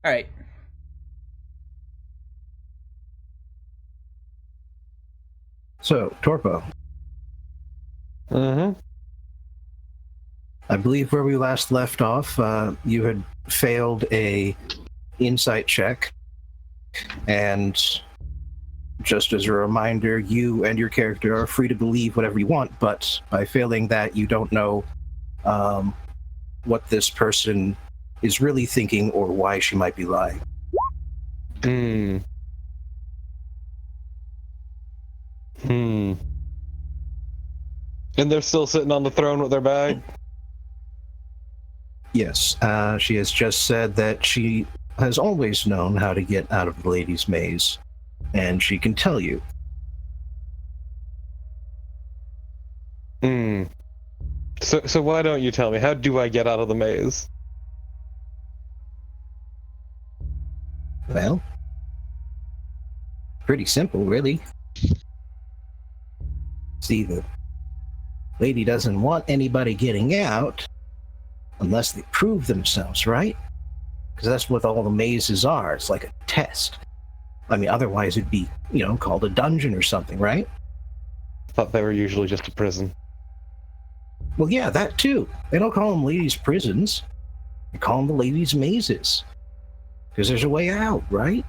All right. So, Torpo. Mm-hmm. I believe where we last left off, you had failed a insight check, and just as a reminder, you and your character are free to believe whatever you want, but by failing that, you don't know what this person is really thinking or why she might be lying. Hmm. And they're still sitting on the throne with their bag? Yes, she has just said that she has always known how to get out of the lady's maze, and she can tell you. So why don't you tell me? How do I get out of the maze? Well, pretty simple, really. See, the lady doesn't want anybody getting out unless they prove themselves, right? Because that's what all the mazes are. It's like a test. I mean, otherwise it'd be, called a dungeon or something, right? I thought they were usually just a prison. Well, yeah, that too. They don't call them ladies' prisons. They call them the ladies' mazes. Because there's a way out, right?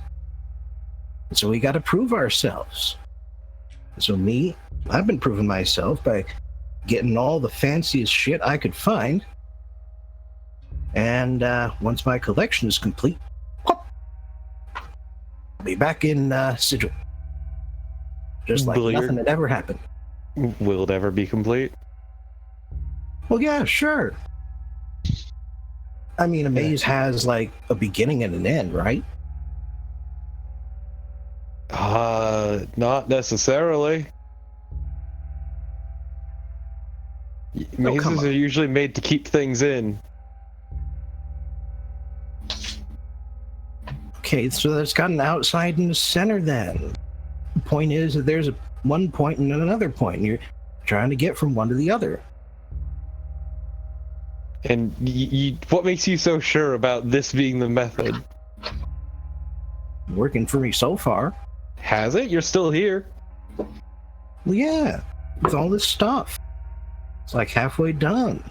And so we got to prove ourselves. And so I've been proving myself by getting all the fanciest shit I could find. And once my collection is complete, I'll be back in Sigil. Just like nothing had ever happened. Will it ever be complete? Well, yeah, sure. I mean, a maze has, like, a beginning and an end, right? Not necessarily. Mazes are usually made to keep things in. Okay, so that's got an outside and a center then. The point is that there's one point and another point, and you're trying to get from one to the other. And what makes you so sure about this being the method? Working for me so far. Has it? You're still here. Well, yeah, with all this stuff. It's like halfway done.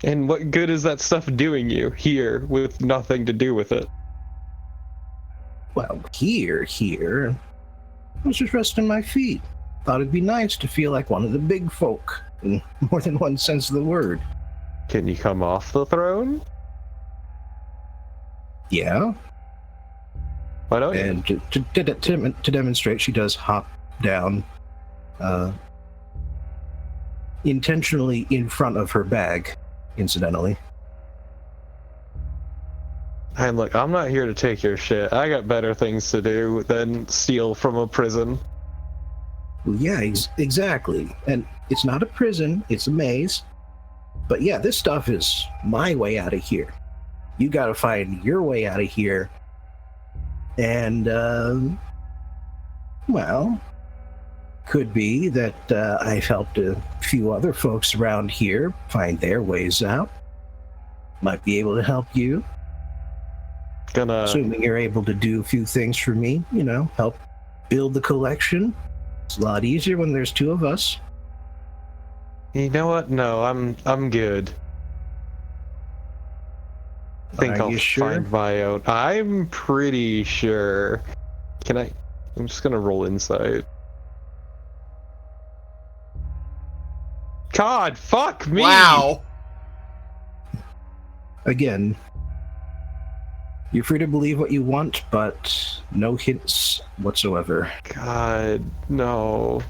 And what good is that stuff doing you here with nothing to do with it? Well, here, I was just resting my feet. Thought it'd be nice to feel like one of the big folk, in more than one sense of the word. Can you come off the throne? Yeah. Why don't you? And to demonstrate, she does hop down, intentionally in front of her bag, incidentally. And look, I'm not here to take your shit. I got better things to do than steal from a prison. Well, yeah, exactly. And it's not a prison, it's a maze. But yeah, this stuff is my way out of here. You gotta find your way out of here. And, well, could be that I've helped a few other folks around here find their ways out. Might be able to help you. Assuming you're able to do a few things for me, help build the collection. It's a lot easier when there's two of us. You know what? No, I'm good. I think I'll find my own. I'm pretty sure. I'm just gonna roll insight. God, fuck me! Wow. Again, you're free to believe what you want, but no hints whatsoever. God, no.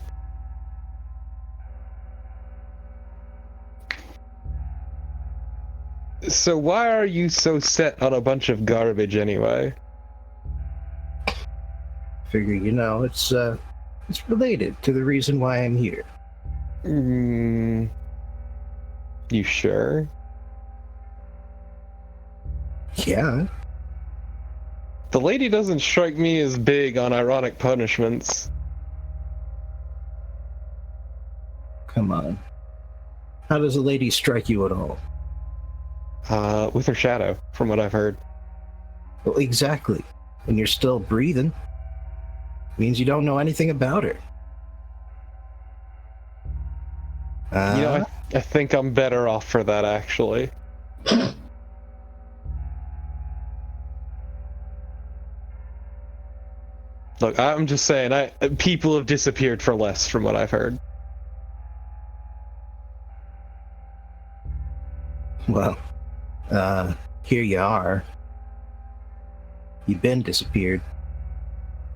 So why are you so set on a bunch of garbage anyway? Figure, it's related to the reason why I'm here. You sure? Yeah. The lady doesn't strike me as big on ironic punishments. Come on. How does a lady strike you at all? With her shadow, from what I've heard. Well, exactly. When you're still breathing, means you don't know anything about her. I think I'm better off for that, actually. Look, I'm just saying, people have disappeared for less from what I've heard. Well, here you are. You've been disappeared.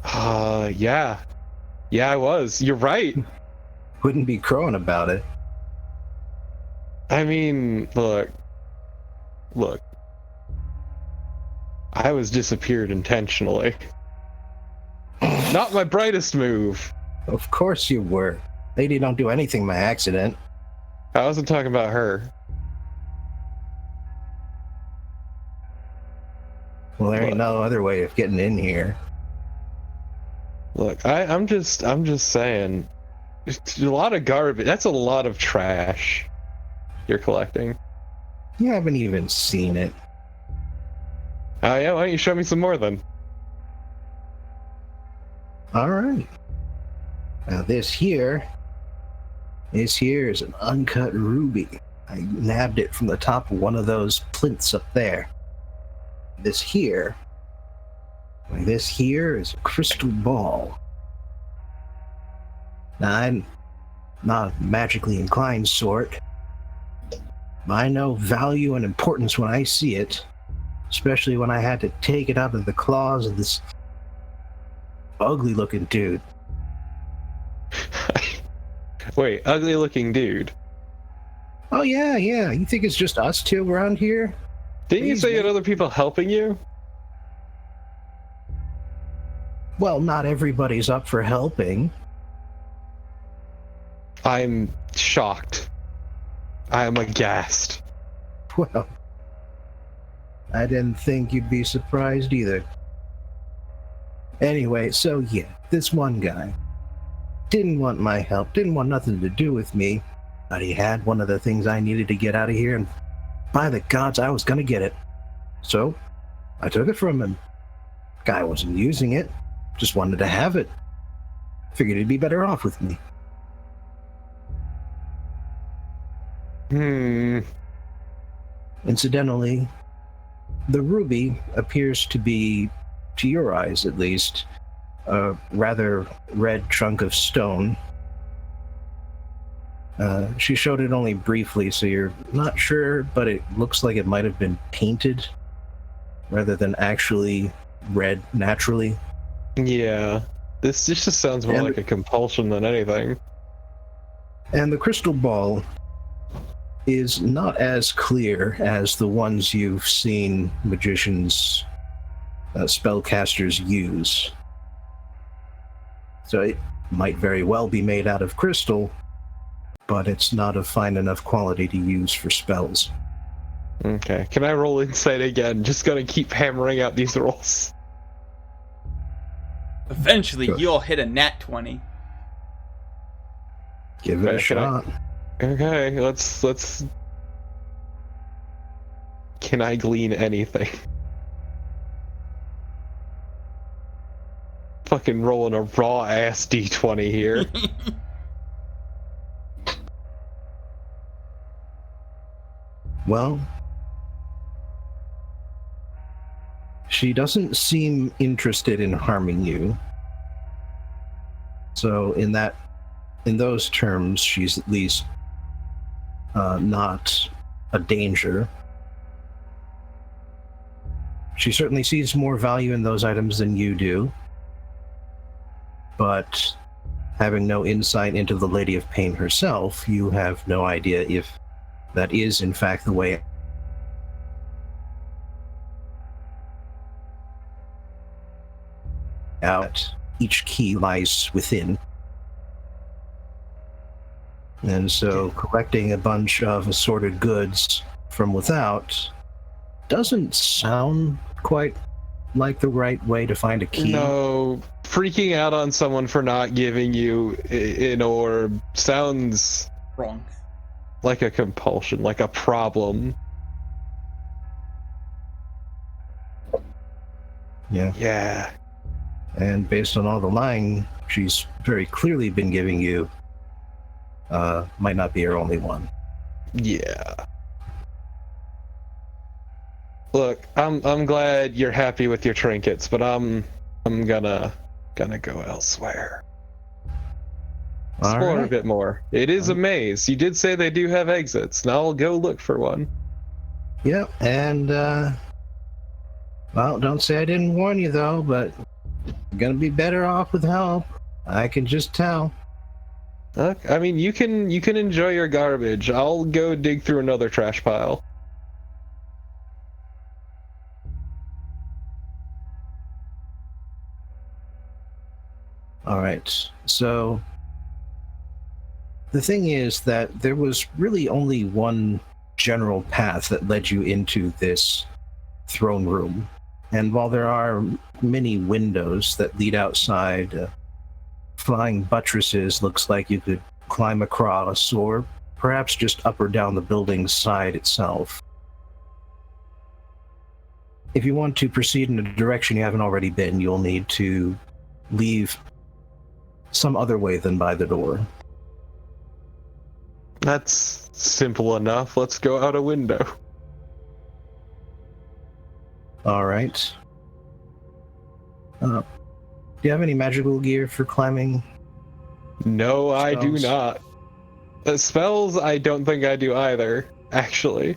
Yeah. Yeah, I was. You're right. Wouldn't be crowing about it. I mean, look. I was disappeared intentionally. Not my brightest move. Of course you were. Lady don't do anything by accident. I wasn't talking about her. Well, there ain't no other way of getting in here. Look, I'm just saying, it's a lot of garbage. That's a lot of trash you're collecting. You haven't even seen it. Oh yeah, why don't you show me some more then? All right. Now this here is an uncut ruby. I nabbed it from the top of one of those plinths up there. This here is a crystal ball. Now, I'm not a magically inclined sort, but I know value and importance when I see it, especially when I had to take it out of the claws of this ugly-looking dude. Wait, ugly-looking dude? Oh, yeah. You think it's just us two around here? Didn't you say you had other people helping you? Well, not everybody's up for helping. I'm shocked. I am aghast. Well, I didn't think you'd be surprised either. Anyway, so yeah, this one guy didn't want my help, didn't want nothing to do with me, but he had one of the things I needed to get out of here, and by the gods, I was gonna get it. So, I took it from him. Guy wasn't using it, just wanted to have it. Figured he'd be better off with me. Incidentally, the ruby appears to be, to your eyes at least, a rather red chunk of stone. She showed it only briefly, so you're not sure, but it looks like it might have been painted rather than actually red naturally. Yeah, this just sounds more like a compulsion than anything. And the crystal ball is not as clear as the ones you've seen magicians, spellcasters use. So it might very well be made out of crystal, but it's not of fine enough quality to use for spells. Okay, can I roll insight again? Just gonna keep hammering out these rolls. Eventually, you'll hit a nat 20. Give it a shot. Okay, let's. Can I glean anything? Fucking rolling a raw ass d20 here. Well, she doesn't seem interested in harming you. So in those terms, she's at least not a danger. She certainly sees more value in those items than you do. But having no insight into the Lady of Pain herself, you have no idea if that is in fact the way out. Each key lies within. And so collecting a bunch of assorted goods from without doesn't sound quite like the right way to find a key. No, freaking out on someone for not giving you an orb sounds wrong. Like a compulsion, like a problem. Yeah. Yeah. And based on all the lying she's very clearly been giving you, might not be her only one. Yeah. Look, I'm glad you're happy with your trinkets, but I'm gonna go elsewhere. Explore a bit more. It is a maze. You did say they do have exits. Now I'll go look for one. Yep, and well, don't say I didn't warn you though, but you're gonna be better off with help. I can just tell. I mean, you can enjoy your garbage. I'll go dig through another trash pile. All right. So the thing is that there was really only one general path that led you into this throne room. And while there are many windows that lead outside, flying buttresses looks like you could climb across, or perhaps just up or down the building's side itself. If you want to proceed in a direction you haven't already been, you'll need to leave some other way than by the door. That's simple enough. Let's go out a window. All right. Do you have any magical gear for climbing? No, I do Spells? not. Spells, I don't think I do either, actually.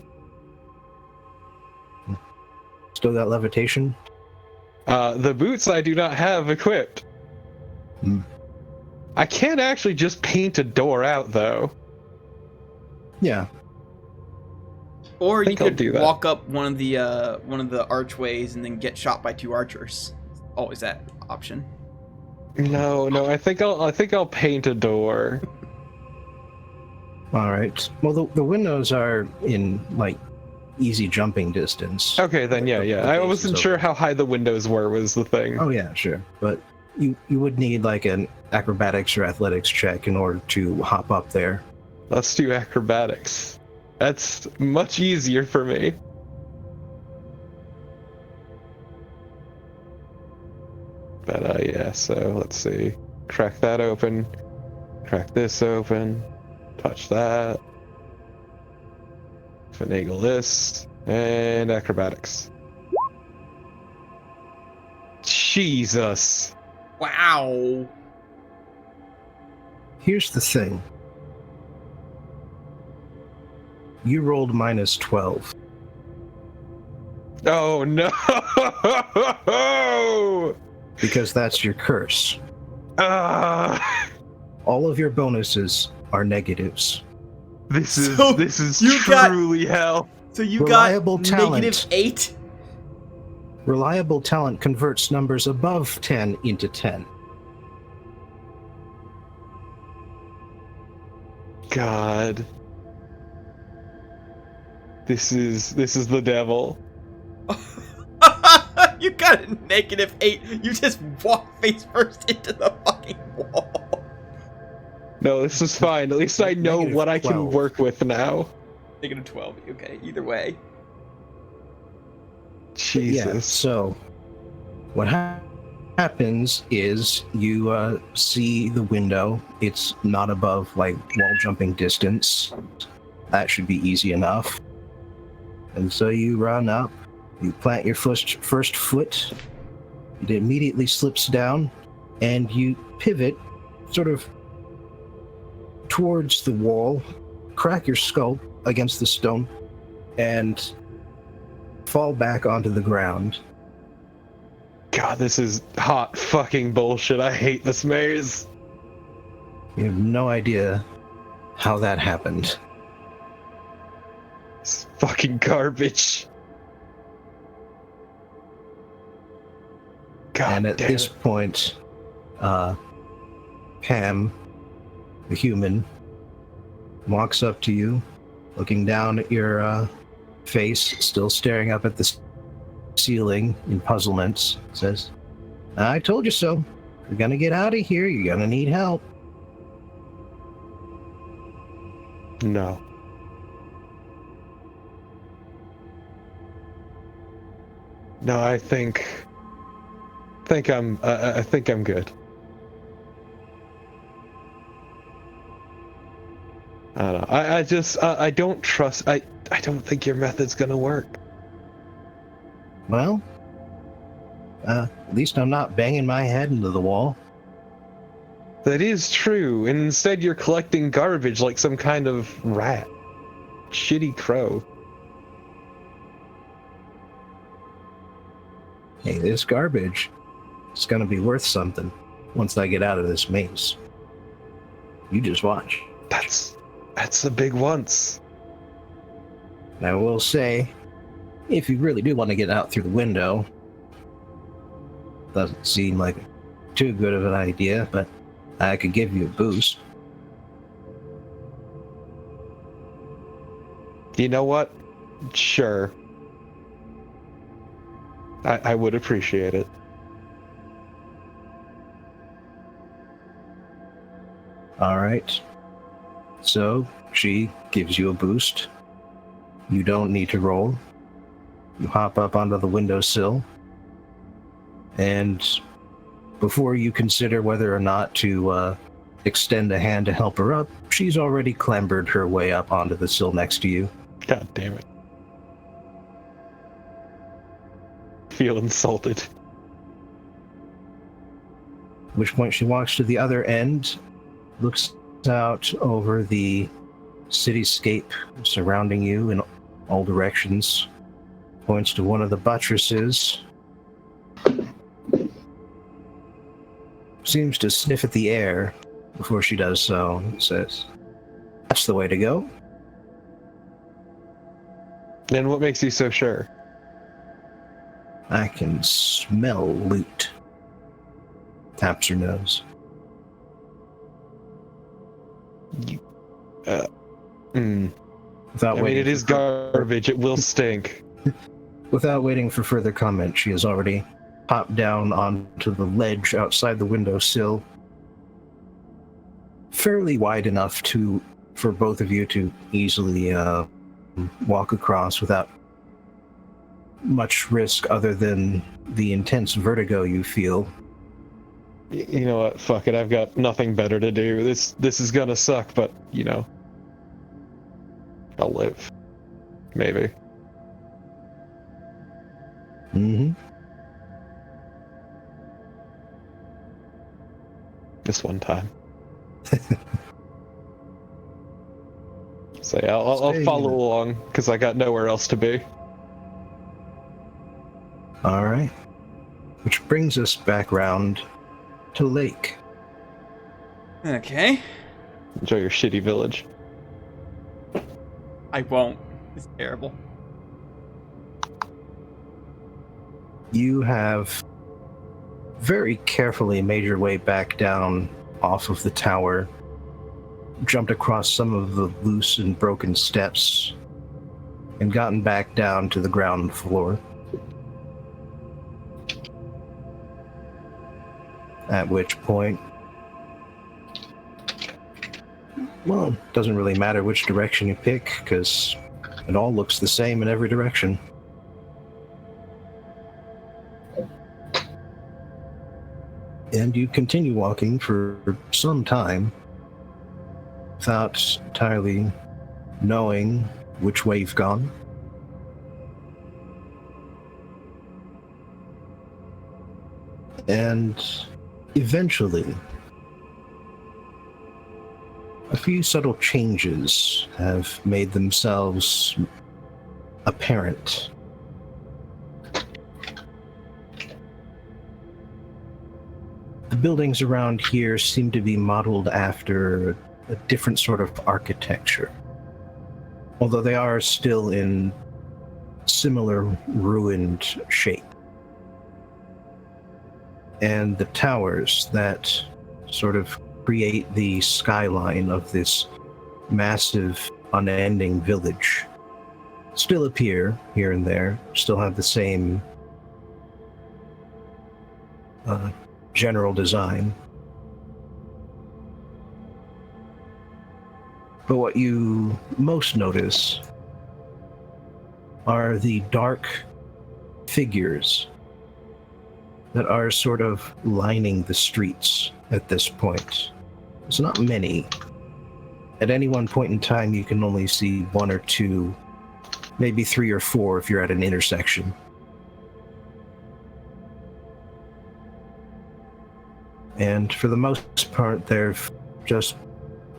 Still got levitation? The boots I do not have equipped. I can't actually just paint a door out, though. Yeah. Or you could do that. walk up one of the archways and then get shot by 2 archers. Always that option. No, I think I'll paint a door. All right. Well, the windows are in, like, easy jumping distance. Okay, then yeah. I wasn't sure how high the windows were was the thing. Oh, yeah, sure. But you would need, like, an acrobatics or athletics check in order to hop up there. Let's do acrobatics. That's much easier for me. But yeah, so let's see. Crack that open. Crack this open. Touch that. Finagle this. And acrobatics. Jesus. Wow. Here's the thing. You rolled minus 12. Oh no! Because that's your curse. All of your bonuses are negatives. This is you got- truly hell. So you Reliable got talent. -8? Reliable talent converts numbers above 10 into 10. God. This is the devil. You got a -8. You just walk face first into the fucking wall. No, this is fine. At least I know Negative what I can 12. work with now. -12. Okay, either way. Jesus. Yeah, so what happens is you see the window. It's not above, like, wall jumping distance. That should be easy enough. And so you run up, you plant your first foot, it immediately slips down, and you pivot sort of towards the wall, crack your skull against the stone, and fall back onto the ground. God, this is hot fucking bullshit. I hate this maze. You have no idea how that happened. It's fucking garbage. God And at damn this it. point, Pam, the human, walks up to you, looking down at your face, still staring up at the ceiling in puzzlement, says, "I told you so. If you're gonna get out of here, you're gonna need help." No. No, I think think I'm good. I don't know. I don't trust. I don't think your method's gonna work. Well, at least I'm not banging my head into the wall. That is true. And instead, you're collecting garbage like some kind of rat. Shitty crow. Hey, this garbage is gonna be worth something once I get out of this maze. You just watch. That's a big once. And I will say, if you really do want to get out through the window, doesn't seem like too good of an idea, but I could give you a boost. You know what? Sure. I would appreciate it. All right. So she gives you a boost. You don't need to roll. You hop up onto the windowsill, and before you consider whether or not to extend a hand to help her up, she's already clambered her way up onto the sill next to you. God damn it. Feel insulted. At which point she walks to the other end, looks out over the cityscape surrounding you in all directions, points to one of the buttresses, seems to sniff at the air before she does so, and says, "That's the way to go." And what makes you so sure? I can smell loot. Taps her nose. Without Waiting it is garbage. It will stink. Without waiting for further comment, she has already popped down onto the ledge outside the windowsill, fairly wide enough for both of you to easily walk across without much risk other than the intense vertigo you feel. You know what? Fuck it. I've got nothing better to do. This is gonna suck, but you know, I'll live. Maybe. Mm-hmm. This one time. So yeah, I'll follow along because I got nowhere else to be. All right. Which brings us back round to Lake. Okay. Enjoy your shitty village. I won't. It's terrible. You have very carefully made your way back down off of the tower, jumped across some of the loose and broken steps, and gotten back down to the ground floor. At which point, well, it doesn't really matter which direction you pick, because it all looks the same in every direction. And you continue walking for some time without entirely knowing which way you've gone. And eventually, a few subtle changes have made themselves apparent. The buildings around here seem to be modeled after a different sort of architecture, although they are still in similar ruined shape. And the towers that sort of create the skyline of this massive, unending village still appear here and there, still have the same general design. But what you most notice are the dark figures that are sort of lining the streets at this point. There's not many. At any one point in time, you can only see one or two, maybe three or four if you're at an intersection. And for the most part, they're just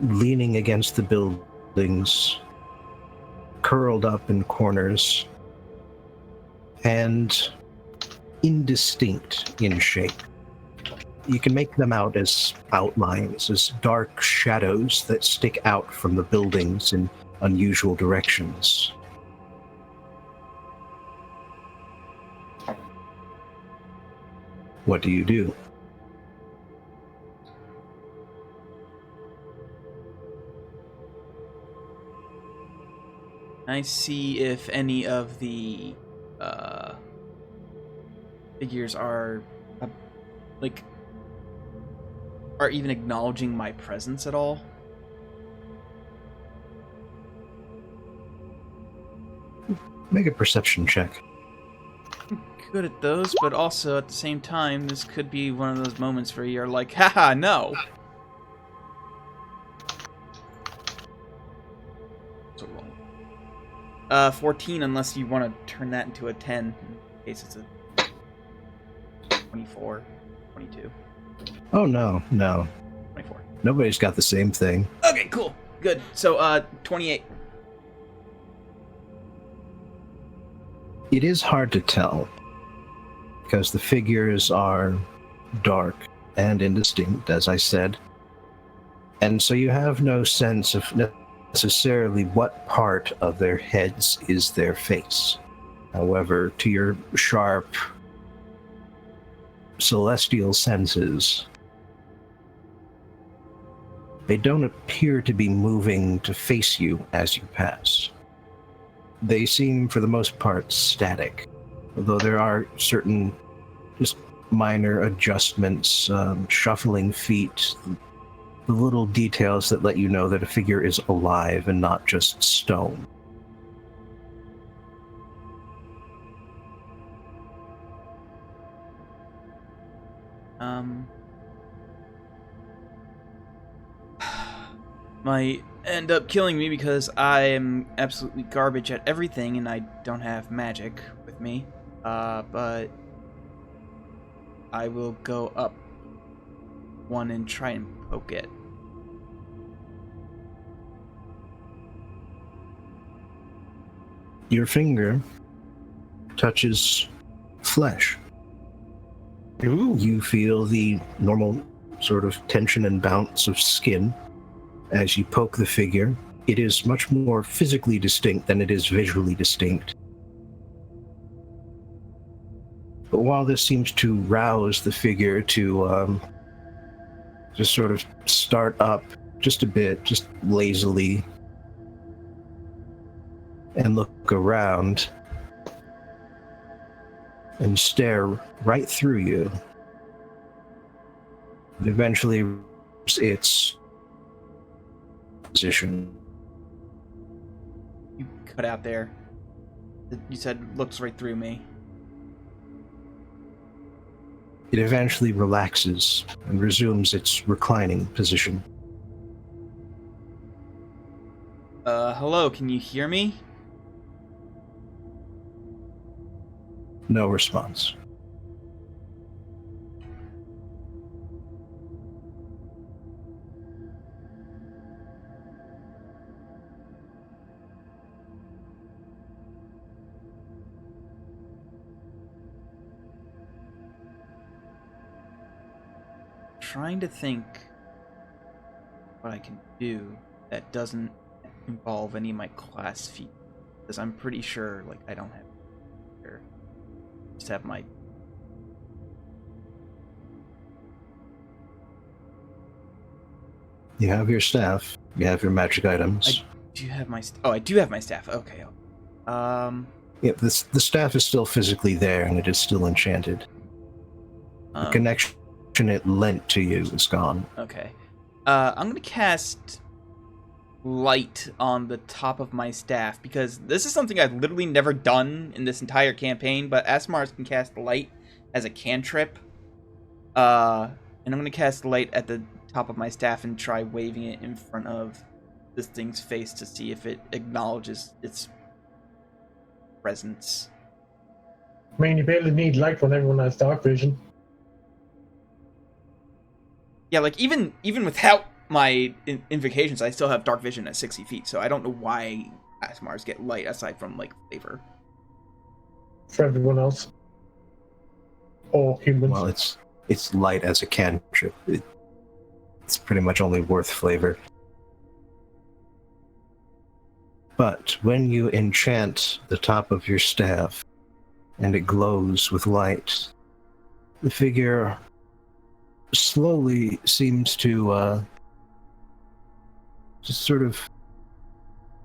leaning against the buildings, curled up in corners, and indistinct in shape. You can make them out as outlines, as dark shadows that stick out from the buildings in unusual directions. What do you do? I see if any of the figures are are even acknowledging my presence at all. Make a perception check. I'm good at those, but also at the same time, this could be one of those moments where you're like, haha, no. So wrong. 14, unless you want to turn that into a 10, in case it's a 24, 22. Oh, no. 24. Nobody's got the same thing. Okay, cool. Good. So, 28. It is hard to tell, because the figures are dark and indistinct, as I said. And so you have no sense of necessarily what part of their heads is their face. However, to your sharp celestial senses, they don't appear to be moving to face you as you pass. They seem, for the most part, static, although there are certain just minor adjustments, shuffling feet, the little details that let you know that a figure is alive and not just stone. Might end up killing me because I am absolutely garbage at everything and I don't have magic with me. But I will go up one and try and poke it. Your finger touches flesh. Ooh. You feel the normal sort of tension and bounce of skin as you poke the figure. It is much more physically distinct than it is visually distinct. But while this seems to rouse the figure to just sort of start up just a bit, just lazily, and look around and stare right through you, and eventually its position. You cut out there. You said looks right through me. It eventually relaxes and resumes its reclining position. Hello, can you hear me? No response. Trying to think what I can do that doesn't involve any of my class feat, because I'm pretty sure like I don't have here. Just have my You have your staff. You have your magic items. do have my oh I do have my staff. Okay. Yeah, the staff is still physically there, and it is still enchanted. The connection it lent to you is gone. Okay. I'm gonna cast light on the top of my staff, because this is something I've literally never done in this entire campaign, but Asmars can cast light as a cantrip. And I'm going to cast light at the top of my staff and try waving it in front of this thing's face to see if it acknowledges its presence. I mean, you barely need light when everyone has dark vision. Yeah, like even without my invocations, I still have dark vision at 60 feet, so I don't know why Asmars get light aside from like flavor. For everyone else. Or humans. Well, it's light as a cantrip. It's pretty much only worth flavor. But when you enchant the top of your staff, and it glows with light, the figure slowly seems to just sort of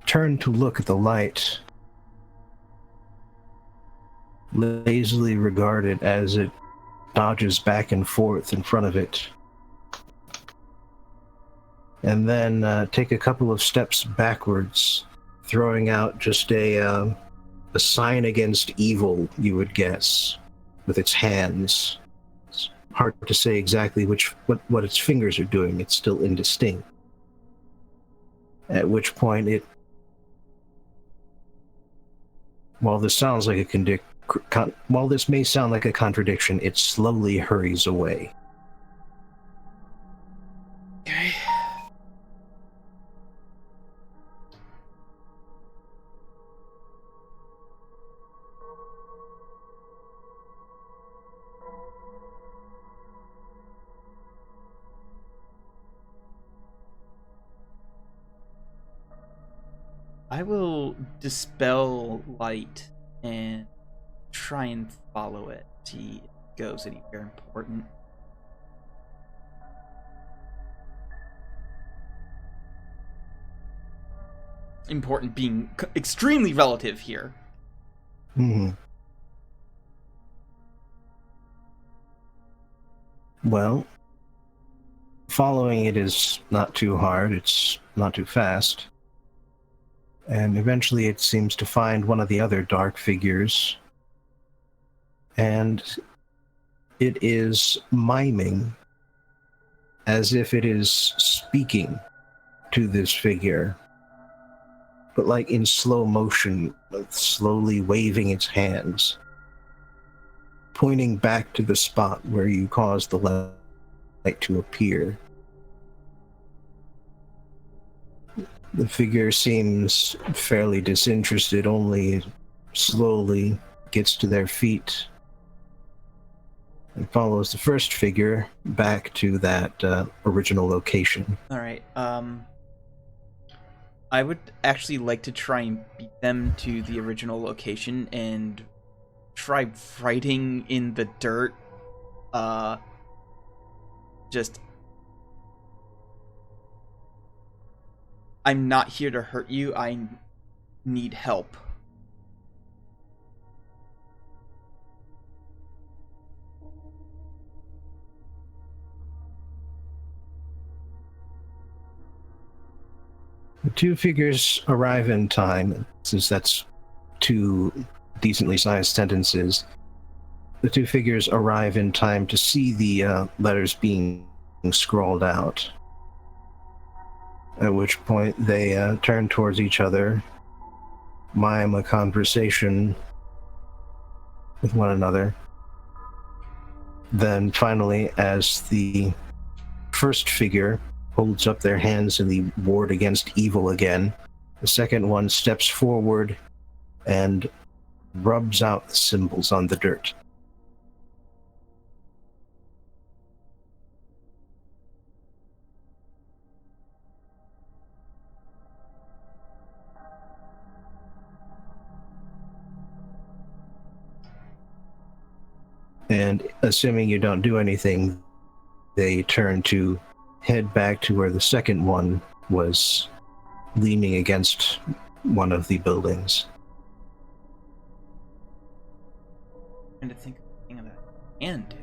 turn to look at the light, lazily regard it as it dodges back and forth in front of it, and then take a couple of steps backwards, throwing out just a sign against evil, you would guess, with its hands. It's hard to say exactly what its fingers are doing. It's still indistinct. At which point while this may sound like a contradiction, it slowly hurries away. Okay. I will dispel light and try and follow it, see if it goes anywhere important. Important being extremely relative here. Mm-hmm. Well, following it is not too hard, it's not too fast. And eventually it seems to find one of the other dark figures. And it is miming as if it is speaking to this figure, but like in slow motion, slowly waving its hands, pointing back to the spot where you caused the light to appear. The figure seems fairly disinterested, only slowly gets to their feet and follows the first figure back to that original location. Alright, I would actually like to try and beat them to the original location and try writing in the dirt, just, I'm not here to hurt you, I need help. The two figures arrive in time, since that's two decently sized sentences. The two figures arrive in time to see the letters being scrawled out. At which point they turn towards each other, mime a conversation with one another. Then finally, as the first figure holds up their hands in the ward against evil again, the second one steps forward and rubs out the symbols on the dirt. And assuming you don't do anything, they turn to head back to where the second one was leaning against one of the buildings. Trying to think of a thing that I can do.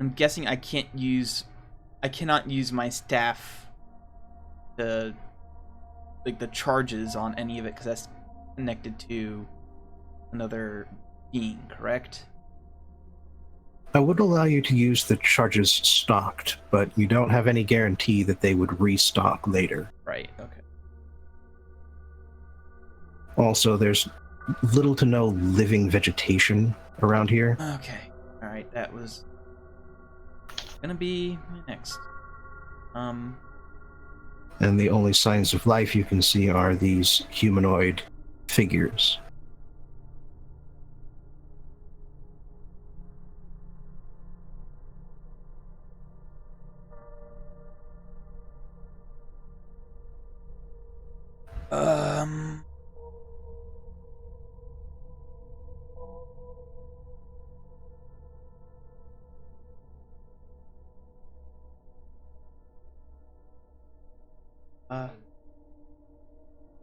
I'm guessing I cannot use my staff to, like, the charges on any of it, because that's connected to another being, correct? I would allow you to use the charges stocked, but you don't have any guarantee that they would restock later. Right, okay. Also, there's little to no living vegetation around here. Okay. Alright, that was gonna be my next. And the only signs of life you can see are these humanoid figures.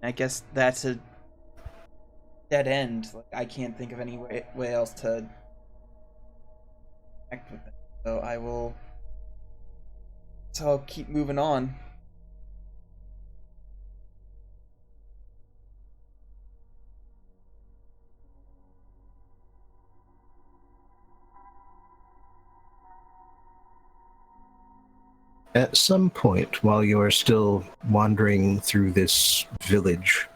I guess that's a dead end. Like, I can't think of any way else to act with them. So I'll keep moving on. At some point, while you are still wandering through this village,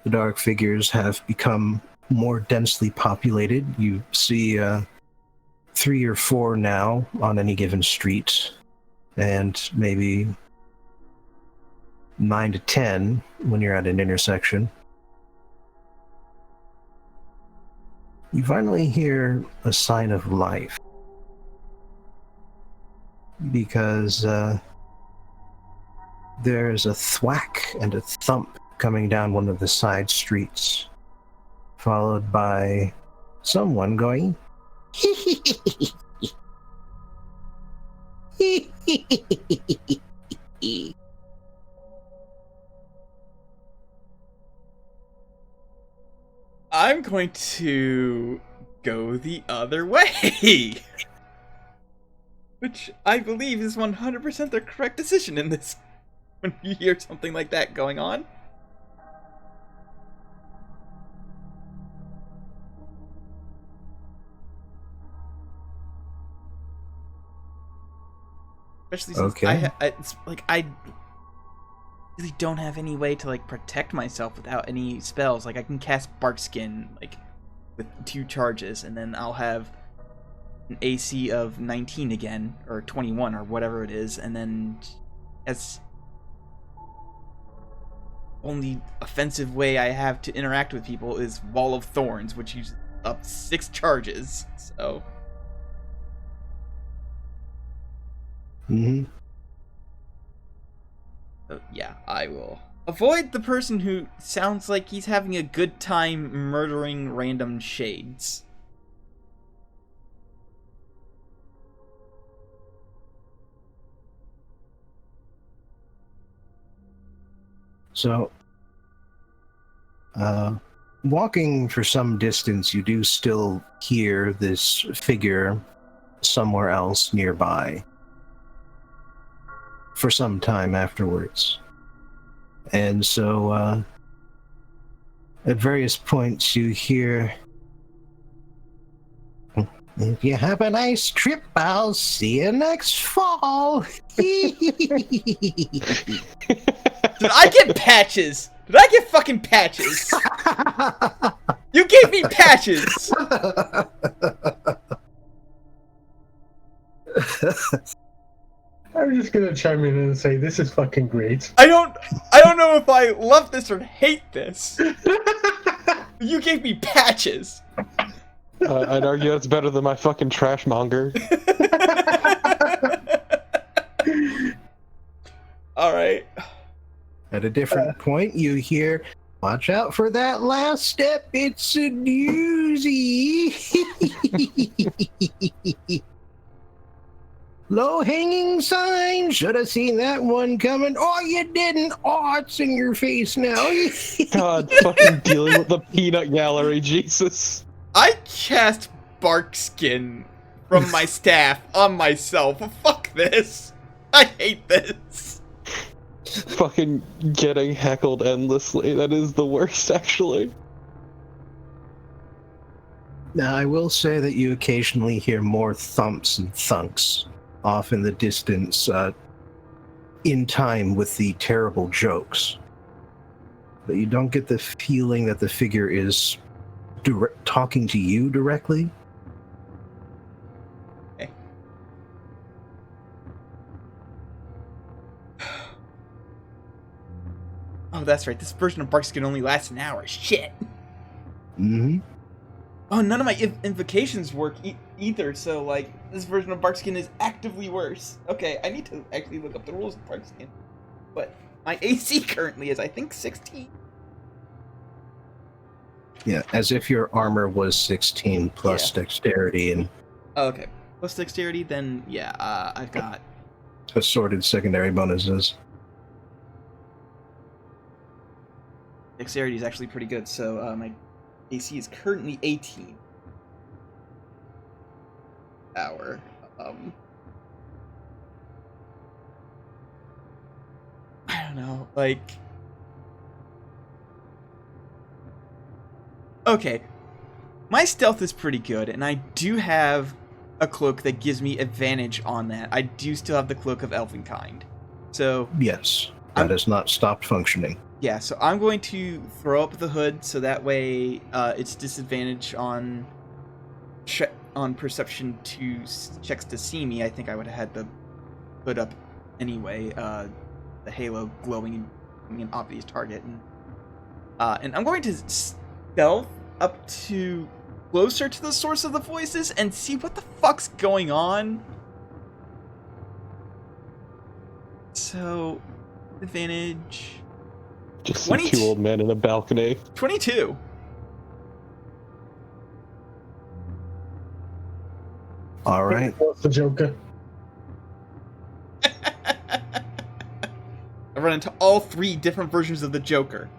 the dark figures have become more densely populated. You see 3 or 4 now on any given street, and maybe 9 to 10 when you're at an intersection. You finally hear a sign of life, because there's a thwack and a thump coming down one of the side streets, followed by someone going, I'm going to go the other way. Which I believe is 100% the correct decision in this, when you hear something like that going on. Especially since Okay. I really don't have any way to, like, protect myself without any spells. Like, I can cast Bark Skin, like, with 2 charges, and then I'll have an AC of 19 again, or 21, or whatever it is, and then as only offensive way I have to interact with people is Wall of Thorns, which uses up 6 charges, so... Mm-hmm. So, yeah, I will avoid the person who sounds like he's having a good time murdering random shades. So, walking for some distance, you do still hear this figure somewhere else nearby for some time afterwards. And so, at various points, you hear, "If you have a nice trip, I'll see you next fall." Did I get patches? Did I get fucking patches? You gave me patches! I'm just gonna chime in and say this is fucking great. I don't know if I love this or hate this. You gave me patches. I'd argue that's better than my fucking trash monger. Alright. At a different point, you hear, "Watch out for that last step, it's a doozy." Low-hanging sign, should have seen that one coming. Oh, you didn't. Oh, it's in your face now. God, fucking dealing with the peanut gallery, Jesus. I cast Bark Skin from my staff on myself. Fuck this. I hate this. Fucking getting heckled endlessly. That is the worst, actually. Now, I will say that you occasionally hear more thumps and thunks off in the distance, in time with the terrible jokes. But you don't get the feeling that the figure is talking to you directly. Okay. Oh, that's right. This version of Barkskin only lasts an hour. Shit. Mm-hmm. Oh, none of my invocations work either, so, like, this version of Barkskin is actively worse. Okay, I need to actually look up the rules of Barkskin. But my AC currently is, I think, 16. Yeah, as if your armor was 16 plus dexterity and Oh, okay. Plus dexterity, then, yeah, I've got... assorted secondary bonuses. Dexterity is actually pretty good, so, my AC is currently 18. Hour. I don't know, like... Okay. My stealth is pretty good, and I do have a cloak that gives me advantage on that. I do still have the Cloak of Elvenkind. So... Yes, that has not stopped functioning. Yeah, so I'm going to throw up the hood, so that way it's disadvantage on perception to checks to see me. I think I would have had the hood up anyway, the halo glowing and an obvious target. And I'm going to stealth up to closer to the source of the voices and see what the fuck's going on. So, advantage... Just some two old men in a balcony. 22. All right. What's the Joker? I run into all 3 different versions of the Joker.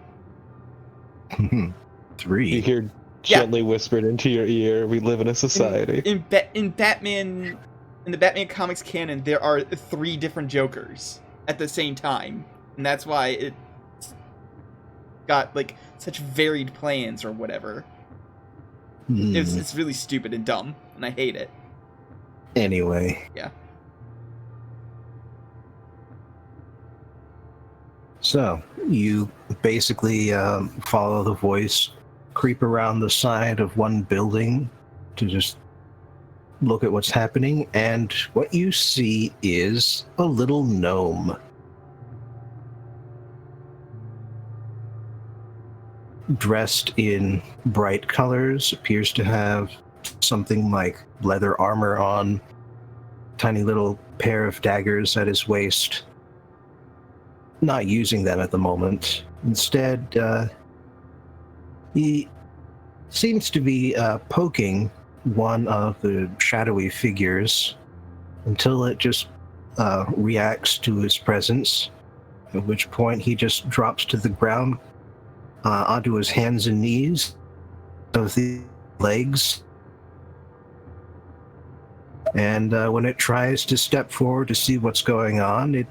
3. You hear gently whispered into your ear, we live in a society. In Batman, in the Batman comics canon, there are 3 different Jokers at the same time. And that's why it's got, like, such varied plans or whatever. It's really stupid and dumb, and I hate it. Anyway. Yeah. So, you basically follow the voice, creep around the side of one building to just look at what's happening, and what you see is a little gnome. Dressed in bright colors, appears to have something like leather armor on, tiny little pair of daggers at his waist. Not using them at the moment. Instead, he seems to be poking one of the shadowy figures until it just reacts to his presence, at which point he just drops to the ground onto his hands and knees of the legs. And when it tries to step forward to see what's going on, it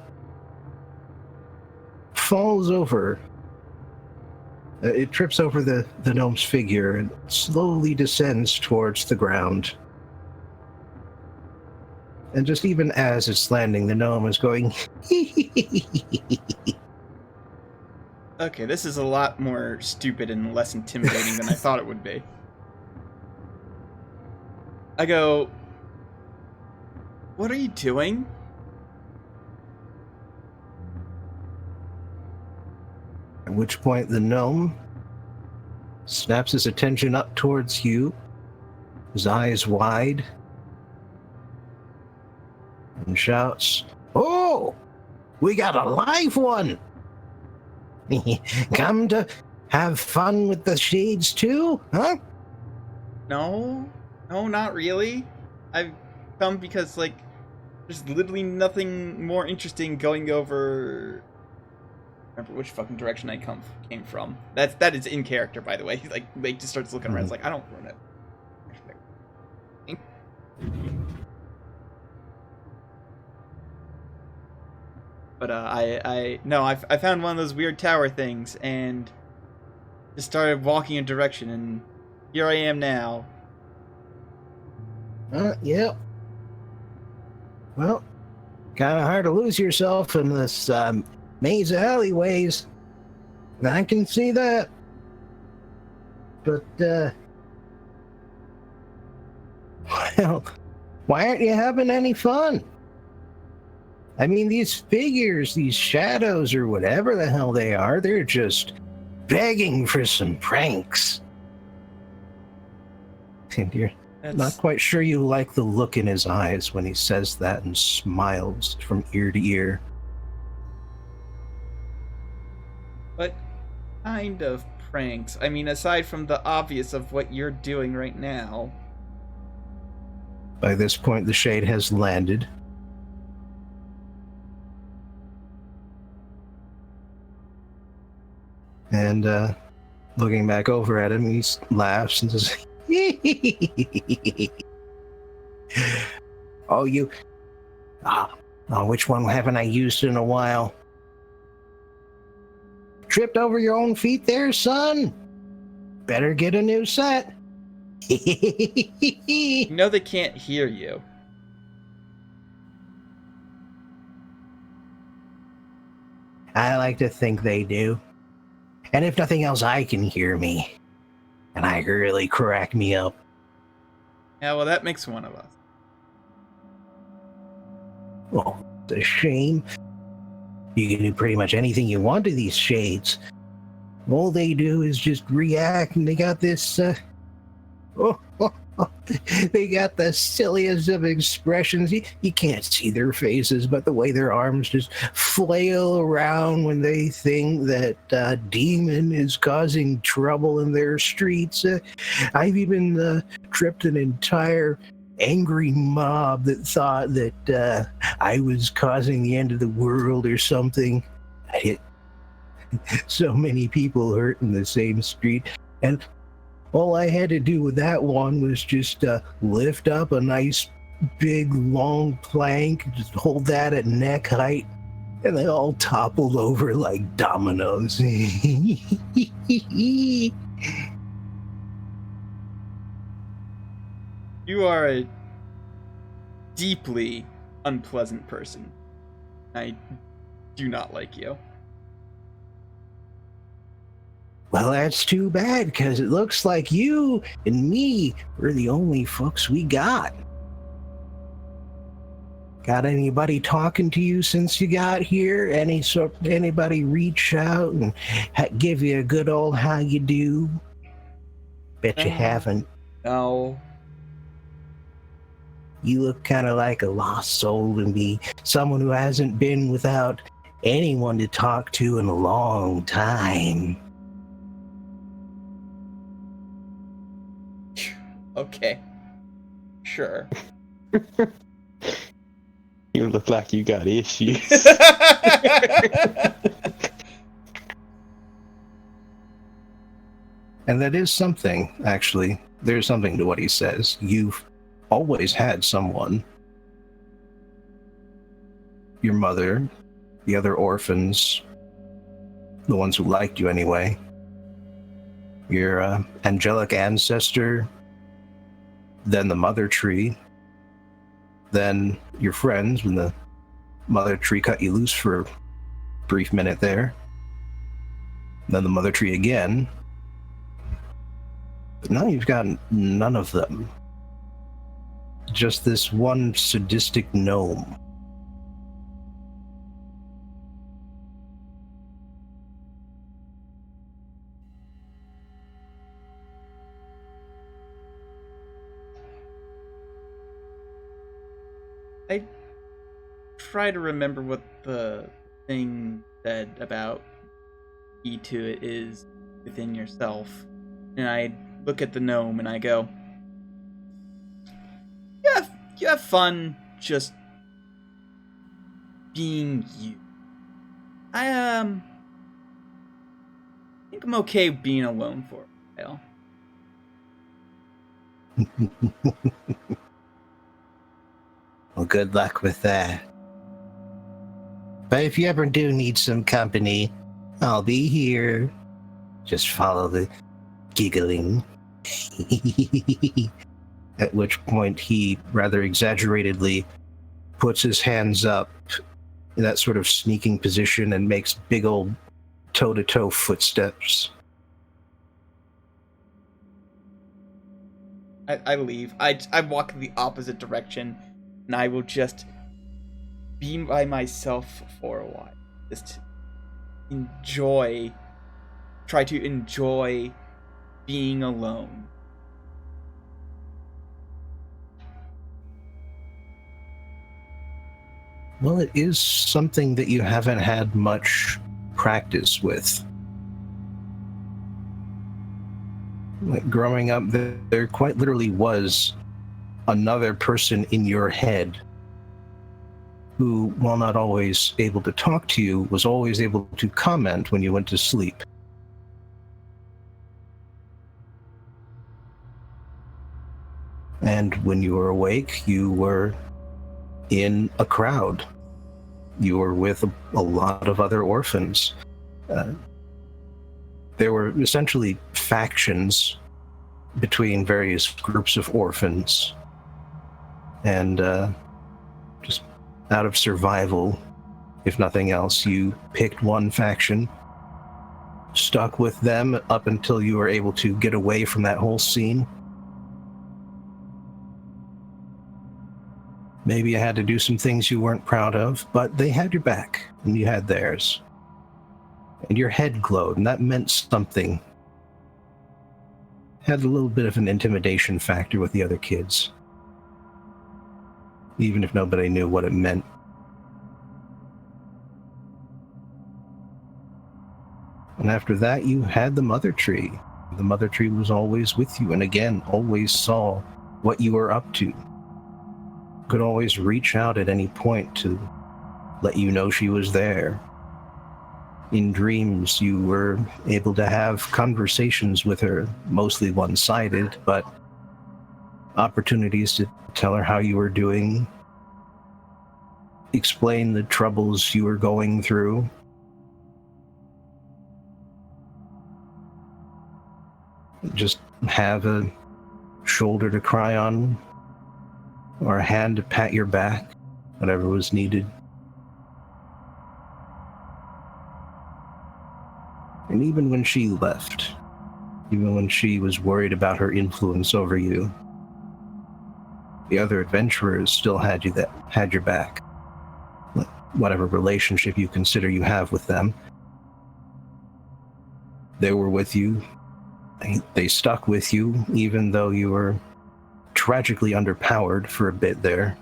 falls over. It trips over the gnome's figure and slowly descends towards the ground. And just even as it's landing, the gnome is going, Okay, this is a lot more stupid and less intimidating than I thought it would be. I go, what are you doing? At which point the gnome snaps his attention up towards you, his eyes wide, and shouts, "Oh, we got a live one! Come to have fun with the shades too, huh?" No, not really. I've come because, like, there's literally nothing more interesting going over... I remember which fucking direction I came from. That is in character, by the way. Like, just starts looking around. It's like, I don't ruin it. But I found one of those weird tower things and just started walking in a direction, and here I am now. Yep. Well, kind of hard to lose yourself in this maze of alleyways. I can see that. But, well, why aren't you having any fun? I mean, these figures, these shadows, or whatever the hell they are, they're just begging for some pranks. And you're not quite sure you like the look in his eyes when he says that and smiles from ear to ear. What kind of pranks? I mean, aside from the obvious of what you're doing right now. By this point, the shade has landed. And looking back over at him, he laughs and says, "Oh, you... which one haven't I used in a while? Tripped over your own feet there, son? Better get a new set." You know they can't hear you. I like to think they do. And if nothing else, I can hear me. And I really crack me up. Yeah, well, that makes one of us. Oh, it's a shame. You can do pretty much anything you want to these shades. All they do is just react, and they got this, they got the silliest of expressions. You can't see their faces, but the way their arms just flail around when they think that a demon is causing trouble in their streets. I've even tripped an entire angry mob that thought that I was causing the end of the world or something. I hit so many people hurt in the same street, and all I had to do with that one was just lift up a nice big long plank, just hold that at neck height, and they all toppled over like dominoes. You are a deeply unpleasant person. I do not like you. Well, that's too bad, because it looks like you and me were the only folks we got. Got anybody talking to you since you got here? Anybody reach out and give you a good old how you do? Bet you haven't. No. You look kind of like a lost soul to me. Someone who hasn't been without anyone to talk to in a long time. Okay. Sure. You look like you got issues. And that is something, actually. There's something to what he says. You've always had someone. Your mother, the other orphans, the ones who liked you anyway, your angelic ancestor, then the mother tree, then your friends when the mother tree cut you loose for a brief minute there, then the mother tree again. But now you've got none of them. Just this one sadistic gnome. I try to remember what the thing said about key to it is within yourself. And I look at the gnome and I go, you have fun just being you. I think I'm okay being alone for a while. Well, good luck with that. But if you ever do need some company, I'll be here. Just follow the giggling. At which point he rather exaggeratedly puts his hands up in that sort of sneaking position and makes big old toe-to-toe footsteps. I leave. I walk in the opposite direction, and I will just be by myself for a while. Just try to enjoy being alone. Well, it is something that you haven't had much practice with. Like growing up, there quite literally was another person in your head who, while not always able to talk to you, was always able to comment when you went to sleep. And when you were awake, you were in a crowd. You were with a lot of other orphans. There were essentially factions between various groups of orphans. And just out of survival, if nothing else, you picked one faction, stuck with them up until you were able to get away from that whole scene. Maybe you had to do some things you weren't proud of, but they had your back, and you had theirs. And your head glowed, and that meant something. Had a little bit of an intimidation factor with the other kids, even if nobody knew what it meant. And after that, you had the mother tree. The mother tree was always with you, and again, always saw what you were up to. Could always reach out at any point to let you know she was there. In dreams, you were able to have conversations with her, mostly one-sided, but opportunities to tell her how you were doing, explain the troubles you were going through. Just have a shoulder to cry on, or a hand to pat your back, whatever was needed. And even when she left, even when she was worried about her influence over you, the other adventurers still had your back. Whatever relationship you consider you have with them, they were with you. They stuck with you, even though you were tragically underpowered for a bit there.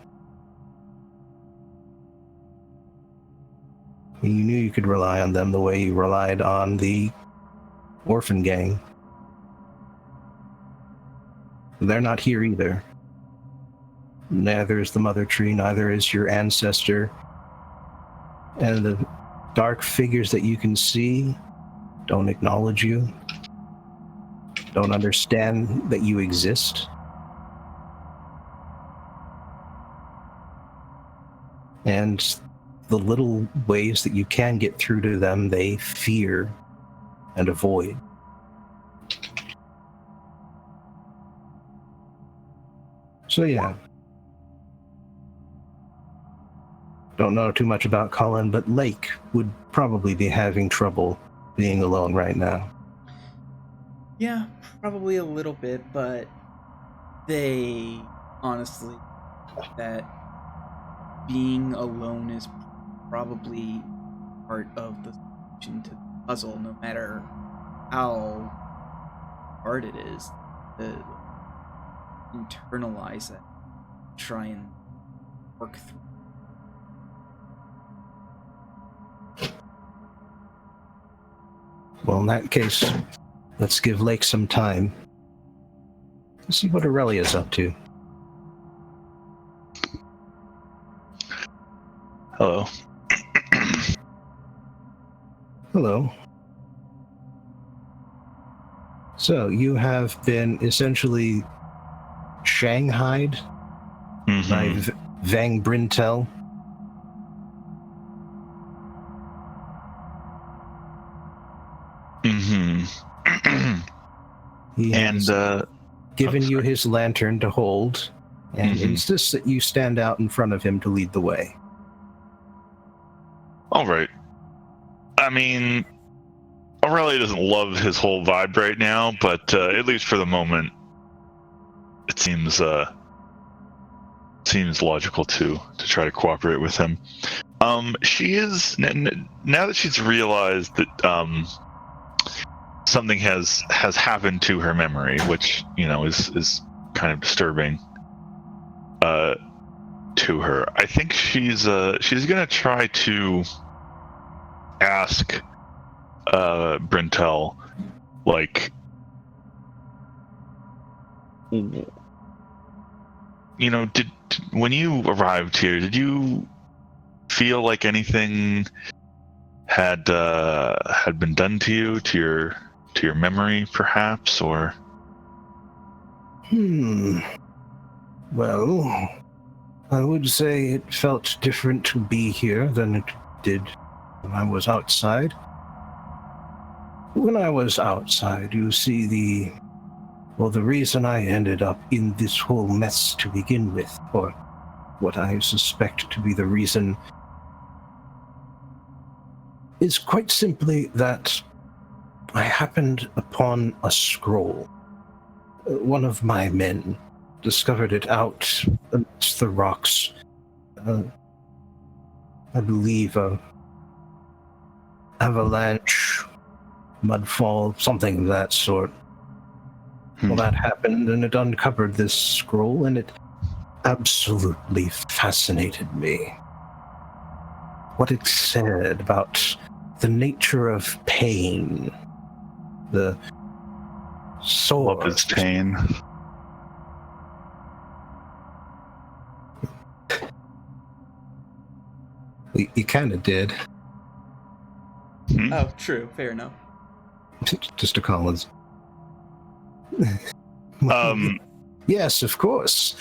You knew you could rely on them the way you relied on the orphan gang. They're not here either. Neither is the mother tree, neither is your ancestor. And the dark figures that you can see don't acknowledge you, don't understand that you exist. And the little ways that you can get through to them, they fear and avoid. So yeah. Don't know too much about Colin, but Lake would probably be having trouble being alone right now. Yeah, probably a little bit, but they honestly that being alone is probably part of the solution to the puzzle, no matter how hard it is to internalize it, try and work through. Well, in that case, let's give Lake some time. Let's see what Aurelia's up to. Hello. Hello. So, you have been essentially shanghaied by Vang Brintel. He has given you sorry. his lantern to hold and Mhm. insists that you stand out in front of him to lead the way. All right. I mean, Aurelia doesn't love his whole vibe right now, but at least for the moment, it seems logical to try to cooperate with him. She is now that she's realized that something has happened to her memory, which is kind of disturbing to her. I think she's gonna try to ask Brintel, like, did when you arrived here, did you feel like anything had been done to you, to your memory, perhaps, or? Well, I would say it felt different to be here than it did when I was outside. When I was outside, you see the reason I ended up in this whole mess to begin with, or what I suspect to be the reason, is quite simply that I happened upon a scroll. One of my men discovered it out amidst the rocks. I believe a avalanche, mudfall, something of that sort. Well, that happened, and it uncovered this scroll, and it absolutely fascinated me. What it said about the nature of pain, the source. Love is pain. You kind of did. Oh, true. Fair enough. Just a Collins. Yes, of course.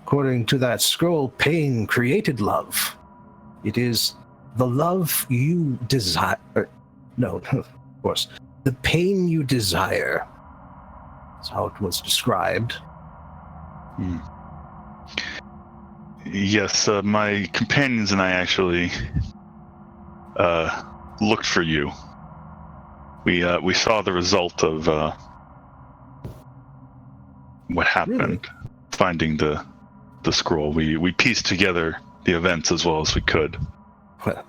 According to that scroll, pain created love. It is the love you desire. No, of course. The pain you desire. That's how it was described. Yes, my companions and I actually looked for you. We saw the result of what happened. Really? Finding the scroll. We pieced together the events as well as we could. Well,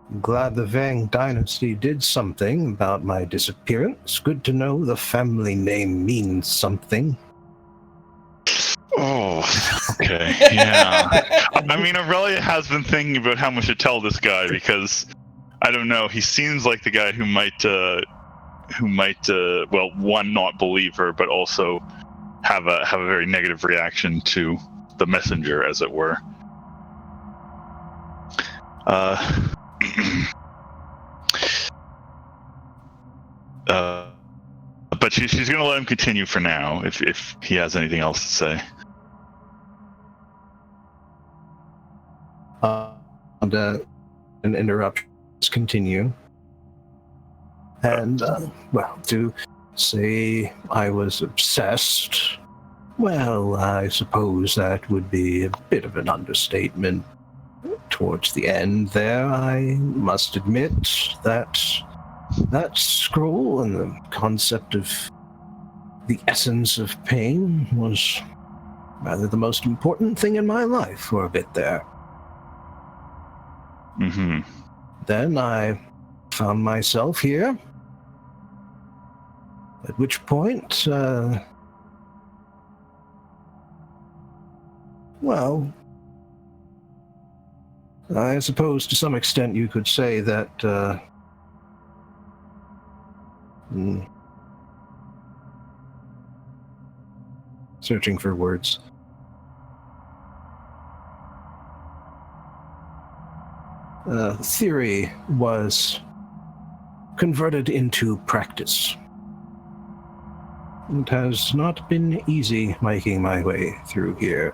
I'm glad the Vang dynasty did something about my disappearance. Good to know the family name means something. Oh, okay, yeah. I mean, Aurelia has been thinking about how much to tell this guy, because I don't know. He seems like the guy who might, well, one, not believe her, but also have a very negative reaction to the messenger, as it were. But she's going to let him continue for now, if he has anything else to say. And interruptions continue. And, well, to say I was obsessed, well, I suppose that would be a bit of an understatement. Towards the end there, I must admit that scroll and the concept of the essence of pain was rather the most important thing in my life for a bit there. Mm-hmm. Then I found myself here, at which point, well, I suppose to some extent you could say that, searching for words. Theory was converted into practice. It has not been easy making my way through here.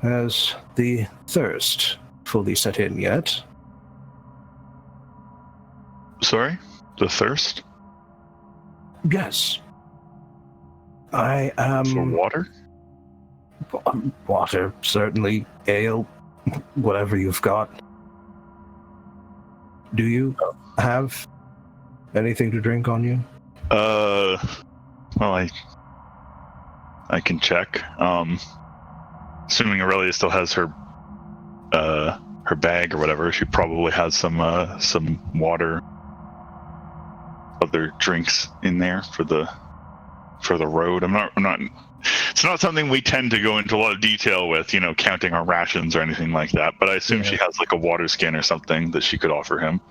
Has the thirst fully set in yet? Sorry? The thirst? Yes. I For water? Water, certainly. Ale, whatever you've got. Do you have anything to drink on you? Well, I can check. Assuming Aurelia still has her bag or whatever, she probably has some water, other drinks in there for the road. I'm not. It's not something we tend to go into a lot of detail with, counting our rations or anything like that. But I assume she has like a water skin or something that she could offer him.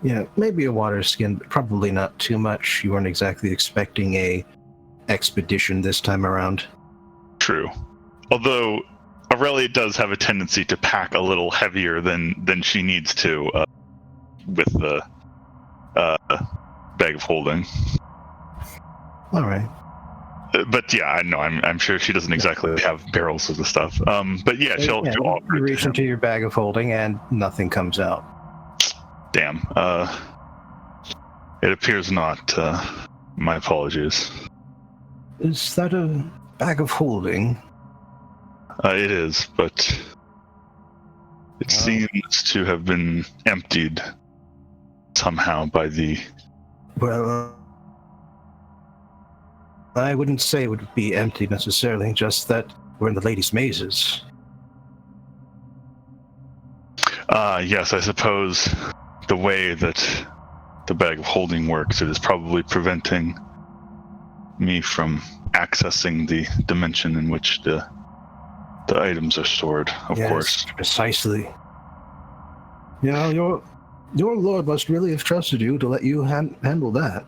Yeah, maybe a water skin, but probably not too much. You weren't exactly expecting a expedition this time around. True. Although Aurelia does have a tendency to pack a little heavier than she needs to with the bag of holding. All right. But yeah, I know. I'm sure she doesn't exactly have barrels of the stuff. But yeah, she'll offer. You reach into your bag of holding, and nothing comes out. Damn. It appears not. My apologies. Is that a bag of holding? It is, but it seems to have been emptied somehow by the... Well, I wouldn't say it would be empty necessarily, just that we're in the ladies' mazes. Yes, I suppose the way that the bag of holding works, it is probably preventing me from accessing the dimension in which the items are stored, of course. Precisely. Yeah, your lord must really have trusted you to let you handle that.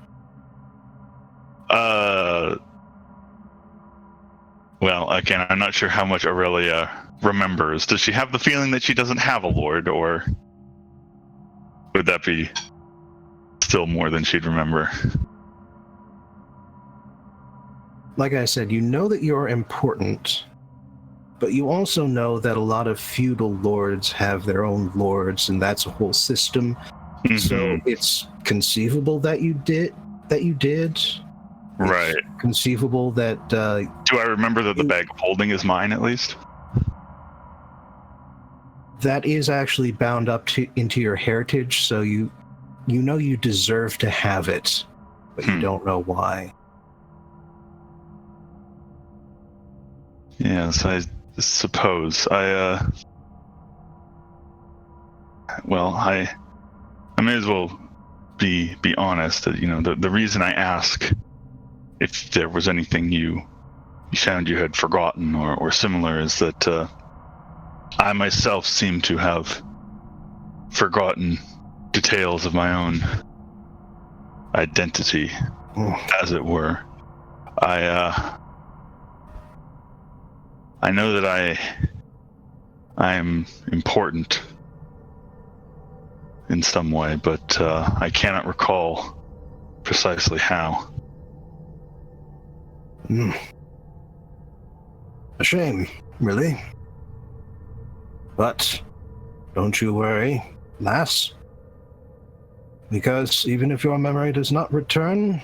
Well, again, I'm not sure how much Aurelia remembers. Does she have the feeling that she doesn't have a lord, or would that be still more than she'd remember? Like I said, you know that you're important, but you also know that a lot of feudal lords have their own lords, and that's a whole system. Mm-hmm. So it's conceivable that you did. Right. It's conceivable that... Do I remember that the bag of holding is mine, at least? That is actually bound up into your heritage, so you know you deserve to have it, but you don't know why. Yes, I suppose. I may as well be honest. That the reason I ask if there was anything you found you had forgotten or similar is that I myself seem to have forgotten details of my own identity, as it were. I know that I am important in some way, but I cannot recall precisely how. A shame, really. But don't you worry, lass. Because even if your memory does not return,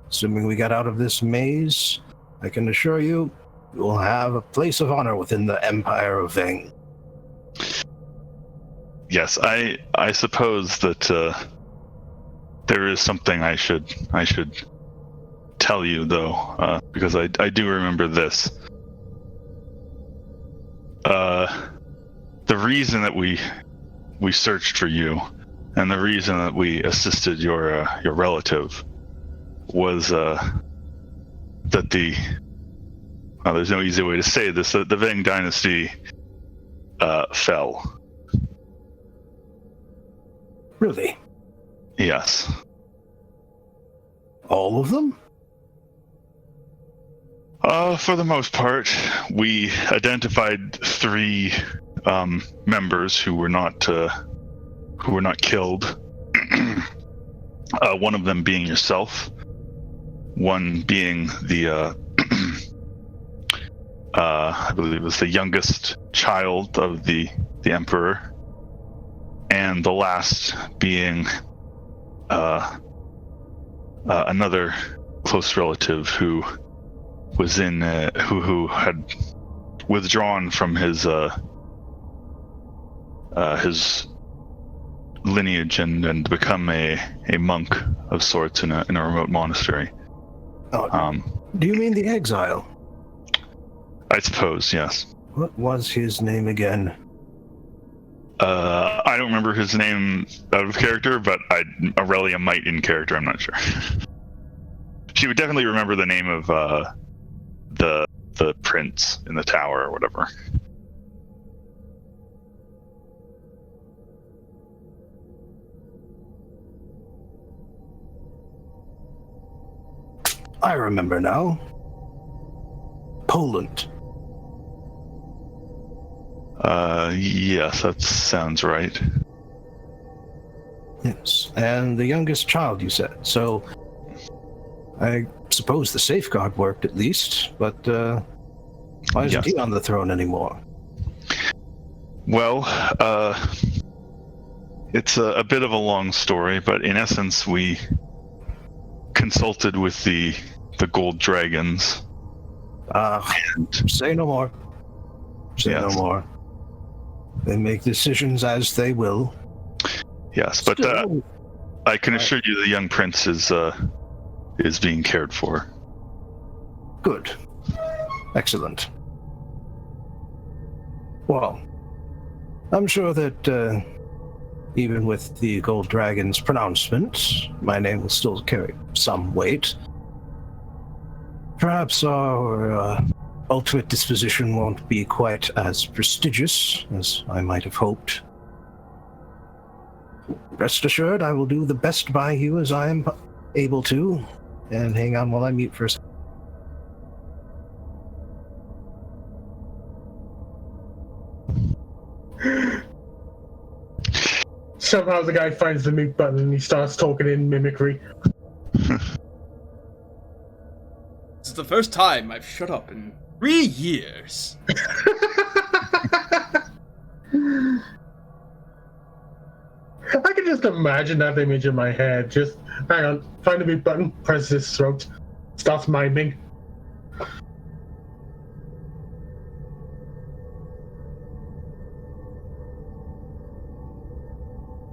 assuming we get out of this maze, I can assure you, you will have a place of honor within the Empire of Veng. Yes, I suppose that there is something I should tell you, though, because I do remember this. The reason that we searched for you, and the reason that we assisted your relative, was that there's no easy way to say this. The Veng dynasty fell. Really? Yes. All of them? For the most part, we identified 3 members who were not killed. One of them being yourself. One being the I believe it was the youngest child of the emperor, and the last being another close relative who was in who had withdrawn from his lineage and become a monk of sorts in a remote monastery. Do you mean the exile? I suppose, yes. What was his name again? I don't remember his name out of character, but Aurelia might in character, I'm not sure. She would definitely remember the name of the prince in the tower or whatever. I remember now. Poland. Yes, that sounds right. Yes, and the youngest child, you said. So, I suppose the safeguard worked at least, but why isn't he on the throne anymore? Well, it's a bit of a long story, but in essence, we consulted with the gold dragons. Say no more. Say no more. They make decisions as they will. Yes, but I can assure you the young prince is being cared for. Good. Excellent. Well, I'm sure that even with the Gold Dragon's pronouncement, my name will still carry some weight. Perhaps our ultimate disposition won't be quite as prestigious as I might have hoped. Rest assured, I will do the best by you as I am able to. And hang on while I mute for a second. Somehow the guy finds the mute button and he starts talking in mimicry. This is the first time I've shut up in 3 years. I can just imagine that image in my head. Just, hang on, find the mute button, press his throat, starts miming.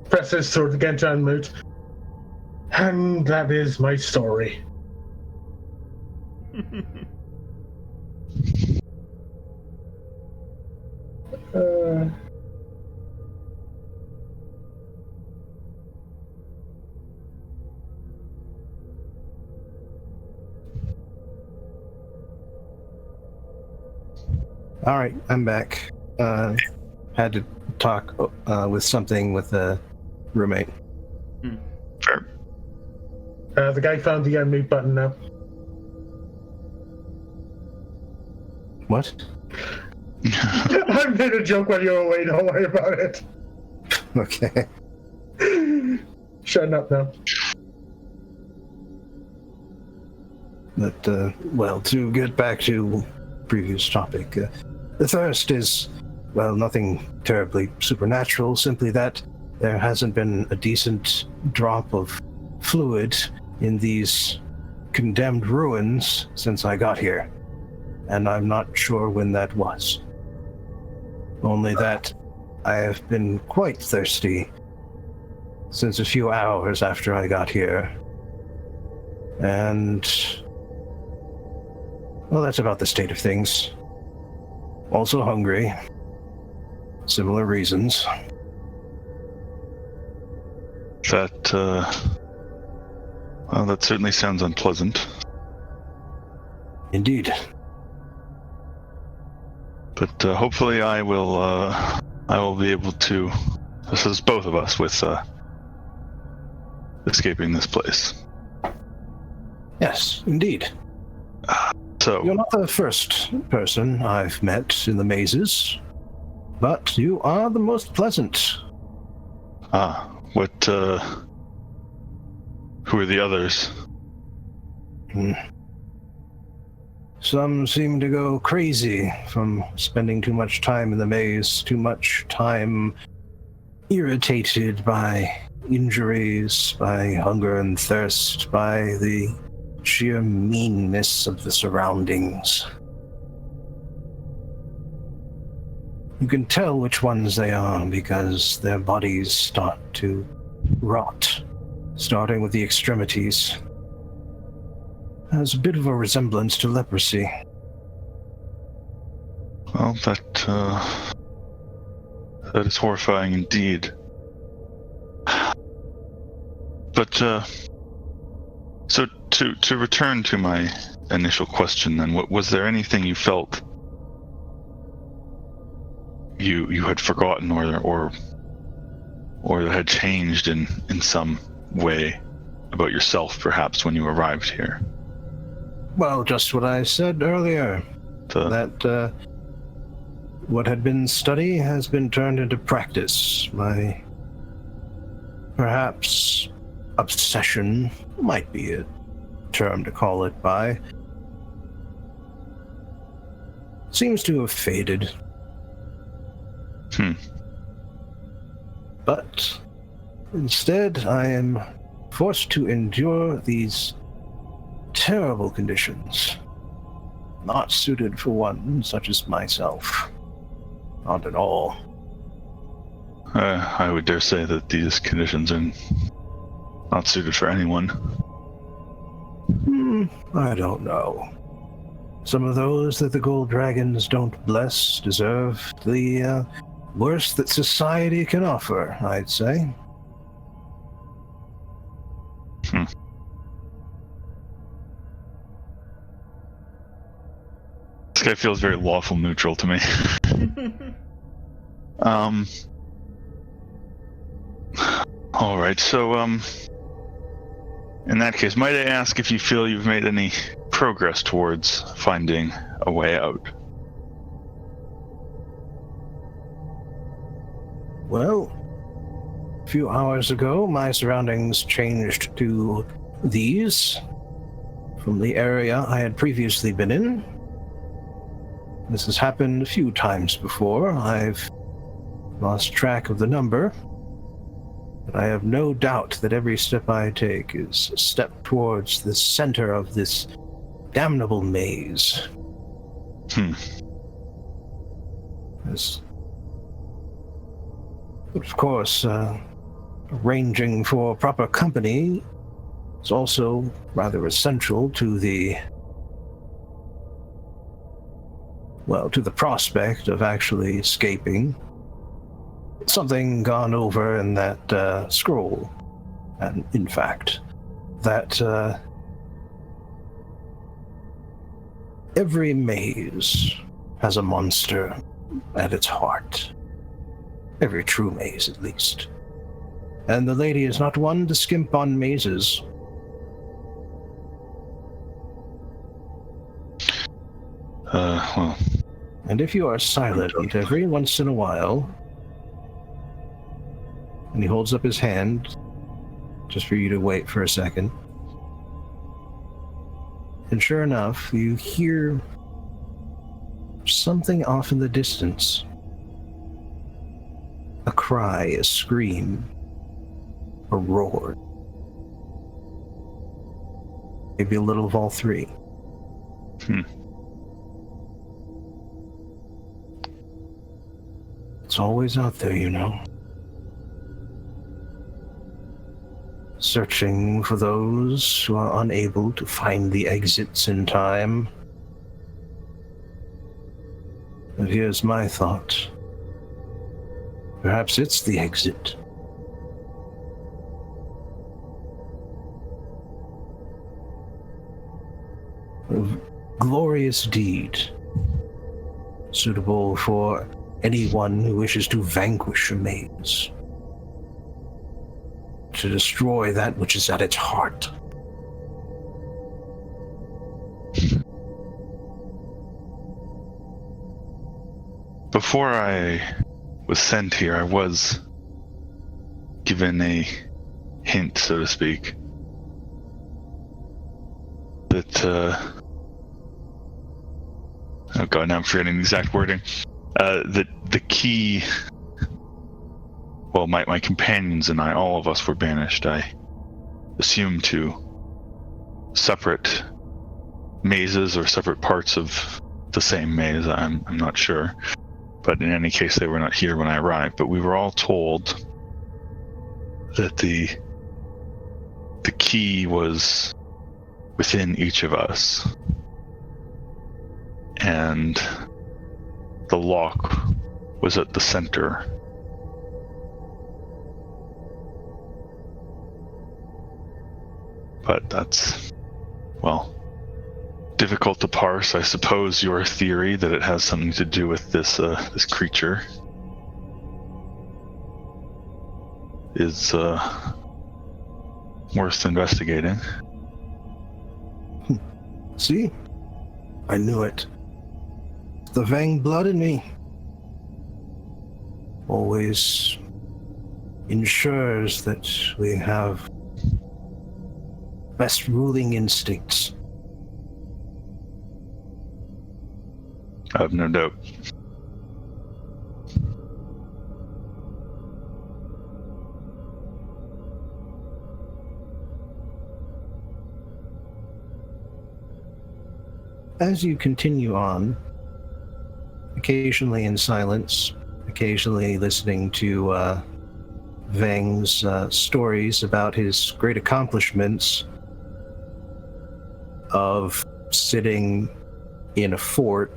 Press his throat again to unmute. And that is my story. All right, I'm back. Had to talk with a roommate. Sure. The guy found the unmute button now. What? I made a joke while you were away, don't worry about it. Okay. Shut up now. But, well, to get back to previous topic, the thirst is, well, nothing terribly supernatural, simply that there hasn't been a decent drop of fluid in these condemned ruins since I got here. And I'm not sure when that was. Only that I have been quite thirsty since a few hours after I got here. And, well, that's about the state of things. Also hungry. Similar reasons. That, well, that certainly sounds unpleasant. Indeed. But hopefully I will be able to assist both of us with escaping this place. Yes, indeed. So You're not the first person I've met in the mazes, but you are the most pleasant. What who are the others? Some seem to go crazy from spending too much time in the maze, too much time irritated by injuries, by hunger and thirst, by the sheer meanness of the surroundings. You can tell which ones they are because their bodies start to rot, starting with the extremities. Has a bit of a resemblance to leprosy. Well, that is horrifying indeed. But, so to return to my initial question then, was there anything you felt you had forgotten or that had changed in some way about yourself, perhaps, when you arrived here? Well, just what I said earlier. That what had been study has been turned into practice. My perhaps obsession might be a term to call it by. Seems to have faded. But instead, I am forced to endure these terrible conditions, not suited for one such as myself. Not at all. I would dare say that these conditions are not suited for anyone. I don't know. Some of those that the gold dragons don't bless deserve the worst that society can offer, I'd say. This guy feels very lawful neutral to me. Alright, so, in that case, might I ask if you feel you've made any progress towards finding a way out? Well, a few hours ago, my surroundings changed to these from the area I had previously been in. This has happened a few times before. I've lost track of the number, but I have no doubt that every step I take is a step towards the center of this damnable maze. But of course, arranging for proper company is also rather essential to the prospect of actually escaping. Something gone over in that scroll, and in fact, that every maze has a monster at its heart. Every true maze, at least. And the lady is not one to skimp on mazes. Well. And if you are silent every once in a while, and he holds up his hand, just for you to wait for a second, and sure enough, you hear something off in the distance. A cry, a scream, a roar. Maybe a little of all three. It's always out there, you know. Searching for those who are unable to find the exits in time. But here's my thought. Perhaps it's the exit. A glorious deed, suitable for anyone who wishes to vanquish a maze, to destroy that which is at its heart. Before I was sent here, I was given a hint, so to speak, that, oh god, now I'm forgetting the exact wording, that the key, well, my companions and I, all of us were banished. I assume to separate mazes or separate parts of the same maze. I'm not sure. But in any case, they were not here when I arrived. But we were all told that the key was within each of us. And the lock was at the center. But that's, well, difficult to parse. I suppose your theory that it has something to do with this creature is worth investigating. See? I knew it. The Vang blood in me always ensures that we have best ruling instincts. I have no doubt. As you continue on, occasionally in silence, occasionally listening to Vang's stories about his great accomplishments of sitting in a fort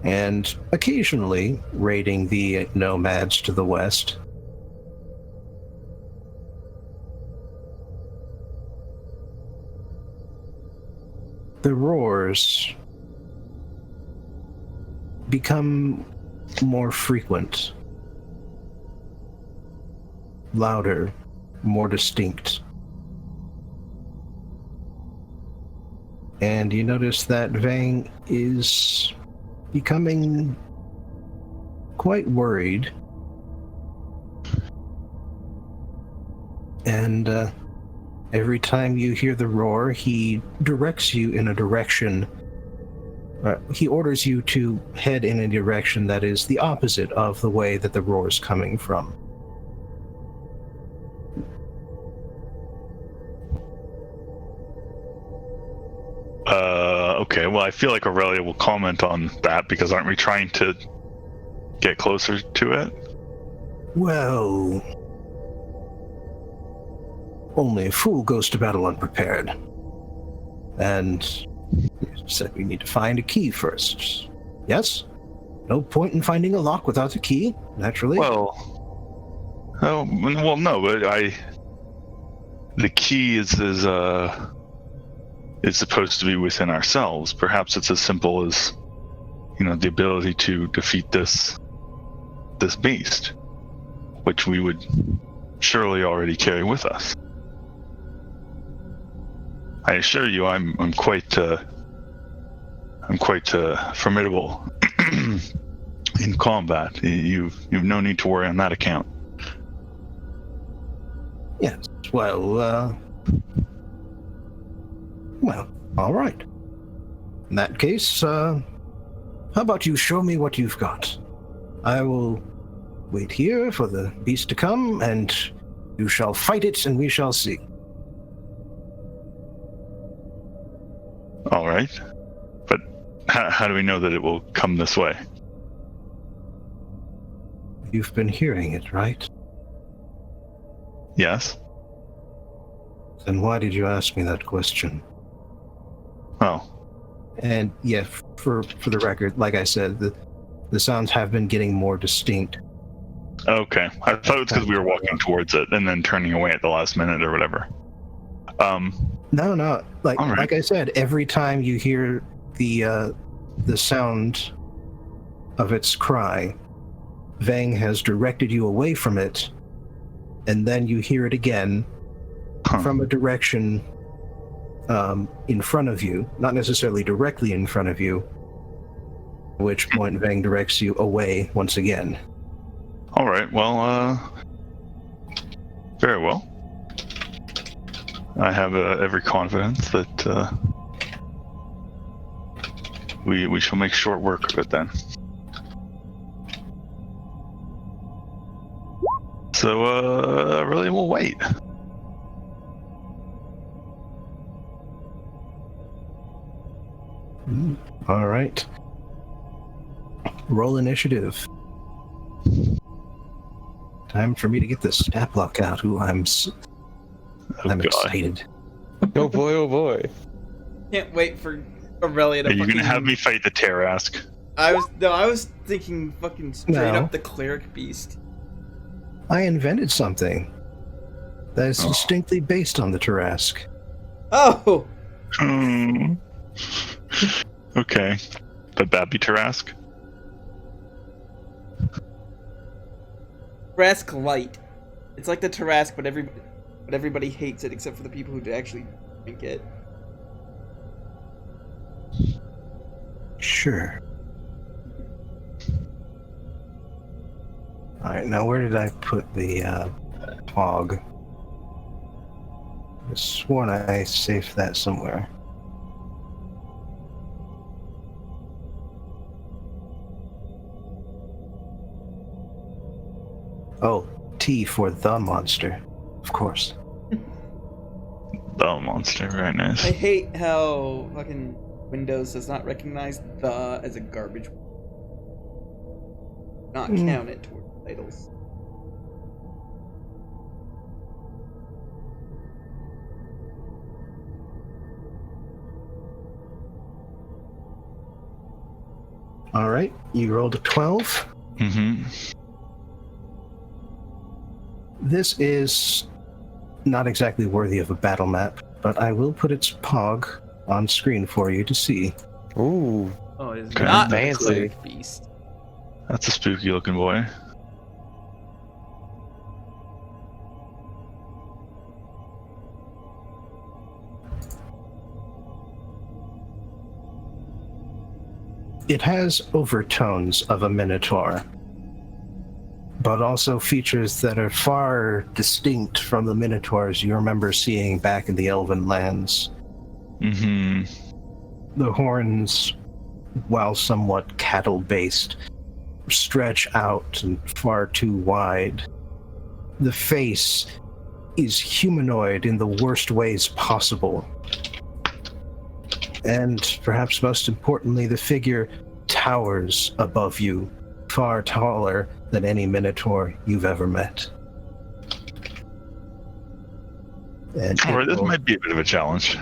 and occasionally raiding the nomads to the west. The roars become more frequent, louder, more distinct. And you notice that Vang is becoming quite worried. And every time you hear the roar, he directs you in a direction. He orders you to head in a direction that is the opposite of the way that the roar is coming from. Okay, well, I feel like Aurelia will comment on that, because aren't we trying to get closer to it? Well, only a fool goes to battle unprepared. And you said we need to find a key first. Yes? No point in finding a lock without a key, naturally. Well, no, but the key is supposed to be within ourselves. Perhaps it's as simple as, the ability to defeat this beast, which we would surely already carry with us. I assure you, I'm quite formidable in combat. You've no need to worry on that account. Yes. Well, all right. In that case, how about you show me what you've got? I will wait here for the beast to come, and you shall fight it, and we shall see. All right. But how do we know that it will come this way? You've been hearing it, right? Yes. Then why did you ask me that question? Oh. And yeah, for the record, like I said, the sounds have been getting more distinct. Okay. I thought it was because we were walking towards it and then turning away at the last minute or whatever. No. All right. Like I said, every time you hear the sound of its cry, Vang has directed you away from it, and then you hear it again from a direction in front of you, not necessarily directly in front of you, at which point Vang directs you away once again. All right, well, very well. I have every confidence that we shall make short work of it then. So, Aurelia will wait. All right. Roll initiative. Time for me to get the stat block out. Ooh, I'm God. excited. Oh boy, oh boy. Can't wait for Aurelia to Are you fucking... gonna have me fight the Terrask? I was thinking fucking straight No. up the cleric beast. I invented something that is distinctly based on the Tarrasque. Oh! Hmm. Okay. But that be Terrask? Tarrasque light. It's like the Tarrasque, but everybody hates it except for the people who actually drink it. Sure. Alright, now where did I put the fog? I sworn I saved that somewhere. Oh, T for the monster. Of course. The monster, very nice. I hate how fucking Windows does not recognize the as a garbage. Not count it towards titles. Alright, you rolled a 12. Mm-hmm. This is not exactly worthy of a battle map, but I will put its pog on screen for you to see. Ooh. Oh, it is Okay. not the Fancy. cleric beast. That's a spooky looking boy. It has overtones of a minotaur, but also features that are far distinct from the minotaurs you remember seeing back in the Elven lands. Mm-hmm. The horns, while somewhat cattle-based, stretch out and far too wide. The face is humanoid in the worst ways possible. And perhaps most importantly, the figure towers above you, far taller than any minotaur you've ever met. And Alright, it this rolls- might be a bit of a challenge.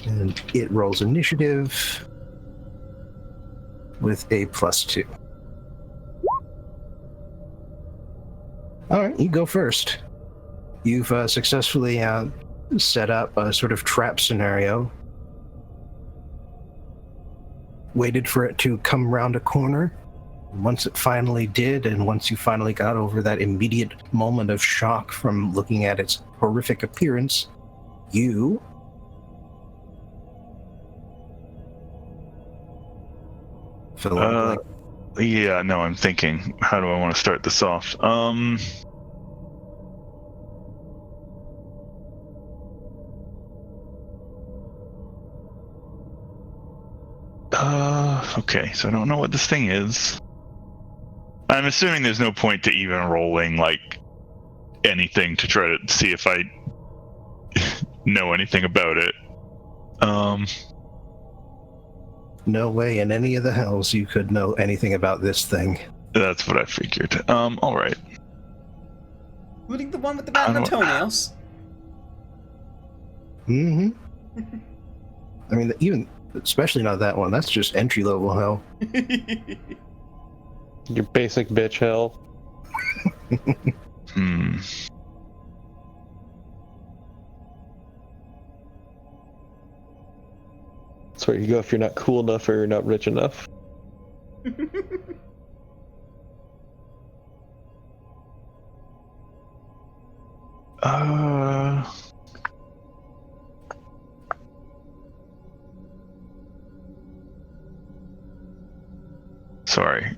and it rolls initiative with a +2. Alright, you go first. You've successfully set up a sort of trap scenario. Waited for it to come around a corner. Once it finally did, and once you finally got over that immediate moment of shock from looking at its horrific appearance, you fill in the blank. Yeah, no, I'm thinking, how do I want to start this off? Okay, so I don't know what this thing is. I'm assuming there's no point to even rolling, like, anything to try to see if I know anything about it. No way in any of the hells you could know anything about this thing. That's what I figured. Alright. Including the one with the bat and the toenails. Mm-hmm. I mean, even especially not that one. That's just entry level hell. Your basic bitch hell. Hmm. That's where you go if you're not cool enough or you're not rich enough. Sorry.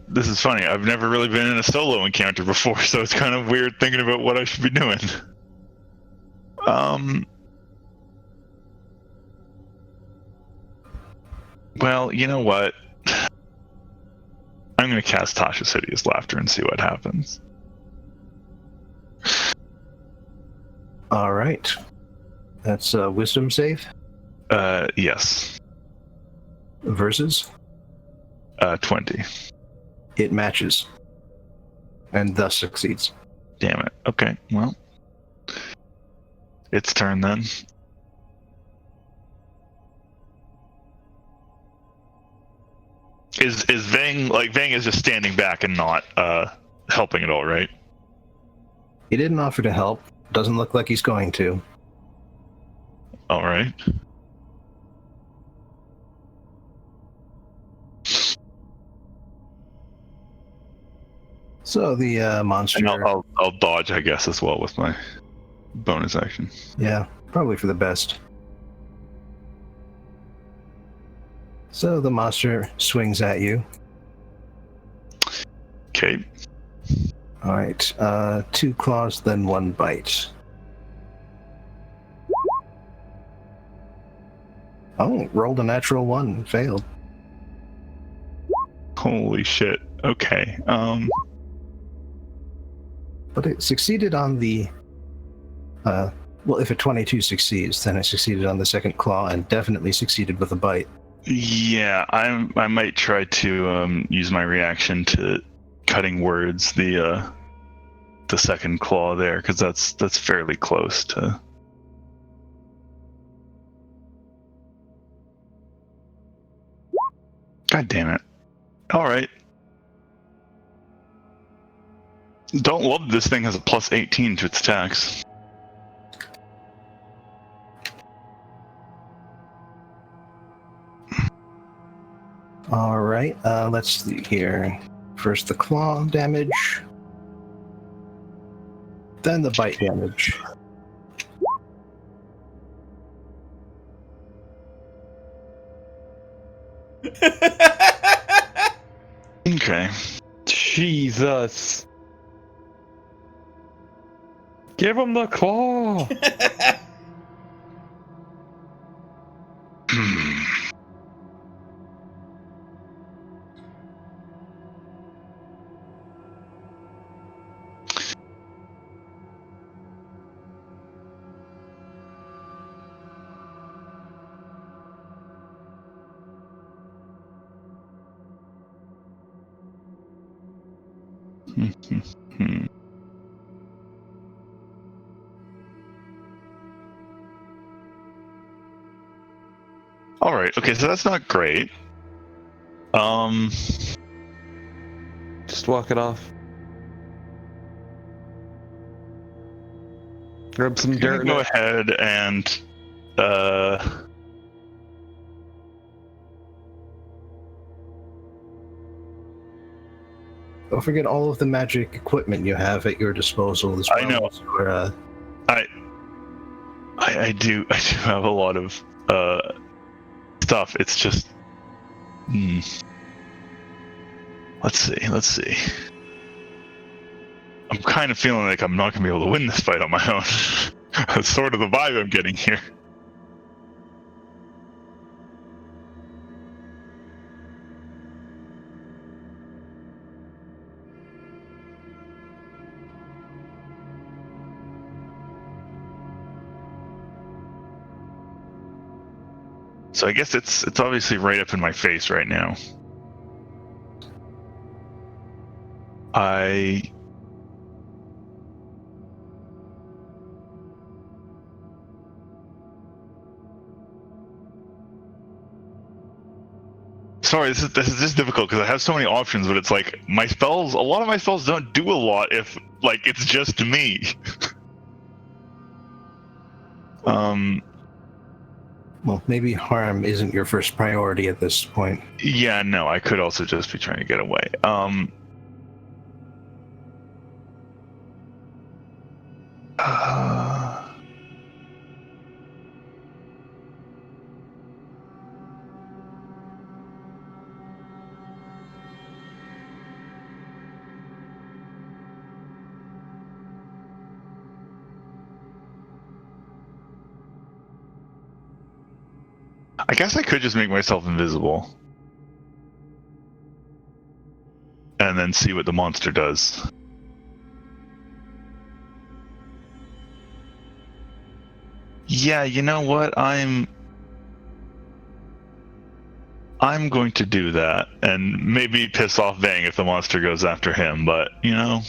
This is funny. I've never really been in a solo encounter before, so it's kind of weird thinking about what I should be doing. Well, you know what? I'm going to cast Tasha's Hideous Laughter and see what happens. All right. That's a wisdom save Yes. versus 20. it matches and thus succeeds. Damn it. Okay, well. Its turn then. Is Vang, like, Vang is just standing back and not helping at all, right? He didn't offer to help. Doesn't look like he's going to. All right. So the monster. And I'll dodge, I guess, as well with my bonus action. Yeah, probably for the best. So the monster swings at you. Okay. All right. 2 claws, then 1 bite. Oh, rolled a natural 1. Failed. Holy shit. Okay. But it succeeded on the... well, if a 22 succeeds, then it succeeded on the second claw and definitely succeeded with a bite. Yeah, I might try to use my reaction to cutting words the second claw there, because that's fairly close to. God damn it! All right. Don't love this thing has a plus 18 to its attacks. All right, let's see here. First the claw damage, then the bite damage. Okay. Jesus. Give him the claw. All right. Okay, so that's not great. Just walk it off. Grab some I'm gonna dirt. go ahead and Don't forget all of the magic equipment you have at your disposal as well. I know. As your, I do have a lot of stuff. It's just let's see. I'm kind of feeling like I'm not gonna be able to win this fight on my own. That's sort of the vibe I'm getting here. So I guess it's obviously right up in my face right now. Sorry, this is just difficult because I have so many options, but it's like my spells. A lot of my spells don't do a lot if like it's just me. Well, maybe harm isn't your first priority at this point. Yeah, no, I could also just be trying to get away. I guess I could just make myself invisible. And then see what the monster does. Yeah, you know what? I'm going to do that, and maybe piss off Vang if the monster goes after him, but, you know...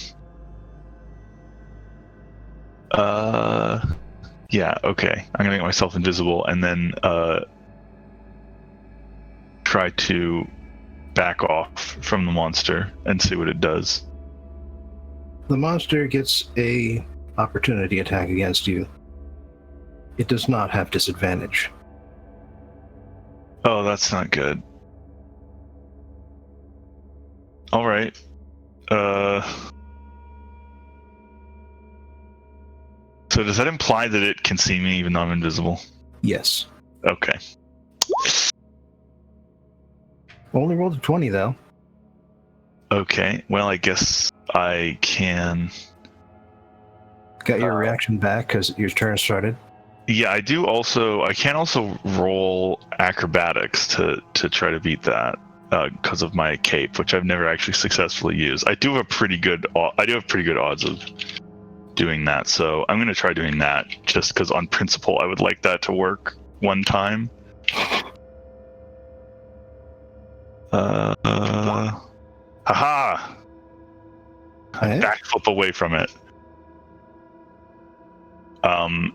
Yeah, okay. I'm gonna make myself invisible, and then, try to back off from the monster and see what it does. The monster gets a opportunity attack against you. It does not have disadvantage. Oh, that's not good. Alright. So does that imply that it can see me even though I'm invisible? Yes. Okay. Only rolled a 20, though. Okay, well, I guess I can... Got your reaction back because your turn started. Yeah, I do also... I can also roll acrobatics to try to beat that because of my cape, which I've never actually successfully used. I do have pretty good odds of doing that, so I'm going to try doing that just because on principle I would like that to work one time. Haha! Right. Backflip away from it.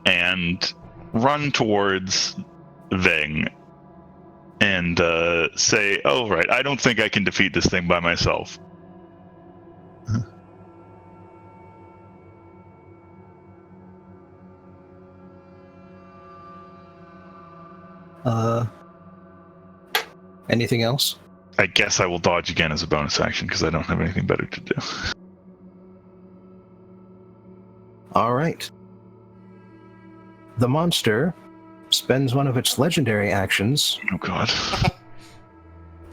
And run towards Veng and say, oh, right, I don't think I can defeat this thing by myself. Anything else? I guess I will dodge again as a bonus action because I don't have anything better to do. All right. The monster spends one of its legendary actions Oh, God.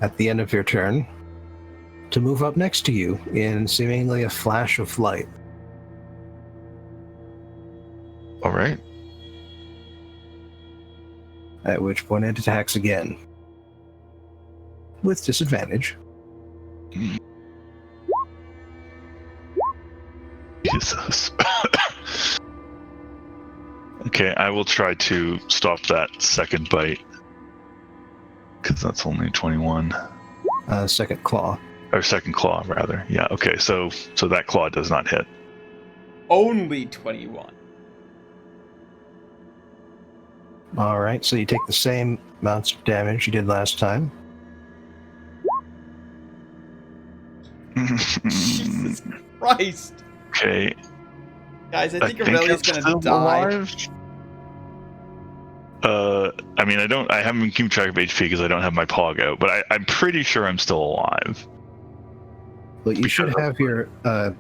at the end of your turn to move up next to you in seemingly a flash of light. All right. At which point it attacks again. With disadvantage. Jesus. Okay, I will try to stop that second bite. Because that's only 21. Second claw. Or second claw, rather. Yeah, okay, so that claw does not hit. Only 21. All right, so you take the same amounts of damage you did last time. Jesus Christ. Okay. Guys, I think I'm Aurelia's gonna still die. alive. I mean, I haven't been keeping track of HP because I don't have my pog out, but I'm pretty sure I'm still alive. Well, you should have your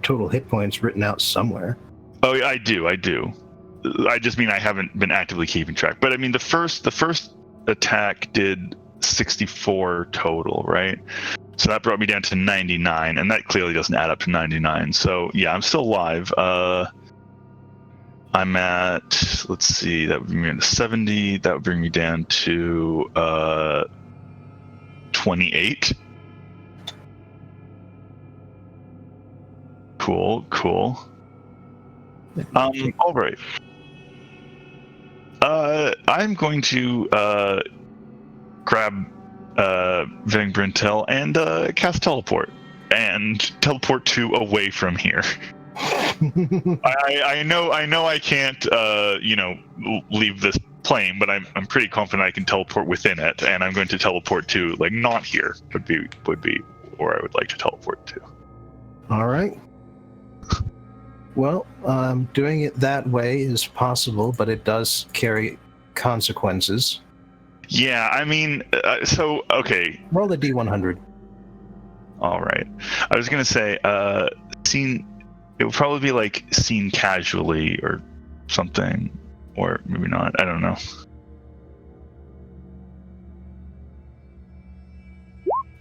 total hit points written out somewhere. Oh, yeah, I do. I just mean I haven't been actively keeping track. But I mean, the first attack did 64 total, right? So that brought me down to 99, and that clearly doesn't add up to 99. So yeah, I'm still alive. I'm at, let's see, that would bring me down to 70. That would bring me down to 28. Cool. All right. I'm going to grab Vang Brintel and cast teleport and teleport away from here. I know I can't leave this plane, but I'm pretty confident I can teleport within it, and I'm going to teleport to like not here would be where I would like to teleport to. All right. Well, doing it that way is possible, but it does carry consequences. Yeah, I mean, so okay. Roll a d100. All right. I was gonna say, seen. It would probably be like seen casually or something, or maybe not. I don't know.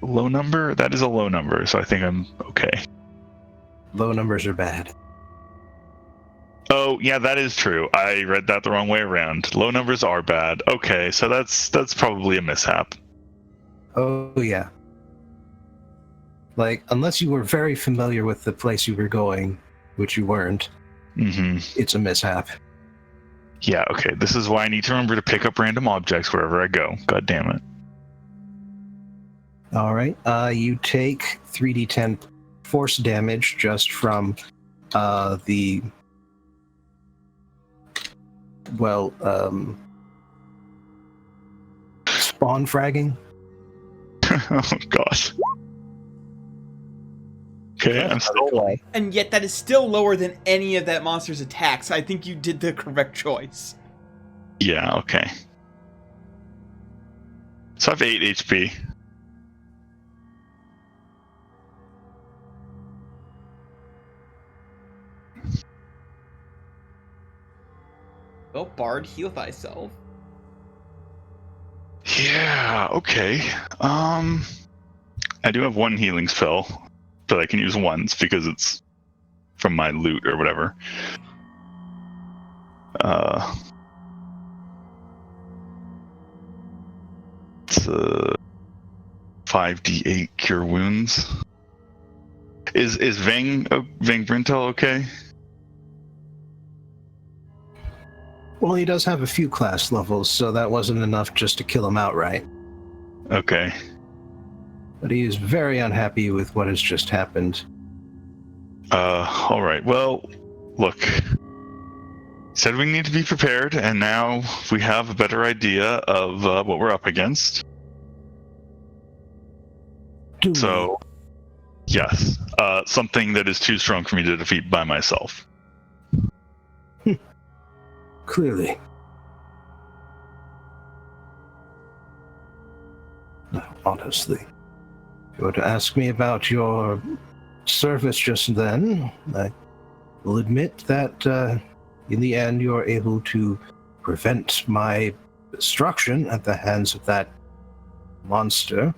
Low number? That is a low number, so I think I'm okay. Low numbers are bad. Oh, yeah, that is true. I read that the wrong way around. Low numbers are bad. Okay, so that's probably a mishap. Oh, yeah. Like, unless you were very familiar with the place you were going, which you weren't, Mm-hmm. it's a mishap. Yeah, okay. This is why I need to remember to pick up random objects wherever I go. God damn it. All right. You take 3d10 force damage just from the spawn fragging. Oh gosh. Okay, I'm still alive. And yet that is still lower than any of that monster's attacks. I think you did the correct choice. Yeah, okay. So I have 8 HP. Well, Bard, heal thyself. Yeah, okay. I do have one healing spell that I can use once because it's from my loot or whatever. It's 5d8 cure wounds. Is Vang Brintel okay? Well, he does have a few class levels, so that wasn't enough just to kill him outright. Okay. But he is very unhappy with what has just happened. All right. Well, look. Said we need to be prepared, and now we have a better idea of what we're up against. So, yes, something that is too strong for me to defeat by myself. Clearly. No, honestly. If you were to ask me about your service just then, I will admit that in the end you're able to prevent my destruction at the hands of that monster.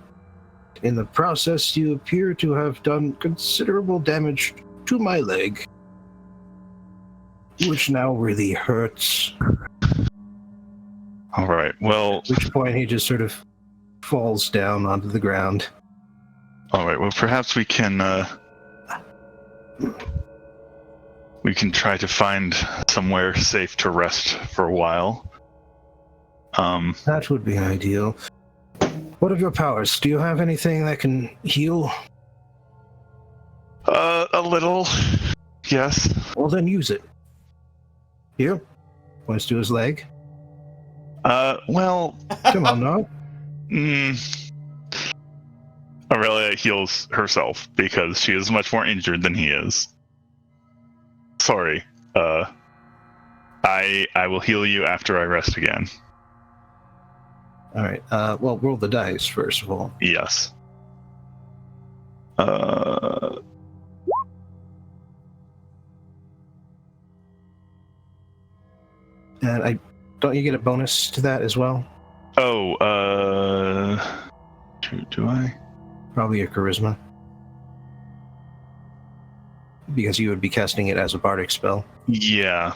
In the process, you appear to have done considerable damage to my leg, which now really hurts. All right, well... At which point he just sort of falls down onto the ground. All right, well, perhaps we can try to find somewhere safe to rest for a while. That would be ideal. What are your powers? Do you have anything that can heal? A little, yes. Well, then use it. Here. Points to his leg. Well... Come on now. Aurelia heals herself because she is much more injured than he is. Sorry. I will heal you after I rest again. All right. Well, roll the dice first of all. Yes. And don't you get a bonus to that as well? Oh, do I? Probably your charisma. Because you would be casting it as a bardic spell. Yeah.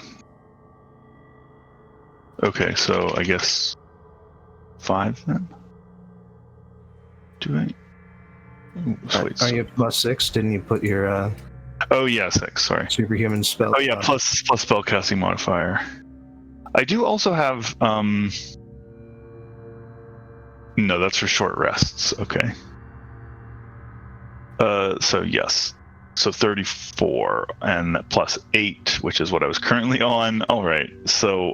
Okay, so I guess 5 then? Do I? Are you plus 6? Didn't you put your Oh yeah, 6, sorry. superhuman spell? Oh yeah, plus spellcasting modifier. I do also have no, that's for short rests. Okay. So yes. So 34 and plus 8, which is what I was currently on. All right. So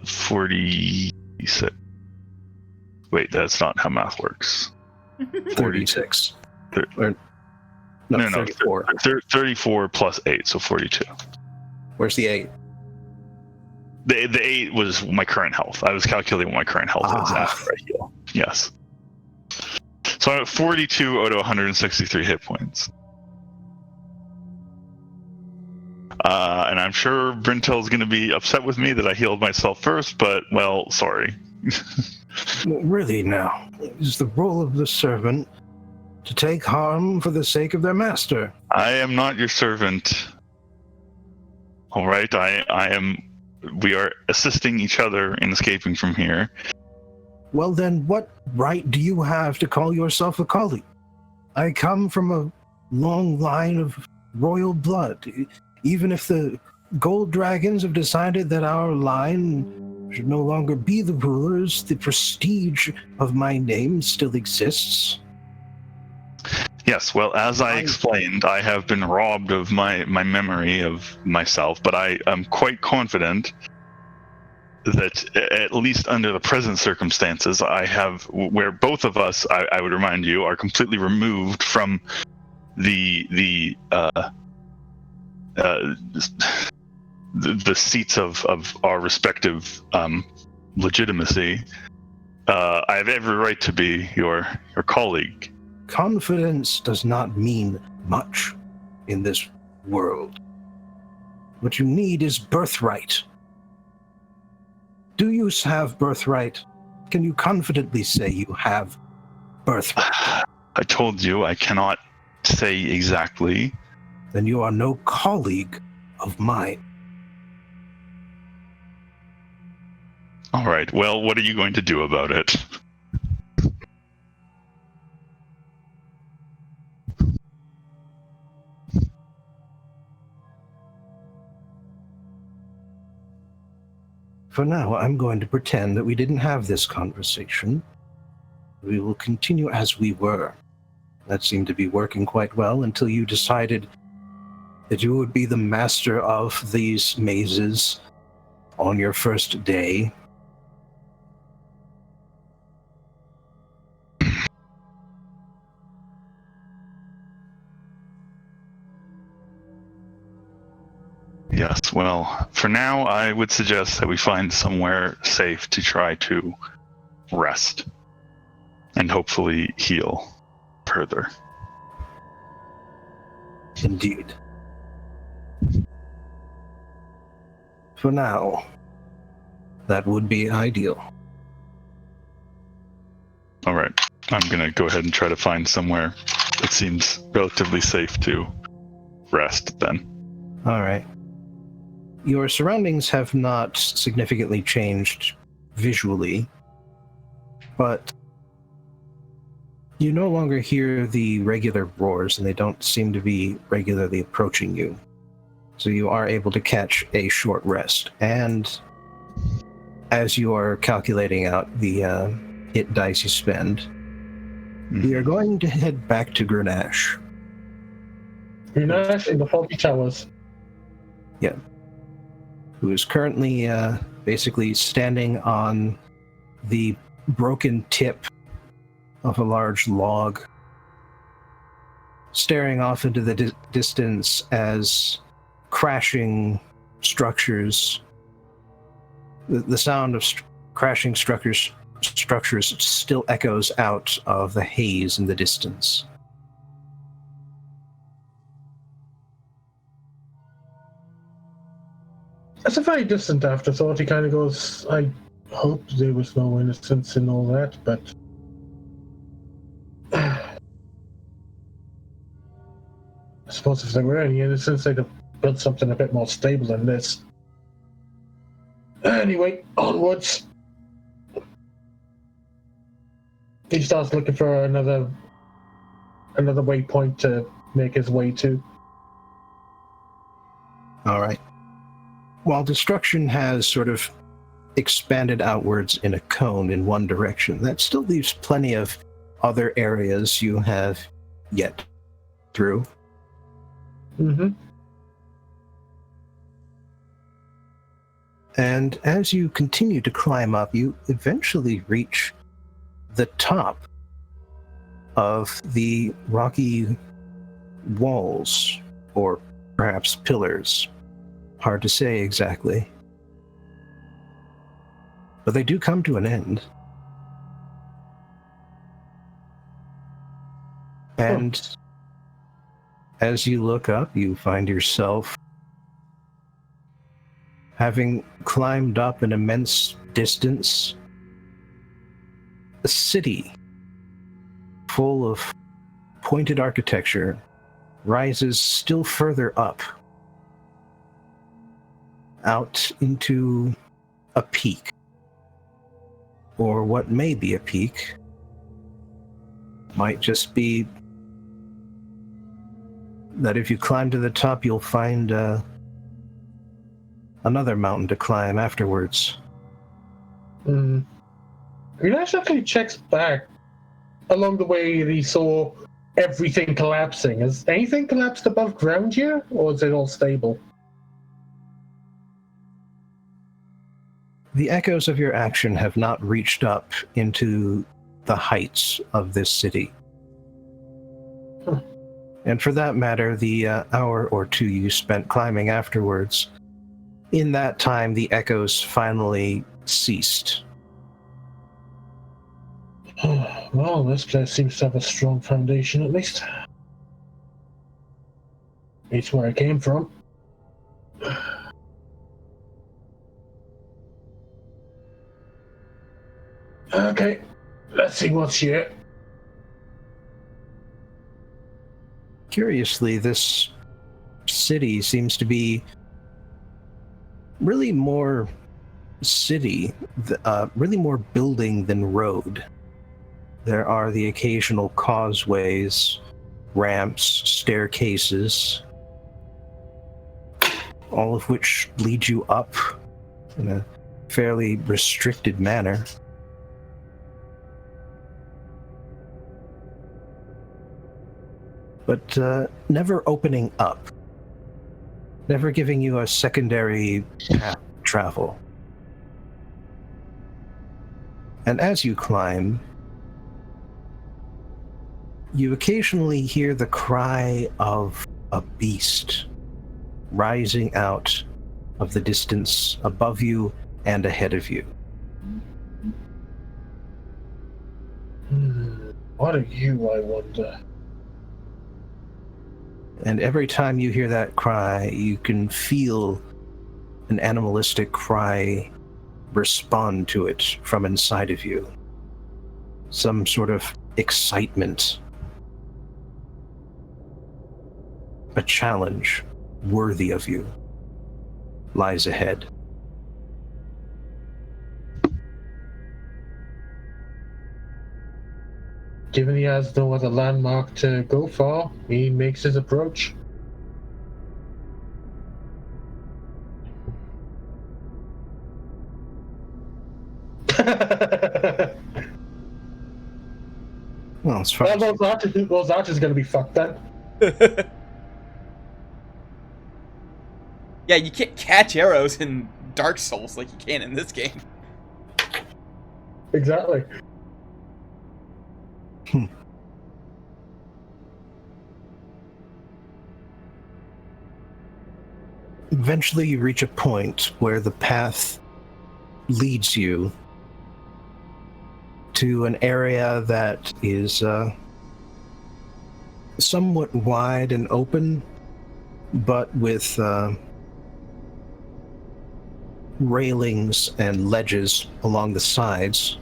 46. Wait, that's not how math works. 36. No, 34. 34 plus 8, so 42. Where's the 8? The 8 was my current health. I was calculating what my current health is after I heal. Yes. So I'm at 42 out of 163 hit points. And I'm sure Brintel's going to be upset with me that I healed myself first, but, well, sorry. Really now, it is the role of the servant to take harm for the sake of their master. I am not your servant. All right, we are assisting each other in escaping from here. Well then, what right do you have to call yourself a colleague? I come from a long line of royal blood. even if the gold dragons have decided that our line should no longer be the rulers, the prestige of my name still exists. Yes, well, as I explained, I have been robbed of my memory of myself, but I am quite confident that, at least under the present circumstances, I have, where both of us, I would remind you, are completely removed from the seats of our respective legitimacy. I have every right to be your colleague. Confidence does not mean much in this world. What you need is birthright. Do you have birthright? Can you confidently say you have birthright? I told you I cannot say exactly. Then you are no colleague of mine. All right, well, what are you going to do about it? For now, I'm going to pretend that we didn't have this conversation. We will continue as we were. That seemed to be working quite well until you decided that you would be the master of these mazes on your first day. Yes, well, for now, I would suggest that we find somewhere safe to try to rest and hopefully heal further. Indeed. For now, that would be ideal. All right, I'm going to go ahead and try to find somewhere that seems relatively safe to rest then. All right. Your surroundings have not significantly changed visually, but you no longer hear the regular roars, and they don't seem to be regularly approaching you. So you are able to catch a short rest. And as you are calculating out the hit dice you spend, we are going to head back to Gruunash. Gruunash in the Faulty Towers. Yeah. Who is currently basically standing on the broken tip of a large log, staring off into the distance as crashing structures, the sound of crashing structures still echoes out of the haze in the distance. That's a very distant afterthought. He kind of goes, I hope there was no innocence in all that, but I suppose if there were any innocence, they'd have built something a bit more stable than this. Anyway, onwards. He starts looking for another waypoint to make his way to. All right. While destruction has sort of expanded outwards in a cone in one direction, that still leaves plenty of other areas you have yet through. Mm-hmm. And as you continue to climb up, you eventually reach the top of the rocky walls, or perhaps pillars. Hard to say exactly. But they do come to an end. And as you look up, you find yourself having climbed up an immense distance. A city full of pointed architecture rises still further up, out into a peak, or what may be a peak. Might just be that if you climb to the top, you'll find another mountain to climb afterwards. Gruunash actually checks back along the way that he saw everything collapsing. Has anything collapsed above ground here, or is it all stable? The echoes of your action have not reached up into the heights of this city. And for that matter, the hour or two you spent climbing afterwards, in that time the echoes finally ceased. Well, this place seems to have a strong foundation, at least. It's where I came from. Okay, let's see what's here. Curiously, this city seems to be really more city, really more building than road. There are the occasional causeways, ramps, staircases, all of which lead you up in a fairly restricted manner. But never opening up, never giving you a secondary path to travel. And as you climb, you occasionally hear the cry of a beast rising out of the distance above you and ahead of you. What are you, I wonder? And every time you hear that cry, you can feel an animalistic cry respond to it from inside of you. Some sort of excitement. A challenge worthy of you lies ahead. Given he has no other landmark to go for, he makes his approach. Well, as far as those archers going to be fucked then. Yeah, you can't catch arrows in Dark Souls like you can in this game. Exactly. Eventually you reach a point where the path leads you to an area that is somewhat wide and open, but with railings and ledges along the sides.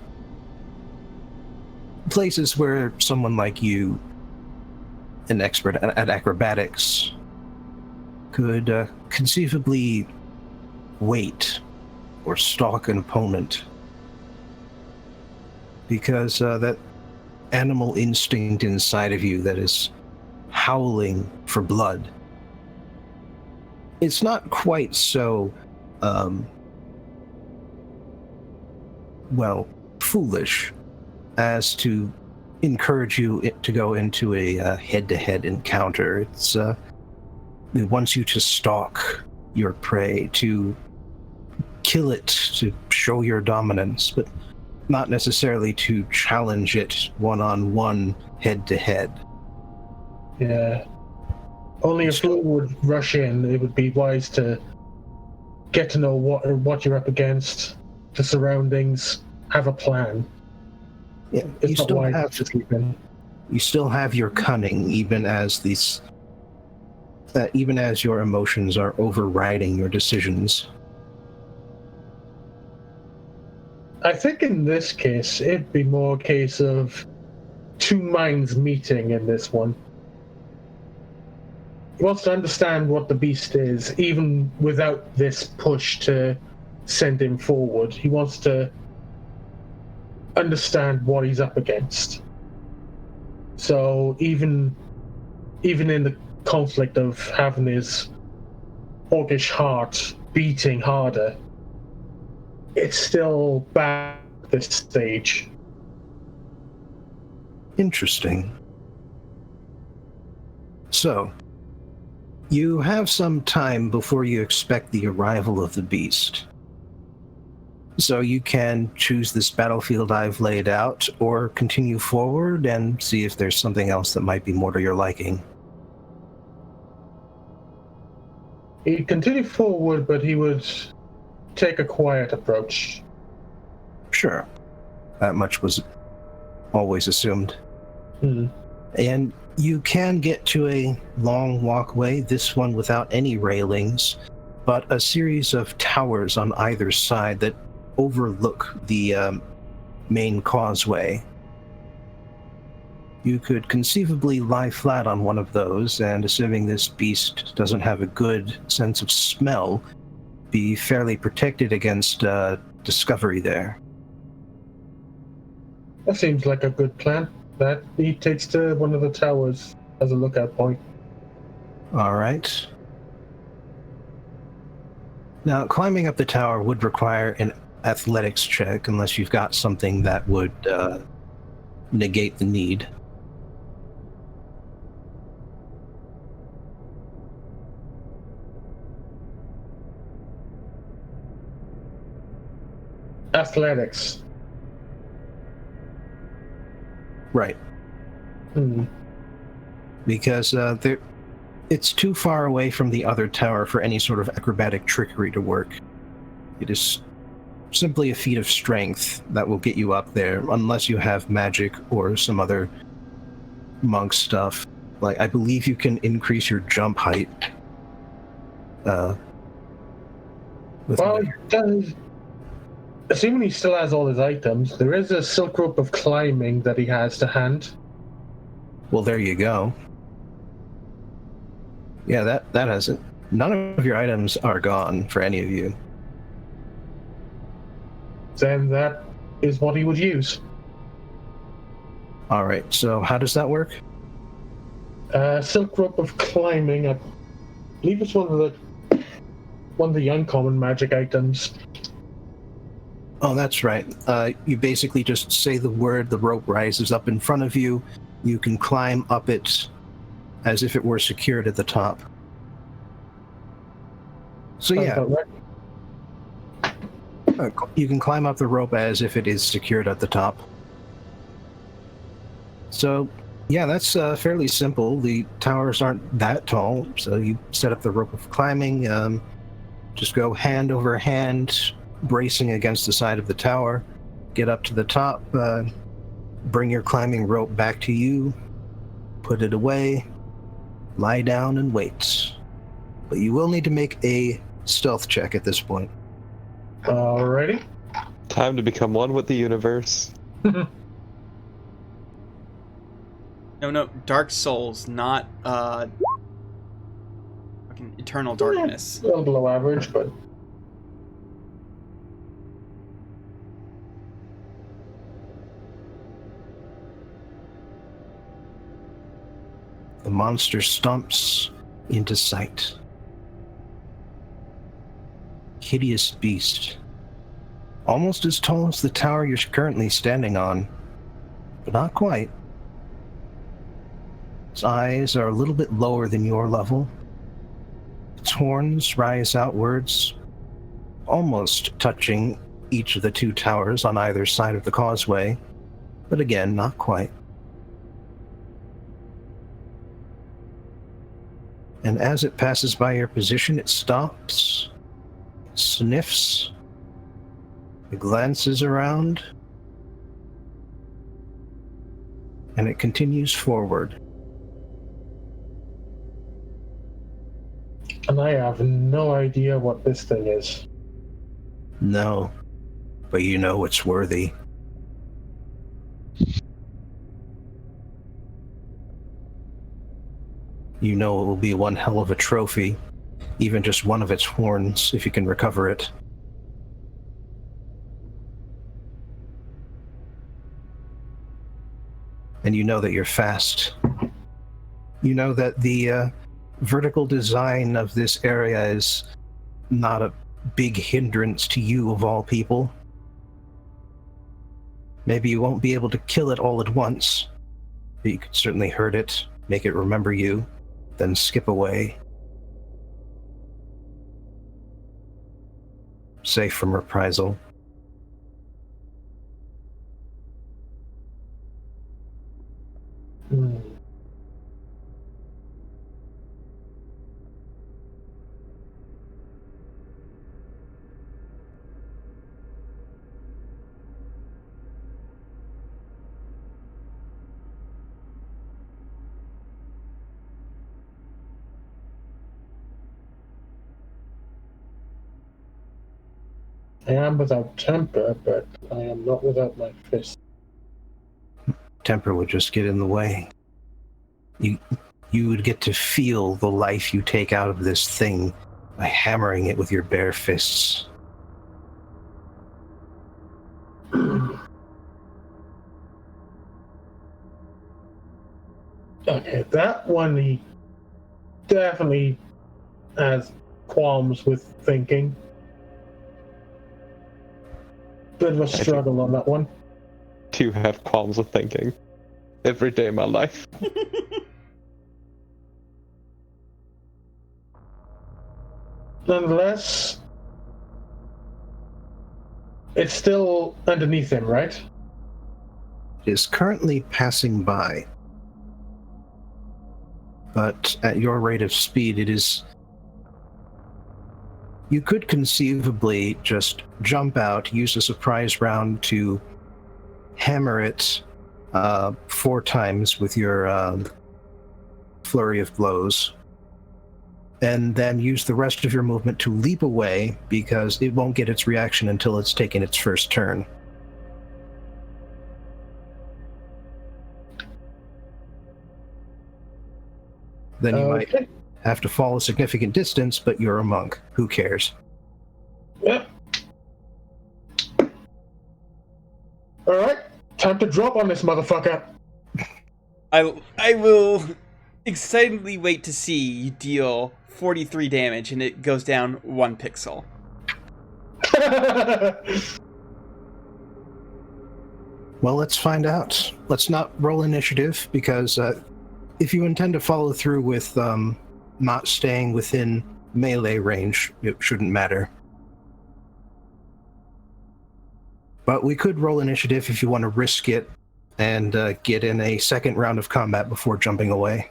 Places where someone like you, an expert at acrobatics, could conceivably wait or stalk an opponent. Because that animal instinct inside of you that is howling for blood, it's not quite so, foolish as to encourage you to go into a head-to-head encounter. It wants you to stalk your prey, to kill it, to show your dominance, but not necessarily to challenge it one-on-one, head-to-head. Yeah. Only if Lilly would rush in, it would be wise to get to know what you're up against, the surroundings, have a plan. Yeah, It's not wise to sleep in. You still have your cunning, even as your emotions are overriding your decisions. I think in this case, it'd be more a case of two minds meeting in this one. He wants to understand what the beast is, even without this push to send him forward. He wants to understand what he's up against. So even in the conflict of having his orcish heart beating harder, it's still bad at this stage. Interesting. So, you have some time before you expect the arrival of the beast. So you can choose this battlefield I've laid out, or continue forward and see if there's something else that might be more to your liking. He'd continue forward, but he would take a quiet approach. Sure. That much was always assumed. And you can get to a long walkway, this one without any railings, but a series of towers on either side that overlook the main causeway. You could conceivably lie flat on one of those, and assuming this beast doesn't have a good sense of smell, be fairly protected against discovery there. That seems like a good plan. That he takes to one of the towers as a lookout point. All right. Now, climbing up the tower would require an athletics check, unless you've got something that would negate the need. Athletics. Right. Because it's too far away from the other tower for any sort of acrobatic trickery to work. It is simply a feat of strength that will get you up there, unless you have magic or some other monk stuff. Like, I believe you can increase your jump height. Assuming he still has all his items, there is a silk rope of climbing that he has to hand. Well, there you go. Yeah, that hasn't. None of your items are gone for any of you. Then that is what he would use. All right. So how does that work? Silk rope of climbing. I believe it's one of the uncommon magic items. Oh, that's right. You basically just say the word, the rope rises up in front of you. You can climb up it as if it were secured at the top. So Sounds yeah, about right. you can climb up the rope as if it is secured at the top. So yeah, that's fairly simple. The towers aren't that tall, so you set up the rope of climbing. Just go hand over hand, bracing against the side of the tower, get up to the top, bring your climbing rope back to you, put it away, lie down and wait. But you will need to make a stealth check at this point. Alrighty. Time to become one with the universe. No, Dark Souls, not fucking Eternal Darkness. A little below average, but The monster stomps into sight. Hideous beast. Almost as tall as the tower you're currently standing on, but not quite. Its eyes are a little bit lower than your level. Its horns rise outwards, almost touching each of the two towers on either side of the causeway, but again, not quite. And as it passes by your position, it stops, sniffs, it glances around, and it continues forward. and I have no idea what this thing is. No, but you know it's worthy. You know it will be one hell of a trophy, even just one of its horns, if you can recover it. And you know that you're fast. You know that the vertical design of this area is not a big hindrance to you of all people. Maybe you won't be able to kill it all at once, but you could certainly hurt it, make it remember you, then skip away. Safe from reprisal. Hmm. I am without temper, but I am not without my fist. Temper would just get in the way. You would get to feel the life you take out of this thing by hammering it with your bare fists. Okay, that one he definitely has qualms with thinking. Bit of a struggle on that one. Do have qualms with thinking every day of my life. Nonetheless, it's still underneath him, right? It is currently passing by. But at your rate of speed, it is... You could conceivably just jump out, use a surprise round to hammer it 4 times with your flurry of blows, and then use the rest of your movement to leap away, because it won't get its reaction until it's taken its first turn. Then you might have to fall a significant distance, but you're a monk. Who cares? Yep. Alright, time to drop on this motherfucker. I will excitedly wait to see you deal 43 damage and it goes down 1 pixel. Well, let's find out. Let's not roll initiative, because if you intend to follow through with not staying within melee range, it shouldn't matter. But we could roll initiative if you want to risk it and get in a second round of combat before jumping away.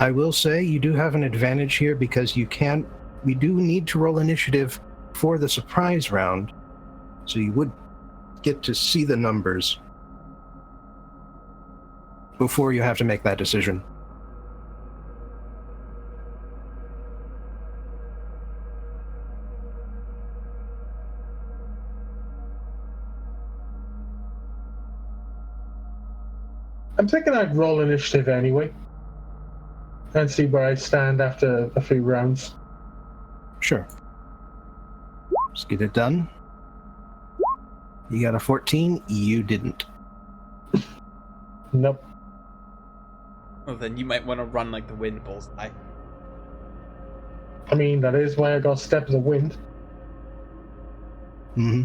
I will say you do have an advantage here, because we do need to roll initiative for the surprise round, so you would get to see the numbers before you have to make that decision. I'm thinking I'd roll initiative anyway, and see where I stand after a few rounds. Sure. Let's get it done. You got a 14, you didn't. Nope. Well, then you might want to run like the wind bullseye. I mean, that is why I got Step of the Wind. Mm-hmm.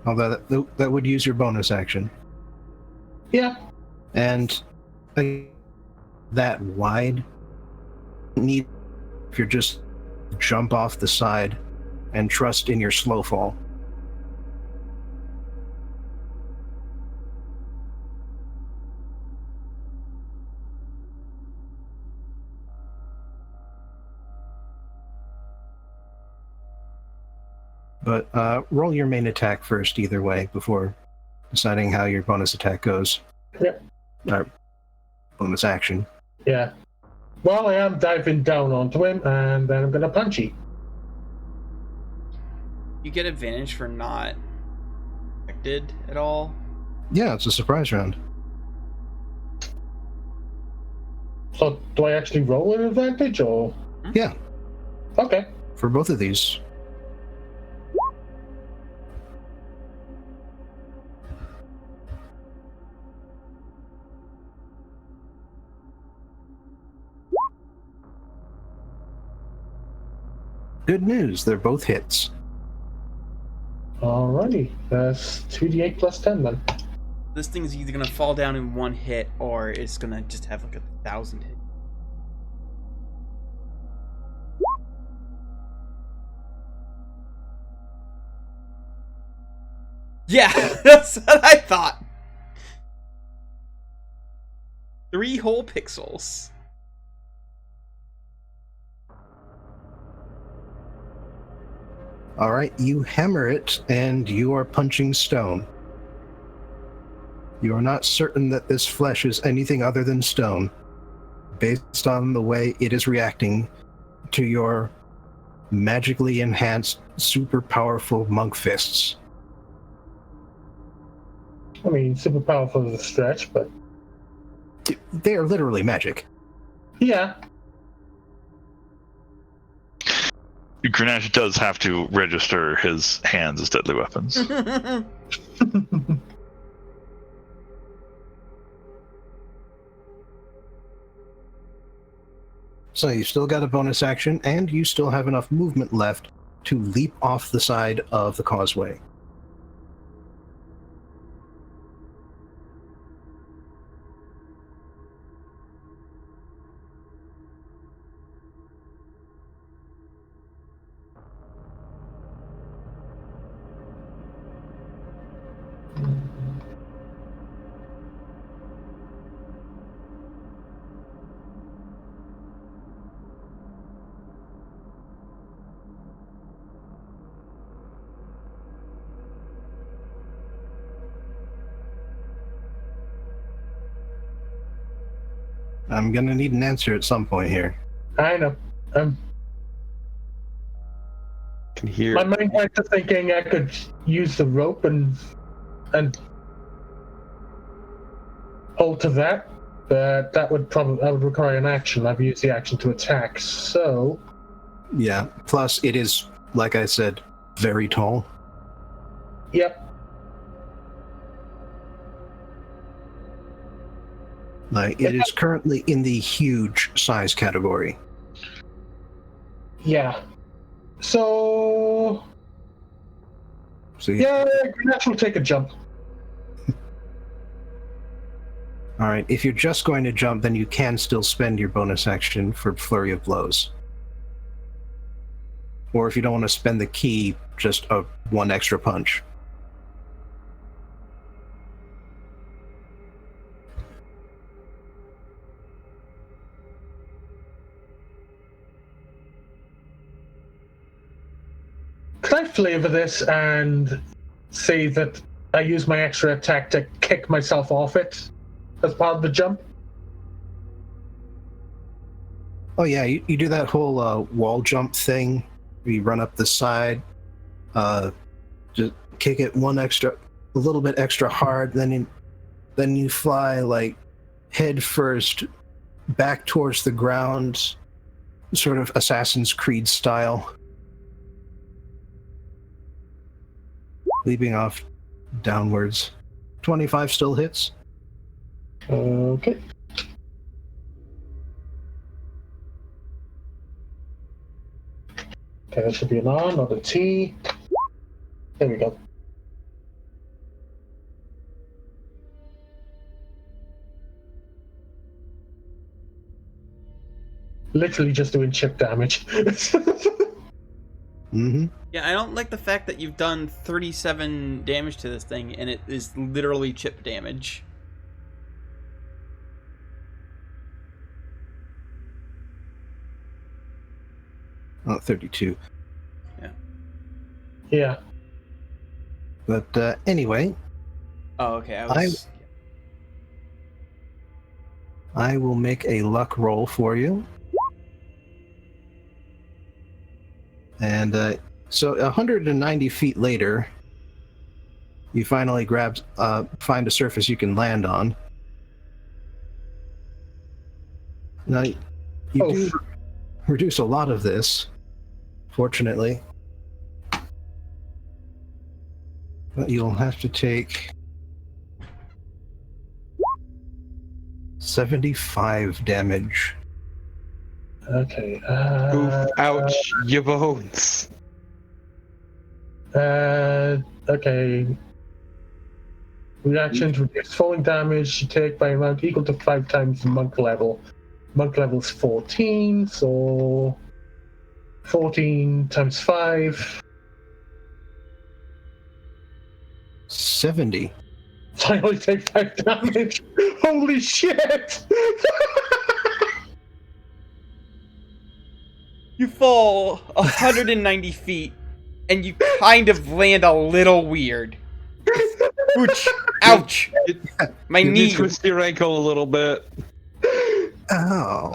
Although that would use your bonus action. Yeah. And that wide, need if you're just jump off the side and trust in your slow fall. But roll your main attack first either way before deciding how your bonus attack goes. Yep. Bonus action. Yeah. Well, I am diving down onto him, and then I'm gonna punch him. You get advantage for not affected at all. Yeah, it's a surprise round. So, do I actually roll an advantage, or? Yeah, Okay. for both of these. Good news, they're both hits. Alrighty, that's 2d8 plus 10 then. This thing's either gonna fall down in one hit, or it's gonna just have like 1,000 hits. Yeah, that's what I thought. 3 whole pixels. All right, you hammer it, and you are punching stone. You are not certain that this flesh is anything other than stone, based on the way it is reacting to your magically enhanced, super powerful monk fists. I mean, super powerful is a stretch, but They are literally magic. yeah. Gruunash does have to register his hands as deadly weapons. So you still got a bonus action, and you still have enough movement left to leap off the side of the causeway. I'm gonna need an answer at some point here. I know. Can hear. My mind went to thinking I could use the rope and hold to that, but that would require an action. I've used the action to attack, so Yeah, plus it is, like I said, very tall. yep. Like, it is currently in the huge size category. Yeah. So yeah, Gruunash will take a jump. All right, if you're just going to jump, then you can still spend your bonus action for Flurry of Blows. Or if you don't want to spend the key, just one extra punch. Could I flavor this and say that I use my extra attack to kick myself off it as part of the jump? Oh yeah, you do that whole wall jump thing. You run up the side, just kick it a little bit extra hard, then you fly like head first back towards the ground, sort of Assassin's Creed style, leaping off downwards. 25 still hits. Okay. Okay, that should be an R, not a T. There we go. Literally just doing chip damage. Mm-hmm. Yeah, I don't like the fact that you've done 37 damage to this thing, and it is literally chip damage. Oh, 32. Yeah. But anyway, Oh, okay. I will make a luck roll for you. And so 190 feet later, you finally find a surface you can land on. Now, you do reduce a lot of this, fortunately. But you'll have to take 75 damage. Okay. Oof, ouch, your bones. Okay. Reaction to reduce falling damage you take by amount equal to 5 times the monk level. Monk level's 14, so 14 times 5. 70. So I only take 5 damage. Holy shit! You fall 190 feet, and you kind of land a little weird. Ouch! Ouch! My You knee. need to twist your ankle a little bit. Oh.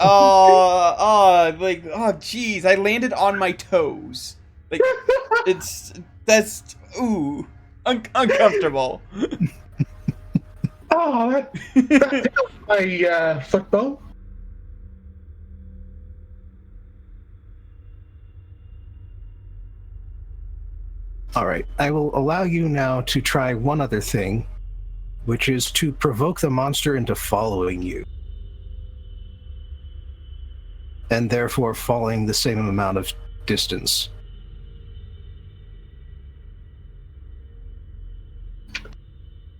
Jeez, I landed on my toes. Like, that's uncomfortable. Oh, that my foot bone. All right. I will allow you now to try one other thing, which is to provoke the monster into following you. And therefore falling the same amount of distance.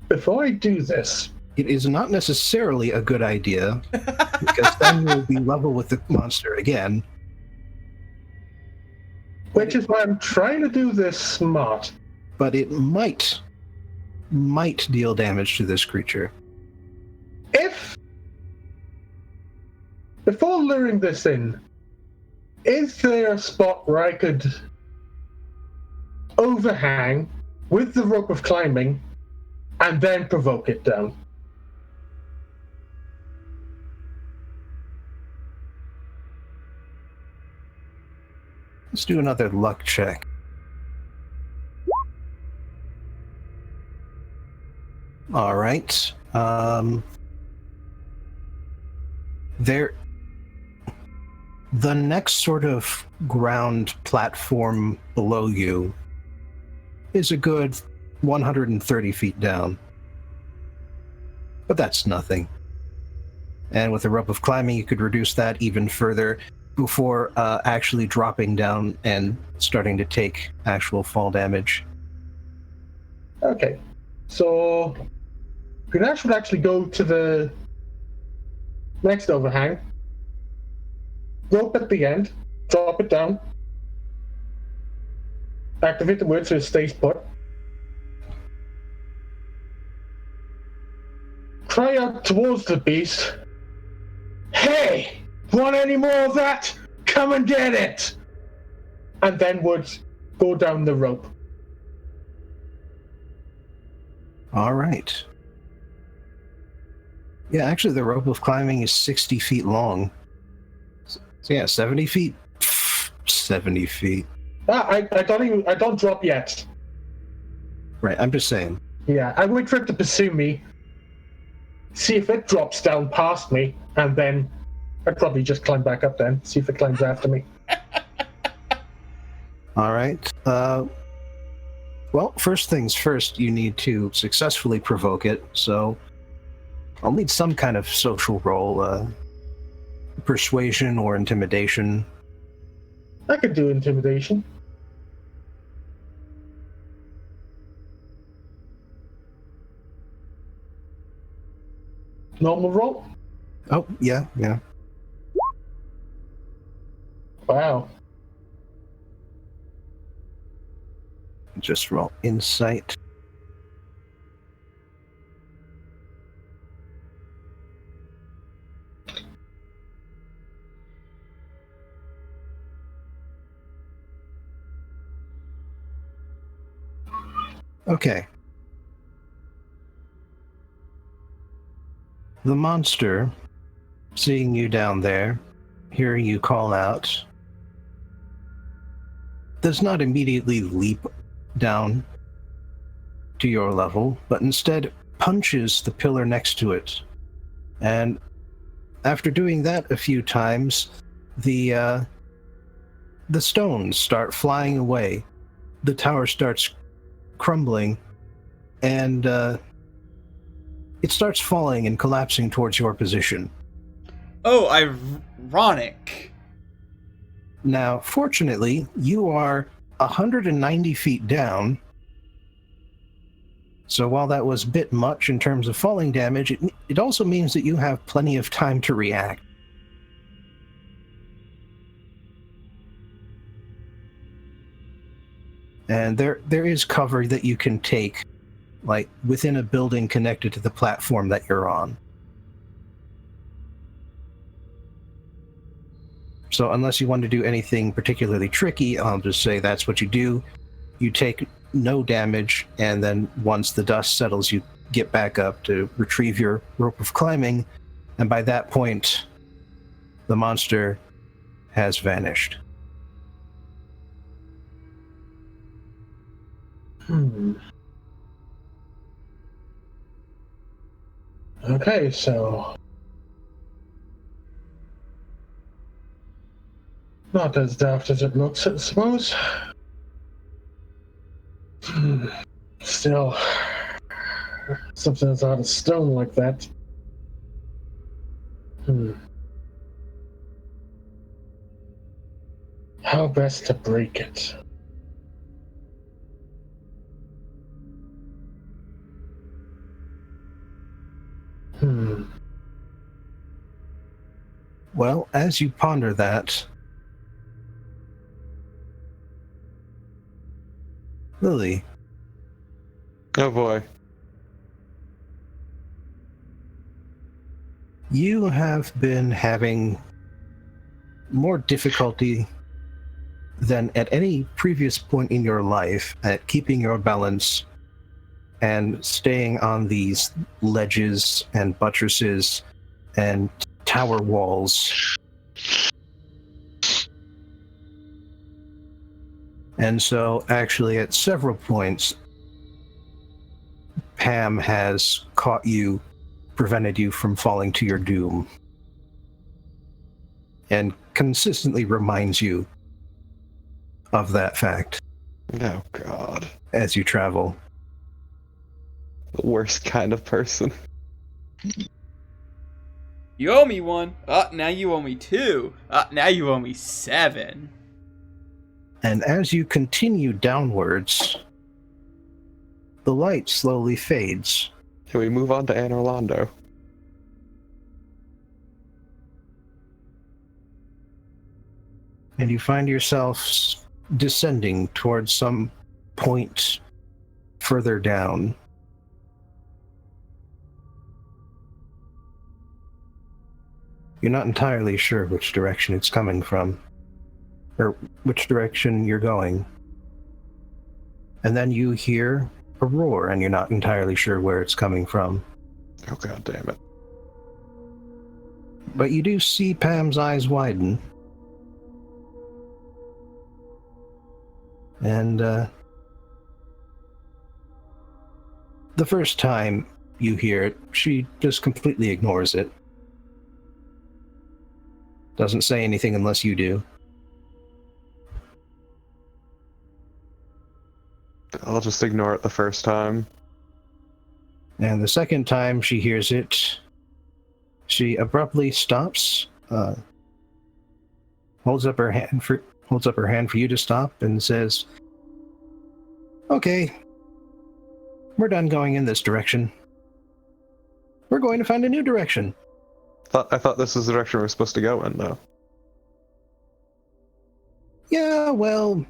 Before I do this, It is not necessarily a good idea, because then you'll be level with the monster again. which is why I'm trying to do this smart. But it might deal damage to this creature. If, before luring this in, is there a spot where I could overhang with the rope of climbing and then provoke it down? Let's do another luck check. All right. The next sort of ground platform below you is a good 130 feet down. But that's nothing. And with a rope of climbing, you could reduce that even further before actually dropping down and starting to take actual fall damage. Okay, so Gruunash would actually go to the next overhang, rope at the end, drop it down, activate the word so it stays put, cry out towards the beast, "Hey! Want any more of that? Come and get it!" And then would go down the rope. All right. Yeah, actually, the rope of climbing is 60 feet long. So yeah, 70 feet? 70 feet. I don't drop yet. Right, I'm just saying. Yeah, I wait for it to pursue me, see if it drops down past me, and then I'd probably just climb back up then, see if it climbs after me. All right. Well, first things first, you need to successfully provoke it, so I'll need some kind of social roll, persuasion or intimidation. I could do intimidation. Normal roll? Oh, yeah. Wow. Just roll insight. Okay. The monster, seeing you down there, hearing you call out, does not immediately leap down to your level, but instead punches the pillar next to it. And after doing that a few times, the stones start flying away. The tower starts crumbling, and it starts falling and collapsing towards your position. Oh, ironic. Now, fortunately, you are 190 feet down. So while that was a bit much in terms of falling damage, it also means that you have plenty of time to react. And there is cover that you can take, like within a building connected to the platform that you're on. So unless you want to do anything particularly tricky, I'll just say that's what you do. You take no damage, and then once the dust settles, you get back up to retrieve your rope of climbing, and by that point, the monster has vanished. Okay, so not as daft as it looks, I suppose. Still, something that's out of stone like that. How best to break it? Well, as you ponder that, Lilly, Oh boy. you have been having more difficulty than at any previous point in your life at keeping your balance and staying on these ledges and buttresses and tower walls. And so, actually, at several points, Pam has caught you, prevented you from falling to your doom, and consistently reminds you of that fact Oh god. as you travel. The worst kind of person. You owe me one. Now you owe me two. Now you owe me 7. And as you continue downwards, the light slowly fades. Can we move on to Anne Orlando? And you find yourself descending towards some point further down. You're not entirely sure which direction it's coming from, or which direction you're going. And then you hear a roar, and you're not entirely sure where it's coming from. Oh god damn it. But you do see Pam's eyes widen. And the first time you hear it, she just completely ignores it. Doesn't say anything unless you do. I'll just ignore it the first time. And the second time she hears it, she abruptly stops, holds up her hand for you to stop, and says, "Okay, we're done going in this direction. We're going to find a new direction." I thought this was the direction we were supposed to go in, though. Yeah, well,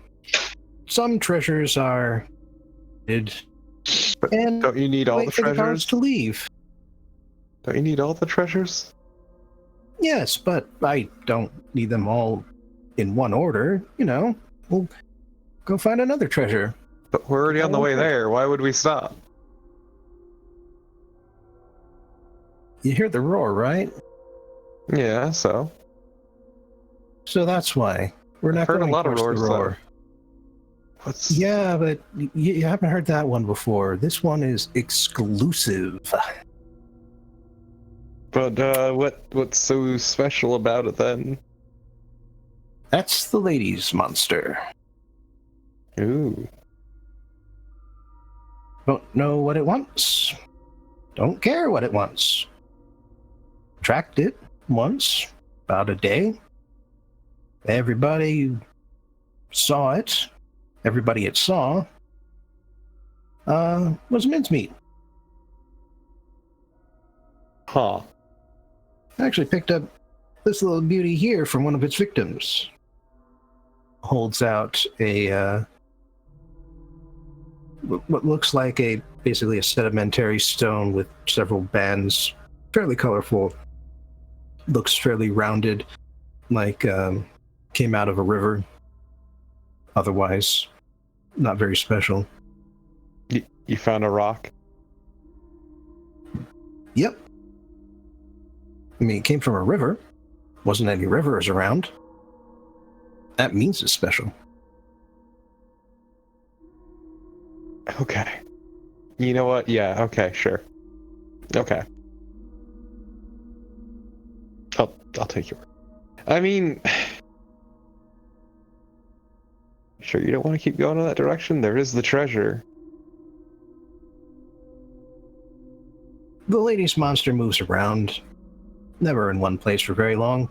some treasures are hid, But and don't you need all the wait for the guards treasures? to leave. Don't you need all the treasures? Yes, but I don't need them all in one order. You know, we'll go find another treasure. But we're already on the way there. Why would we stop? You hear the roar, right? Yeah, so. So that's why we're not I've heard going a lot of towards the roars, roar. What's... Yeah, but you haven't heard that one before. This one is exclusive. But what's so special about it then? That's the lady's monster. Ooh. Don't know what it wants. Don't care what it wants. Tracked it once, about a day. everybody who saw it, everybody it saw, was mincemeat. Huh. I actually picked up this little beauty here from one of its victims. Holds out a what looks like basically a sedimentary stone with several bands, fairly colorful. Looks fairly rounded, like came out of a river. Otherwise, not very special. You found a rock? Yep. I mean, it came from a river. Wasn't any rivers around. That means it's special. Okay. You know what? Yeah, okay, sure. Okay. I'll take your word. I mean, sure you don't want to keep going in that direction? There is the treasure. The lady's monster moves around, never in one place for very long.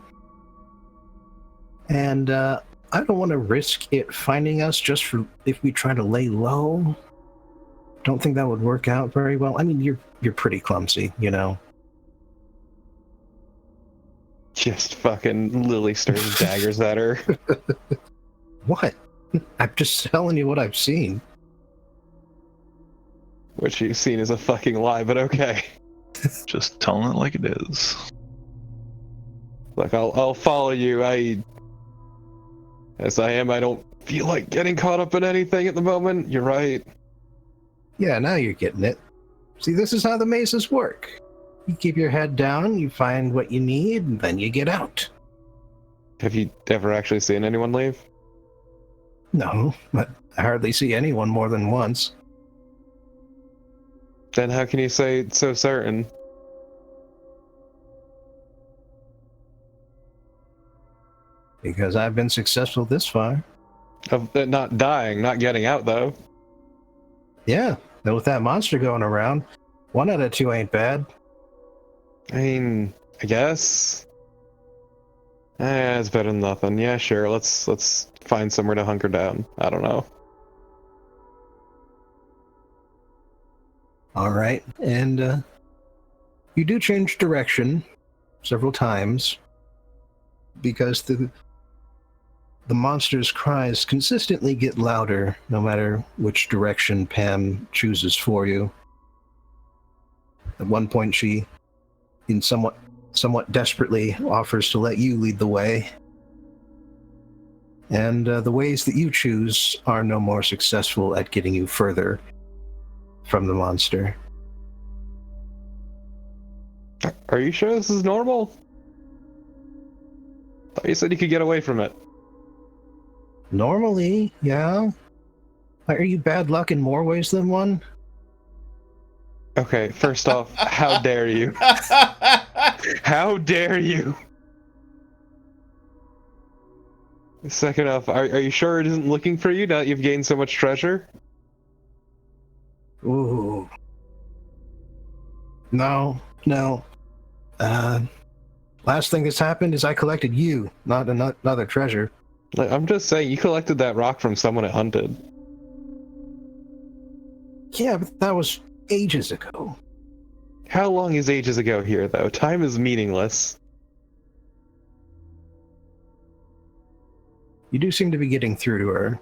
And I don't want to risk it finding us just for if we try to lay low. Don't think that would work out very well. I mean, you're pretty clumsy, you know. Just fucking Lilly stares daggers at her. What? I'm just telling you what I've seen. What you've seen is a fucking lie, but okay. Just telling it like it is. Look, I'll follow you. As I am, I don't feel like getting caught up in anything at the moment. You're right. Yeah, now you're getting it. See, this is how the mazes work. You keep your head down, you find what you need, and then you get out. Have you ever actually seen anyone leave? No, but I hardly see anyone more than once. Then how can you say it's so certain? Because I've been successful this far. Of not dying, not getting out, though. Yeah, and with that monster going around, 1 out of 2 ain't bad. I mean, I guess. It's better than nothing. Yeah, sure. Let's find somewhere to hunker down. I don't know. All right, and you do change direction several times because the monster's cries consistently get louder no matter which direction Pam chooses for you. At one point, she, in somewhat desperately, offers to let you lead the way. And the ways that you choose are no more successful at getting you further from the monster. Are you sure this is normal? Thought you said you could get away from it. Normally, yeah. Are you bad luck in more ways than one? Okay, first off, how dare you? How dare you? Second off, are you sure it isn't looking for you now that you've gained so much treasure? Ooh. No. Last thing that's happened is I collected you, not another treasure. Like, I'm just saying, you collected that rock from someone it hunted. Yeah, but that was ages ago. How long is ages ago here, though? Time is meaningless. You do seem to be getting through to her.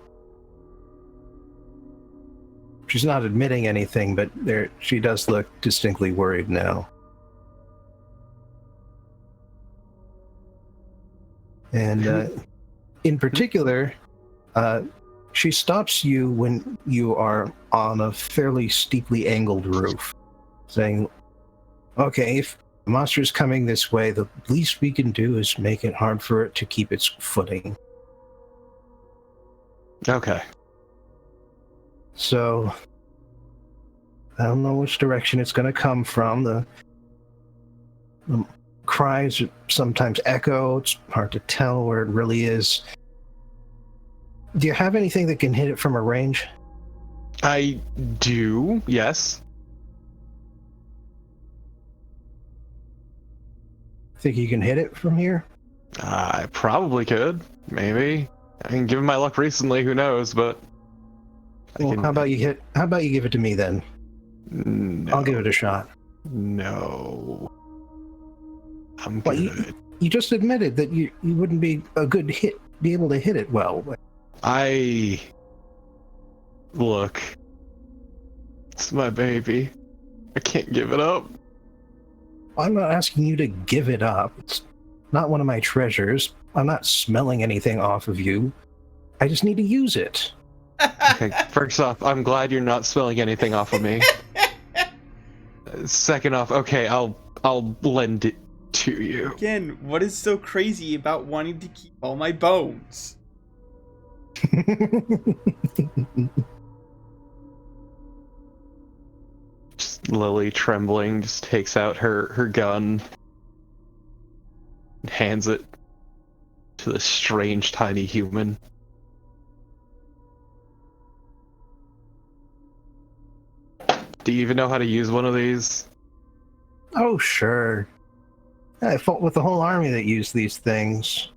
She's not admitting anything, but she does look distinctly worried now. And in particular, she stops you when you are on a fairly steeply angled roof, saying, okay, if the monster is coming this way, the least we can do is make it hard for it to keep its footing. Okay. So, I don't know which direction it's going to come from. The cries sometimes echo. It's hard to tell where it really is. Do you have anything that can hit it from a range? I do, yes. Think you can hit it from here? I probably could. Maybe. I mean, given my luck recently, who knows? But Well, how about you give it to me then? No. I'll give it a shot. No. I'm Well, good. you just admitted that you wouldn't be a good be able to hit it well. Look. It's my baby. I can't give it up. I'm not asking you to give it up. It's not one of my treasures. I'm not smelling anything off of you. I just need to use it. Okay, first off, I'm glad you're not smelling anything off of me. Second off, okay, I'll lend it to you. Again, what is so crazy about wanting to keep all my bones? Just Lilly, trembling, just takes out her gun and hands it to this strange tiny human. Do you even know how to use one of these? Oh, sure. I fought with the whole army that used these things.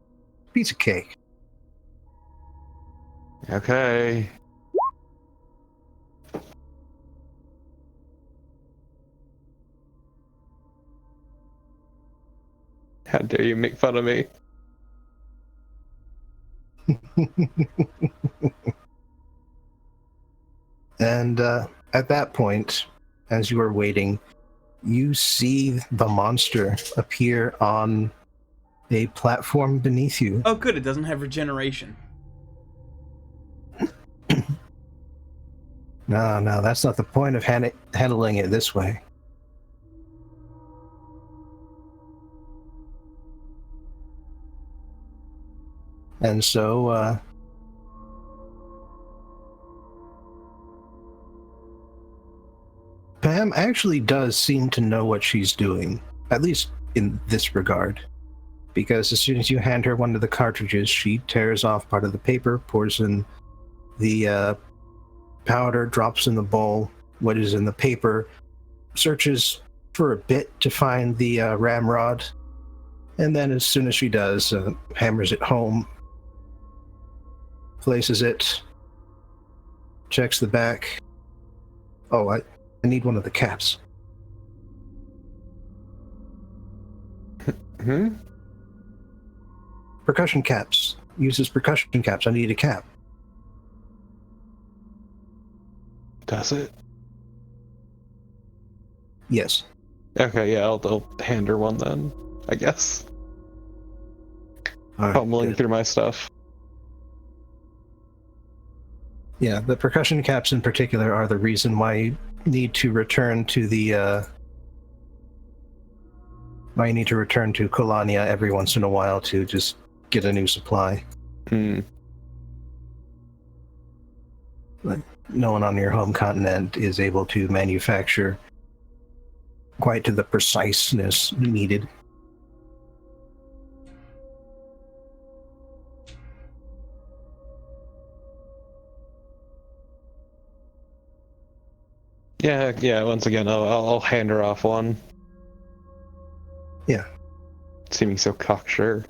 Piece of cake. Okay. How dare you make fun of me? And at that point, as you are waiting, you see the monster appear on a platform beneath you. Oh, good, it doesn't have regeneration. No, that's not the point of handling it this way. And so, Pam actually does seem to know what she's doing, at least in this regard. Because as soon as you hand her one of the cartridges, she tears off part of the paper, pours in the powder, drops in the bowl, what is in the paper, searches for a bit to find the ramrod, and then as soon as she does, hammers it home, places it, checks the back. Oh, I need one of the caps. Percussion caps. Uses percussion caps. I need a cap. Does it? Yes. Okay, yeah, I'll hand her one then, I guess. All right, Fumbling good. through my stuff. Yeah, the percussion caps in particular are the reason why you need to return to the why you need to return to Kolania every once in a while to just get a new supply. But no one on your home continent is able to manufacture quite to the preciseness needed. Yeah, once again, I'll hand her off one. Yeah. Seeming so cocksure.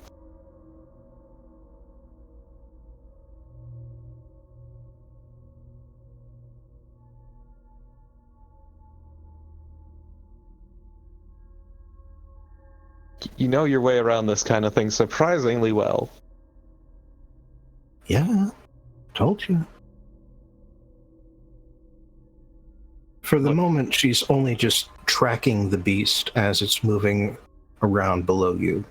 You know your way around this kind of thing surprisingly well. Yeah, told you. For the moment, she's only just tracking the beast as it's moving around below you.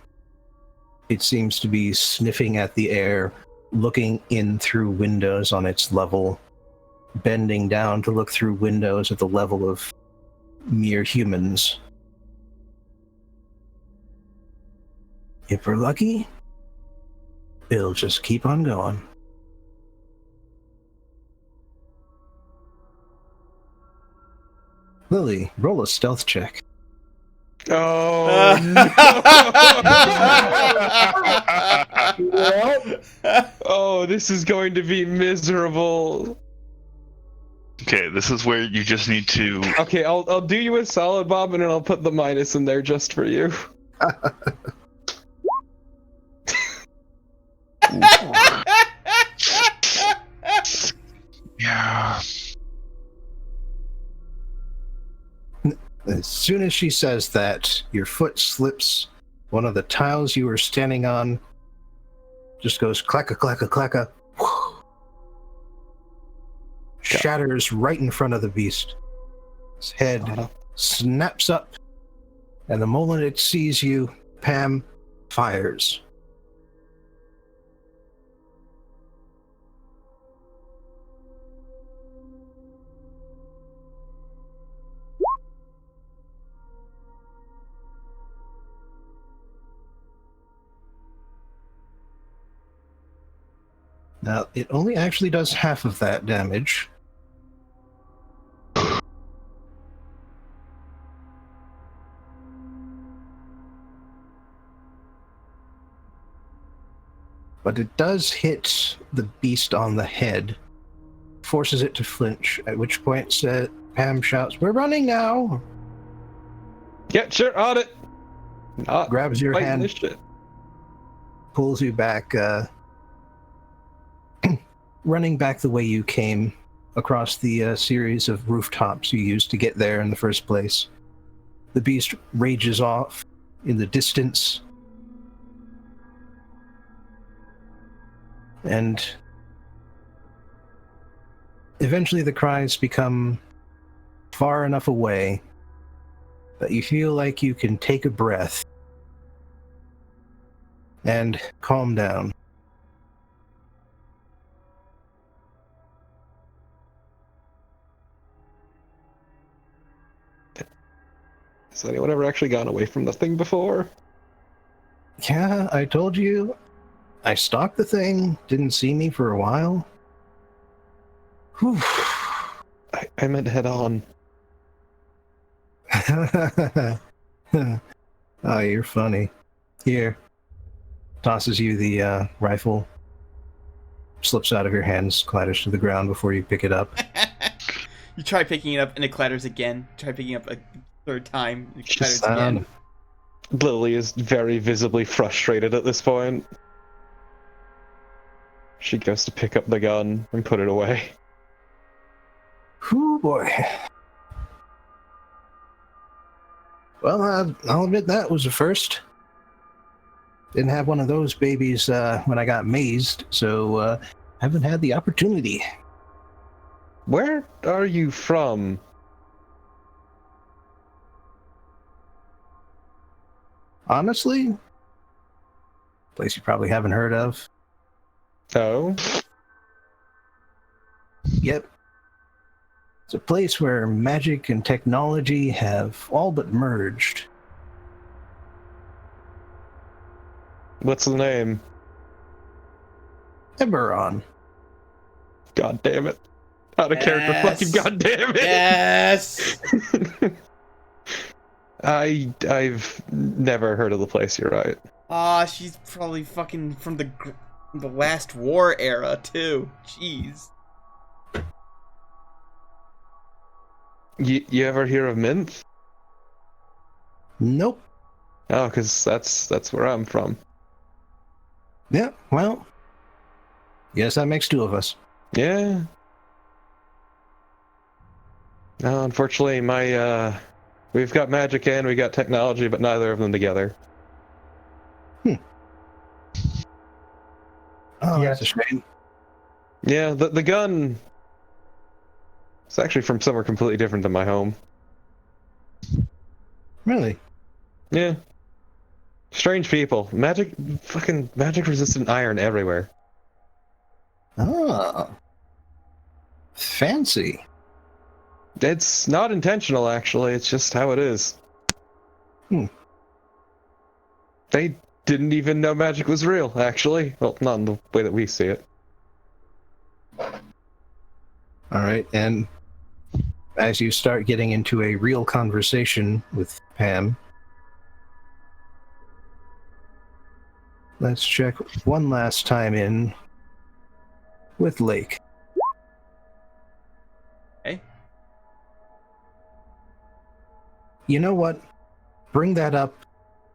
It seems to be sniffing at the air, looking in through windows on its level, bending down to look through windows at the level of mere humans. If we're lucky, it'll just keep on going. Lilly, roll a stealth check. Oh no! Oh, this is going to be miserable. Okay, this is where you just need to. Okay, I'll do you a solid, Bob, and then I'll put the minus in there just for you. Yeah. As soon as she says that, your foot slips. One of the tiles you were standing on just goes clacka, clacka, clacka. Shatters right in front of the beast. Its head snaps up, and the moment it sees you, Pam fires. Now, it only actually does half of that damage. But it does hit the beast on the head, forces it to flinch, at which point Pam shouts, "We're running now!" Yeah, sure, on it. Not Grabs your fighting hand, this shit. pulls you back, running back the way you came, across the series of rooftops you used to get there in the first place. The beast rages off in the distance, and eventually the cries become far enough away that you feel like you can take a breath and calm down. Has anyone ever actually gone away from the thing before? Yeah, I told you. I stalked the thing, didn't see me for a while. Whew. I meant head on. Oh, you're funny. Here. Tosses you the rifle. Slips out of your hands, clatters to the ground before you pick it up. You try picking it up and it clatters again. Try picking it up a third time, it clatters Just, again. Lilly is very visibly frustrated at this point. She goes to pick up the gun and put it away. Whew, boy. Well, I'll admit that was a first. Didn't have one of those babies when I got mazed, so haven't had the opportunity. Where are you from? Honestly, place you probably haven't heard of. Oh? Yep. It's a place where magic and technology have all but merged. What's the name? Eberron. God damn it. Out of character, fucking god damn it! Yes! I've never heard of the place, you're right. Ah, she's probably fucking from the last war era, too. Jeez. You ever hear of Mynth? Nope. Oh, because that's where I'm from. Yeah, well, guess that makes two of us. Yeah. No, unfortunately, we've got magic and we got technology, but neither of them together. Oh, Yeah. that's a shame. Yeah, the gun is actually from somewhere completely different than my home. Really? Yeah. Strange people. Fucking magic resistant iron everywhere. Ah. Fancy. It's not intentional, actually. It's just how it is. They didn't even know magic was real, actually. Well, not in the way that we see it. All right, and as you start getting into a real conversation with Pam, let's check one last time in with Lake. Hey? You know what? Bring that up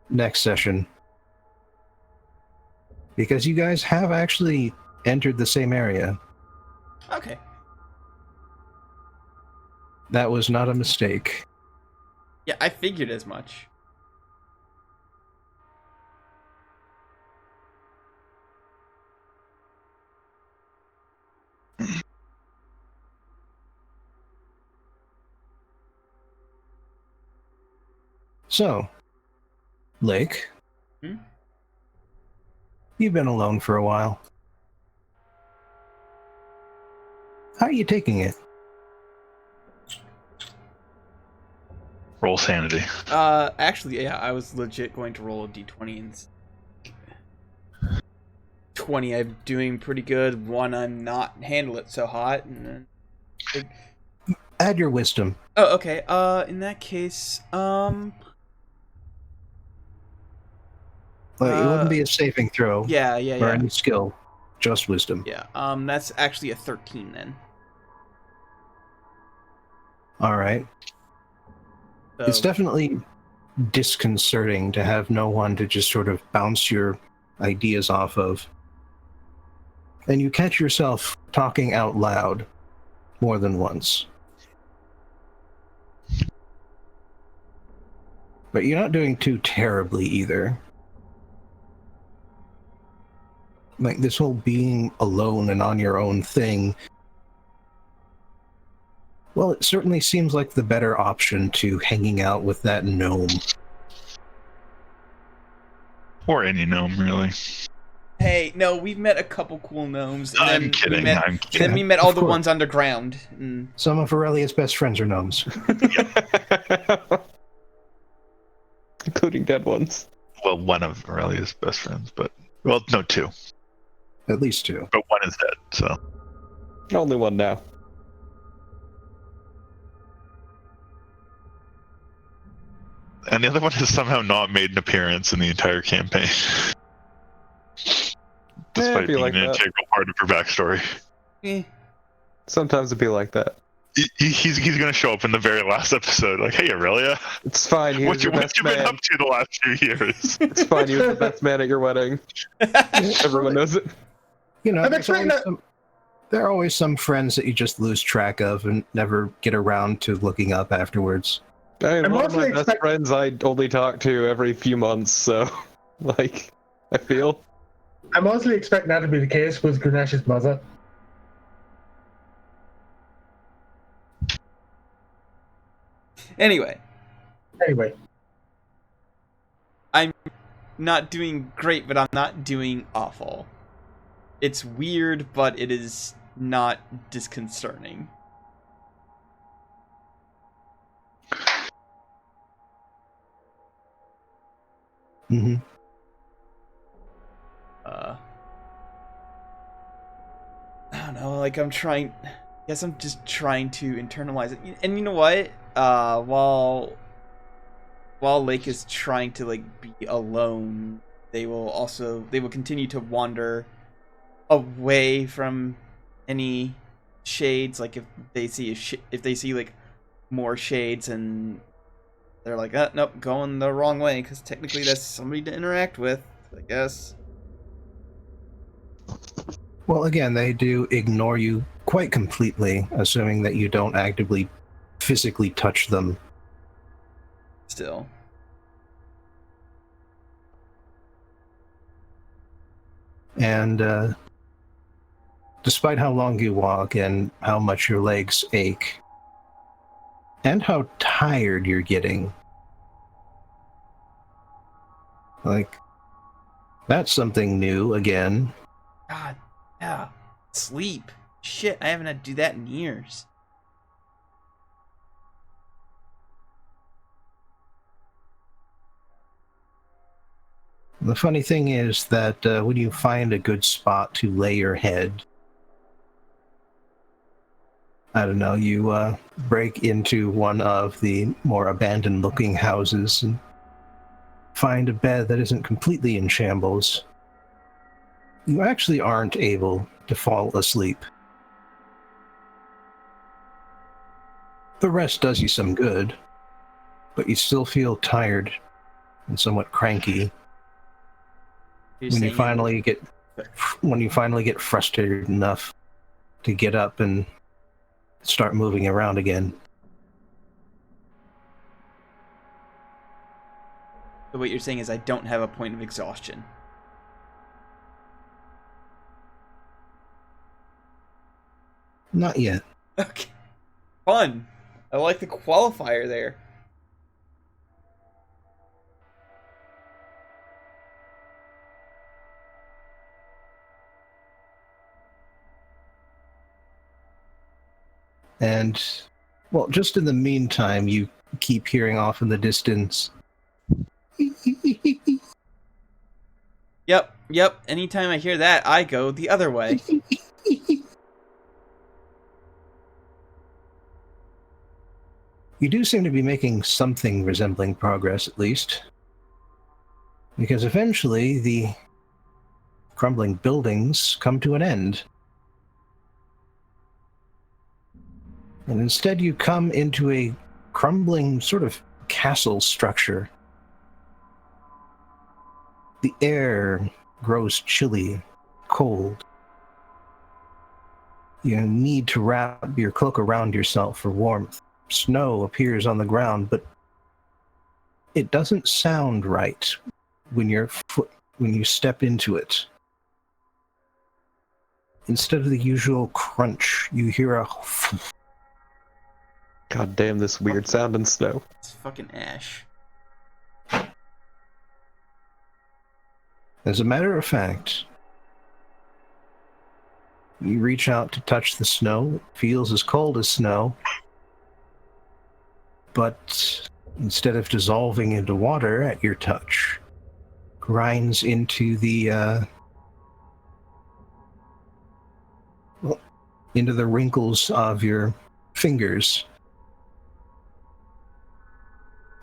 next session. because you guys have actually entered the same area. Okay. That was not a mistake. Yeah, I figured as much. So, Lake, Hmm? you've been alone for a while. How are you taking it? Roll sanity. Actually, yeah, I was legit going to roll a d20 and 20. I'm doing pretty good. 1, I'm not handle it so hot. And then... Add your wisdom. Oh, okay. In that case, It wouldn't be a saving throw yeah, or any skill, just wisdom. yeah. That's actually a 13 then. All right. So, It's definitely disconcerting to have no one to just sort of bounce your ideas off of. And you catch yourself talking out loud more than once. But you're not doing too terribly either. Like, this whole being alone and on your own thing, well, it certainly seems like the better option to hanging out with that gnome. Or any gnome, really. hey, no, we've met a couple cool gnomes. And I'm then kidding. We met, I'm kidding. Then we met all Of the course. ones underground. And Some of Aurelia's best friends are gnomes. Including dead ones. Well, one of Aurelia's best friends, but well, no, 2, At least 2. but 1 is dead. So Only one now. and the other one has somehow not made an appearance in the entire campaign, despite be being like an that. integral part of her backstory. eh. Sometimes it'd be like that. He's going to show up in the very last episode, like, "Hey, Aurelia, It's fine. He was what your you best been man. up to the last few years?" It's fine. He was the best man at your wedding. Everyone knows it. You know, I'm there's expecting always that- there are always some friends that you just lose track of and never get around to looking up afterwards. I mean, I'm one of my mostly best expect- friends I only talk to every few months, so, like, I feel. I mostly expect that to be the case with Gruunash's mother. Anyway, Anyway, not doing great, but I'm not doing awful. It's weird, but it is not disconcerting. Mm-hmm. I don't know, like I'm trying, I guess I'm just trying to internalize it. And you know what? While Lake is trying to like be alone, they will continue to wander away from any shades. Like if they see like more shades, and they're like, nope, going the wrong way, because technically that's somebody to interact with, I guess. Well, again, they do ignore you quite completely, assuming that you don't actively physically touch them. Still. And despite how long you walk and how much your legs ache, and how tired you're getting, like, that's something new again. God, yeah. Sleep. Shit, I haven't had to do that in years. The funny thing is that when you find a good spot to lay your head, I don't know, you break into one of the more abandoned looking houses and find a bed that isn't completely in shambles. You actually aren't able to fall asleep. The rest does you some good, but you still feel tired and somewhat cranky. You're when you saying finally get frustrated enough to get up and start moving around again. So what you're saying is I don't have a point of exhaustion. Not yet. Okay. Fun. I like the qualifier there. And, well, just in the meantime, you keep hearing off in the distance. Yep. Anytime I hear that, I go the other way. You do seem to be making something resembling progress, at least. Because eventually, the crumbling buildings come to an end. And instead you come into a crumbling sort of castle structure. The air grows chilly, cold. You need to wrap your cloak around yourself for warmth. Snow appears on the ground, but it doesn't sound right when you step into it. Instead of the usual crunch, you hear a God damn this weird sounding snow. It's fucking ash. As a matter of fact, you reach out to touch the snow. It feels as cold as snow. But instead of dissolving into water at your touch, grinds into the wrinkles of your fingers.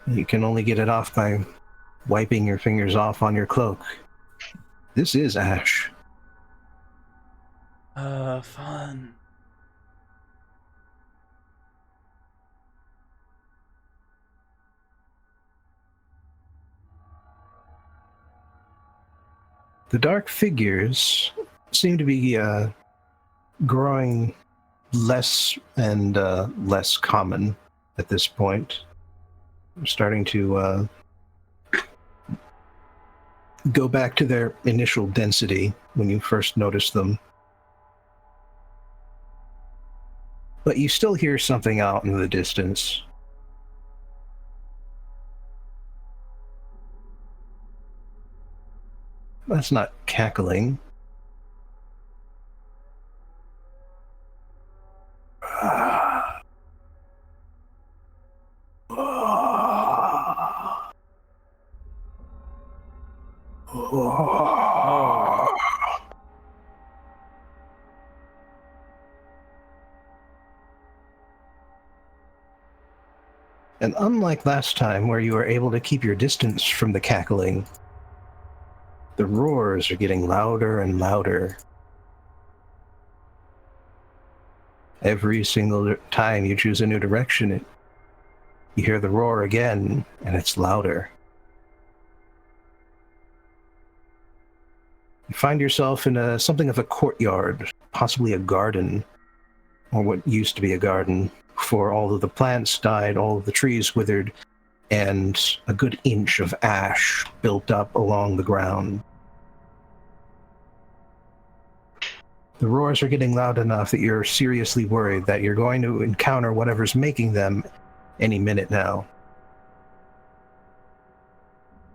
You can only get it off by wiping your fingers off on your cloak. This is ash. Fun. The dark figures seem to be growing less and less common at this point. They're starting to go back to their initial density when you first noticed them. But you still hear something out in the distance. That's not cackling. And unlike last time, where you were able to keep your distance from the cackling, the roars are getting louder and louder. Every single time you choose a new direction, you hear the roar again, and it's louder. You find yourself in something of a courtyard, possibly a garden, or what used to be a garden, before all of the plants died, all of the trees withered, and a good inch of ash built up along the ground. The roars are getting loud enough that you're seriously worried that you're going to encounter whatever's making them any minute now.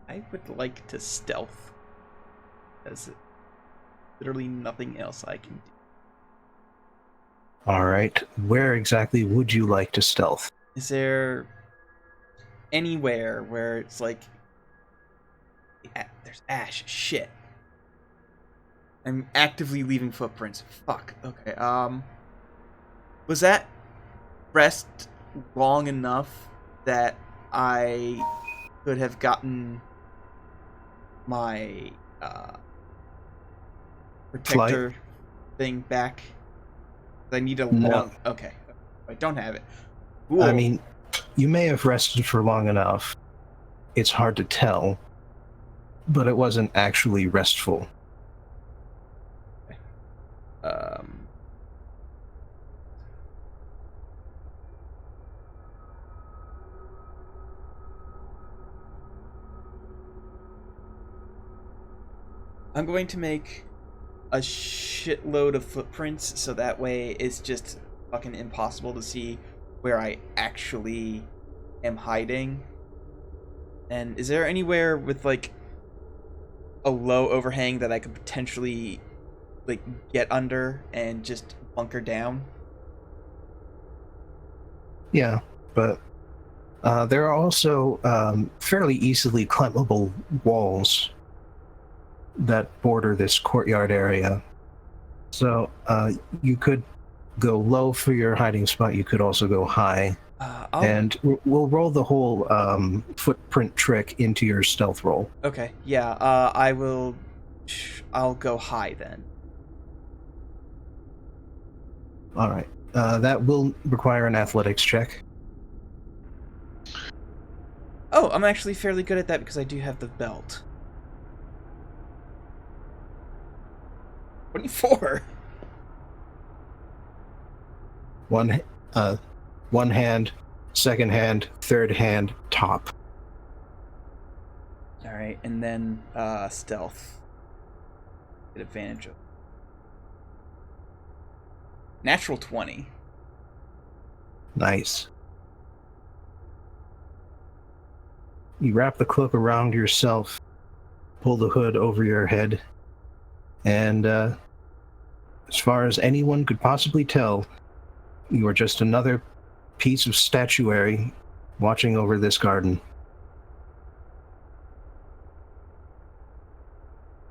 I would like to stealth. There's literally nothing else I can do. Alright, where exactly would you like to stealth? Is there anywhere where it's like there's ash? Shit. I'm actively leaving footprints. Fuck. Okay. Was that rest long enough that I could have gotten my protector thing back? I need a long... No. Okay. I don't have it. Cool. I mean, you may have rested for long enough. It's hard to tell. but it wasn't actually restful. I'm going to make a shitload of footprints so that way it's just fucking impossible to see where I actually am hiding. And is there anywhere with like a low overhang that I could potentially like get under and just bunker down? Yeah, but there are also fairly easily climbable walls that border this courtyard area. So you could go low for your hiding spot. You could also go high. And we'll roll the whole footprint trick into your stealth roll. Okay, yeah, I'll go high then. All right. That will require an athletics check. Oh, I'm actually fairly good at that because I do have the belt. 24. One hand, second hand, third hand, top. All right, and then stealth. Get advantage of. Natural 20. Nice. You wrap the cloak around yourself, pull the hood over your head, and as far as anyone could possibly tell, you are just another piece of statuary watching over this garden.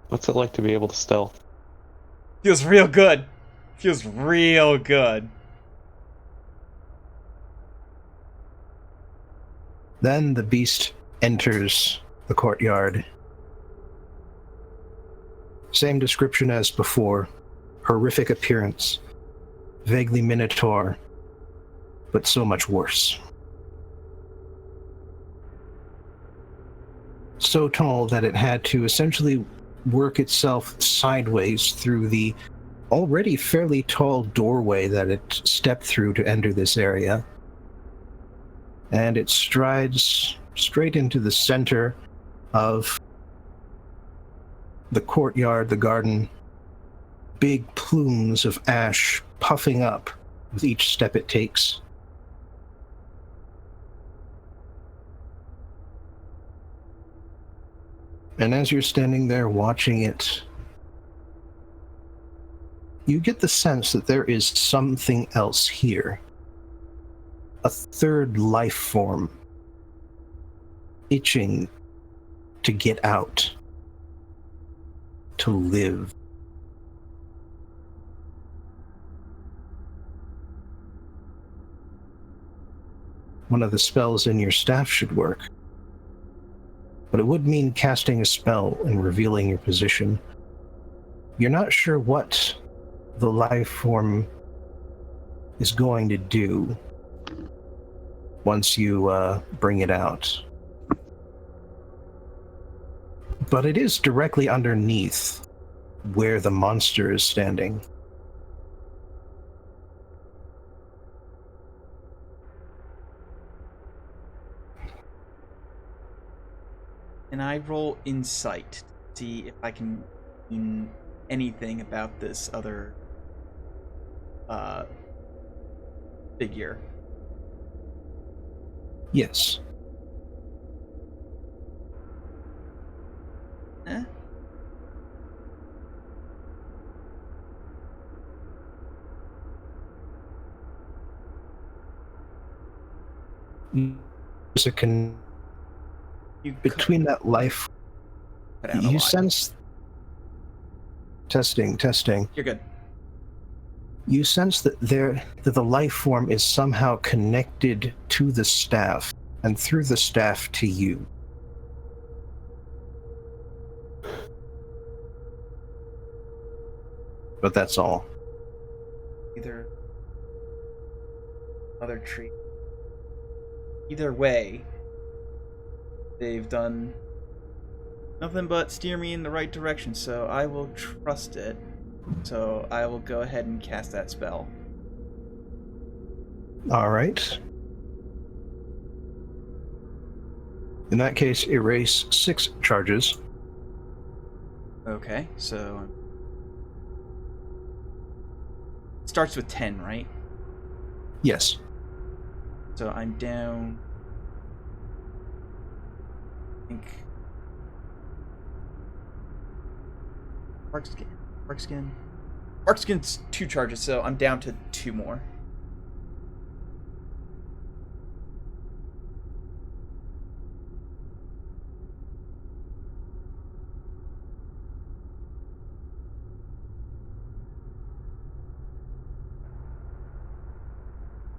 What's it like to be able to stealth? Feels real good. Feels real good. Then the beast enters the courtyard. Same description as before. Horrific appearance. Vaguely minotaur. But so much worse. So tall that it had to essentially work itself sideways through the already fairly tall doorway that it stepped through to enter this area. And it strides straight into the center of the courtyard, the garden. Big plumes of ash puffing up with each step it takes. And as you're standing there watching it, you get the sense that there is something else here. A third life form, itching to get out, to live. One of the spells in your staff should work, but it would mean casting a spell and revealing your position. You're not sure what the life form is going to do once you bring it out. But it is directly underneath where the monster is standing. Can I roll insight to see if I can glean anything about this other figure? Yes. There's a between that life, you sense... Testing. You're good. You sense that the life form is somehow connected to the staff, and through the staff to you. But that's all. Either other tree. Either way, they've done nothing but steer me in the right direction, so I will trust it. So I will go ahead and cast that spell. All right. In that case, erase 6 charges. Okay, so it starts with 10, right? Yes. So I'm down, I think, Mark skin's 2 charges, so I'm down to 2 more.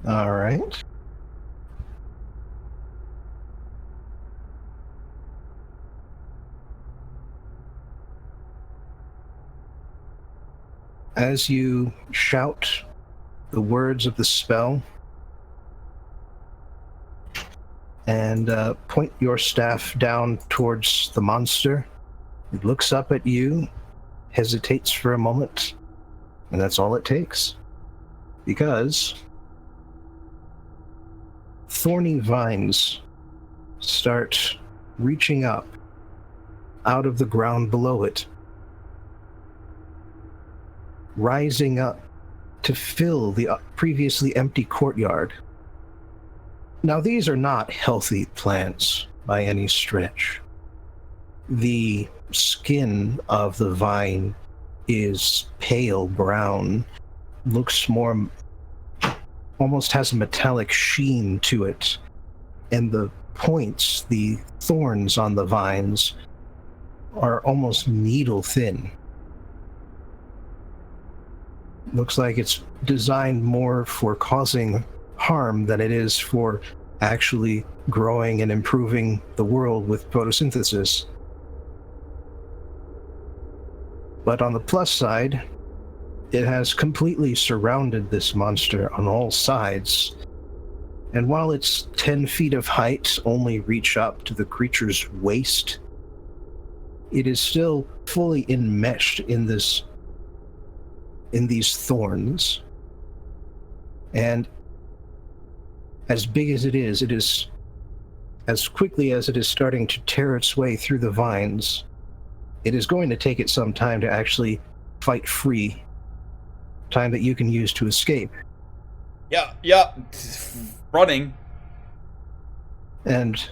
All right. As you shout the words of the spell and point your staff down towards the monster, it looks up at you, hesitates for a moment, and that's all it takes. Because thorny vines start reaching up out of the ground below it, rising up to fill the previously empty courtyard. Now, these are not healthy plants by any stretch. The skin of the vine is pale brown, looks more, almost has a metallic sheen to it, and the points, the thorns on the vines, are almost needle thin. Looks like it's designed more for causing harm than it is for actually growing and improving the world with photosynthesis. But on the plus side, it has completely surrounded this monster on all sides. And while its 10 feet of height only reach up to the creature's waist, it is still fully enmeshed in these thorns. And as big as it is, as quickly as it is starting to tear its way through the vines, it is going to take it some time to actually fight free. Time that you can use to escape. Yeah. Running. And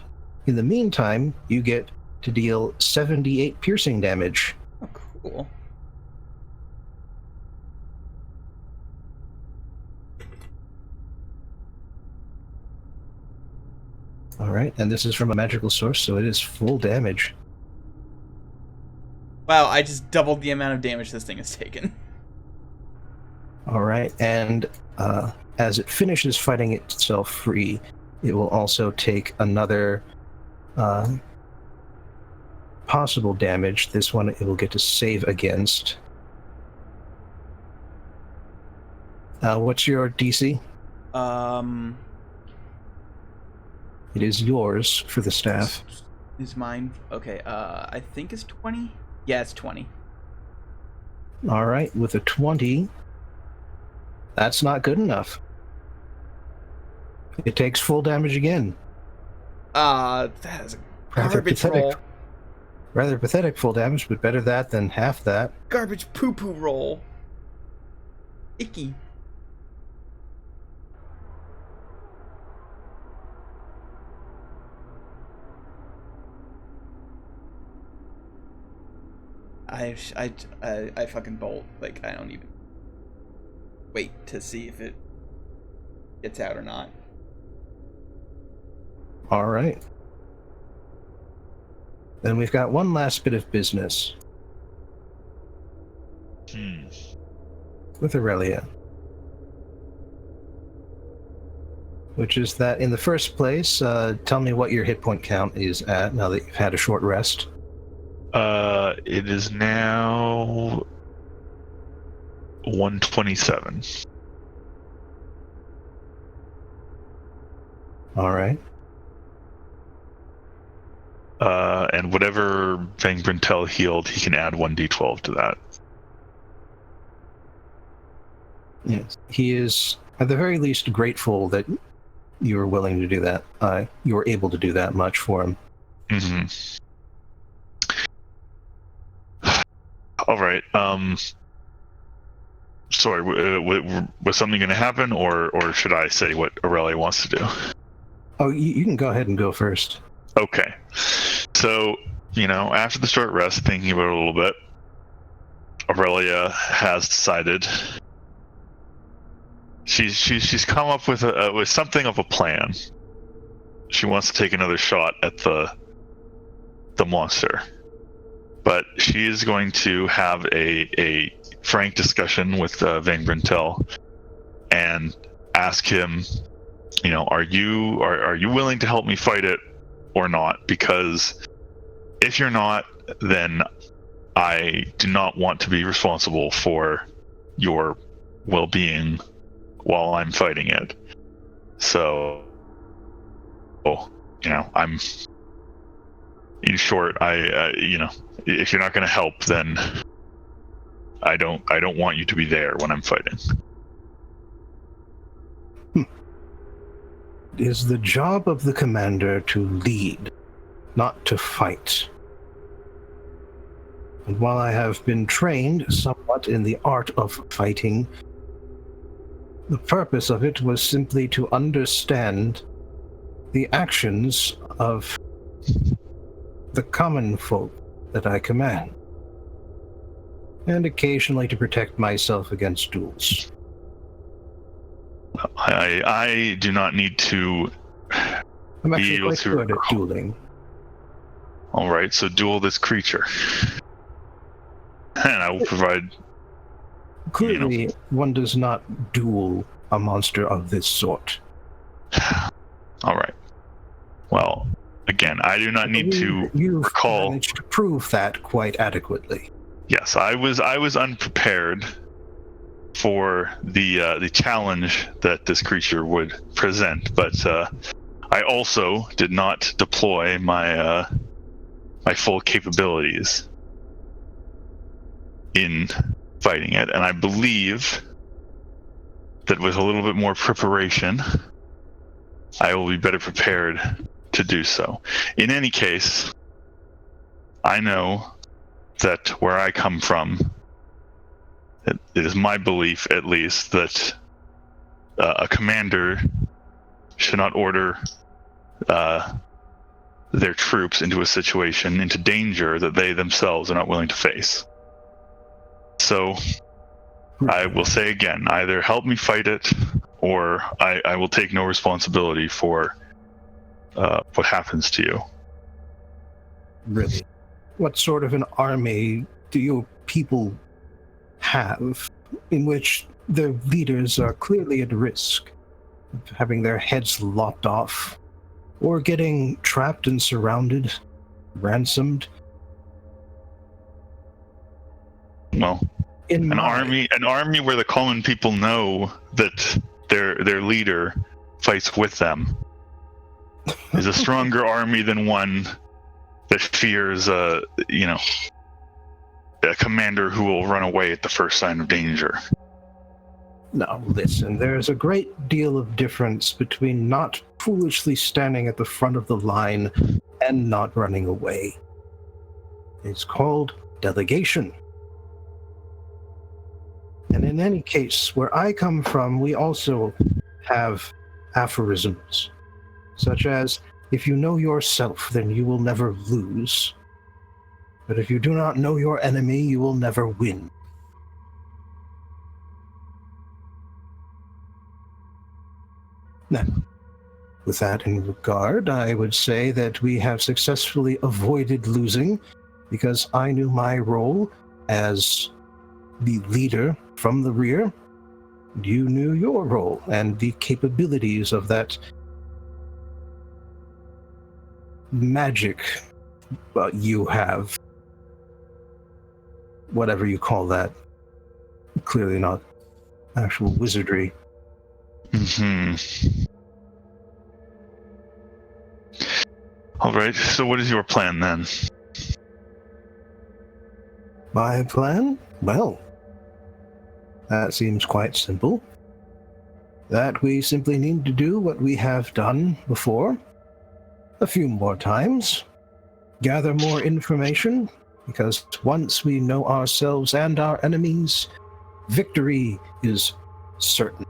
in the meantime, you get to deal 78 piercing damage. Oh, cool. All right, and this is from a magical source, so it is full damage. Wow, I just doubled the amount of damage this thing has taken. All right, and as it finishes fighting itself free, it will also take another possible damage. This one it will get to save against. What's your DC? It is yours for the staff. Is mine? Okay, I think it's 20? Yeah, it's 20. All right, with a 20, that's not good enough. It takes full damage again. That is a garbage roll. Rather pathetic full damage, but better that than half that. Garbage poo-poo roll. Icky. I fucking bolt. Like, I don't even wait to see if it gets out or not. All right. Then we've got one last bit of business. With Aurelia. Which is that in the first place, tell me what your hit point count is at now that you've had a short rest. It is now 127. All right. And whatever Van Brintel healed, he can add 1d12 to that. Yes. He is, at the very least, grateful that you were willing to do that. You were able to do that much for him. Mm-hmm. All right. Sorry, was something going to happen, or should I say what Aurelia wants to do? Oh, you can go ahead and go first. Okay. So, after the short rest, thinking about it a little bit, Aurelia has decided she's come up with something of a plan. She wants to take another shot at the monster, but she is going to have a frank discussion with Van Brintel and ask him, are you willing to help me fight it or not? Because if you're not, then I do not want to be responsible for your well-being while I'm fighting it. So, I'm, in short, if you're not going to help, then I don't want you to be there when I'm fighting. It is the job of the commander to lead, not to fight. And while I have been trained somewhat in the art of fighting, the purpose of it was simply to understand the actions of the common folk that I command, and occasionally to protect myself against duels. I do not need to. I'm actually quite good at dueling. All right, so duel this creature, and I will provide. Clearly, one does not duel a monster of this sort. All right. Well, again, I do not need to recall. Managed to prove that quite adequately. Yes, I was unprepared for the challenge that this creature would present, but I also did not deploy my my full capabilities in fighting it, and I believe that with a little bit more preparation, I will be better prepared to do so. In any case, I know that where I come from, it is my belief, at least, that a commander should not order their troops into danger that they themselves are not willing to face. So, I will say again, either help me fight it, or I will take no responsibility for what happens to you. Really? What sort of an army do your people have in which their leaders are clearly at risk of having their heads lopped off, or getting trapped and surrounded, ransomed? Well, an army where the common people know that their leader fights with them is a stronger army than one that fears a commander who will run away at the first sign of danger. Now, listen, there is a great deal of difference between not foolishly standing at the front of the line and not running away. It's called delegation. And in any case, where I come from, we also have aphorisms, such as, if you know yourself, then you will never lose. But if you do not know your enemy, you will never win. Now, with that in regard, I would say that we have successfully avoided losing, because I knew my role as the leader from the rear. You knew your role and the capabilities of that magic you have. Whatever you call that. Clearly not actual wizardry. All right. So, what is your plan then? My plan? Well, that seems quite simple. That we simply need to do what we have done before, a few more times, gather more information, because once we know ourselves and our enemies, victory is certain.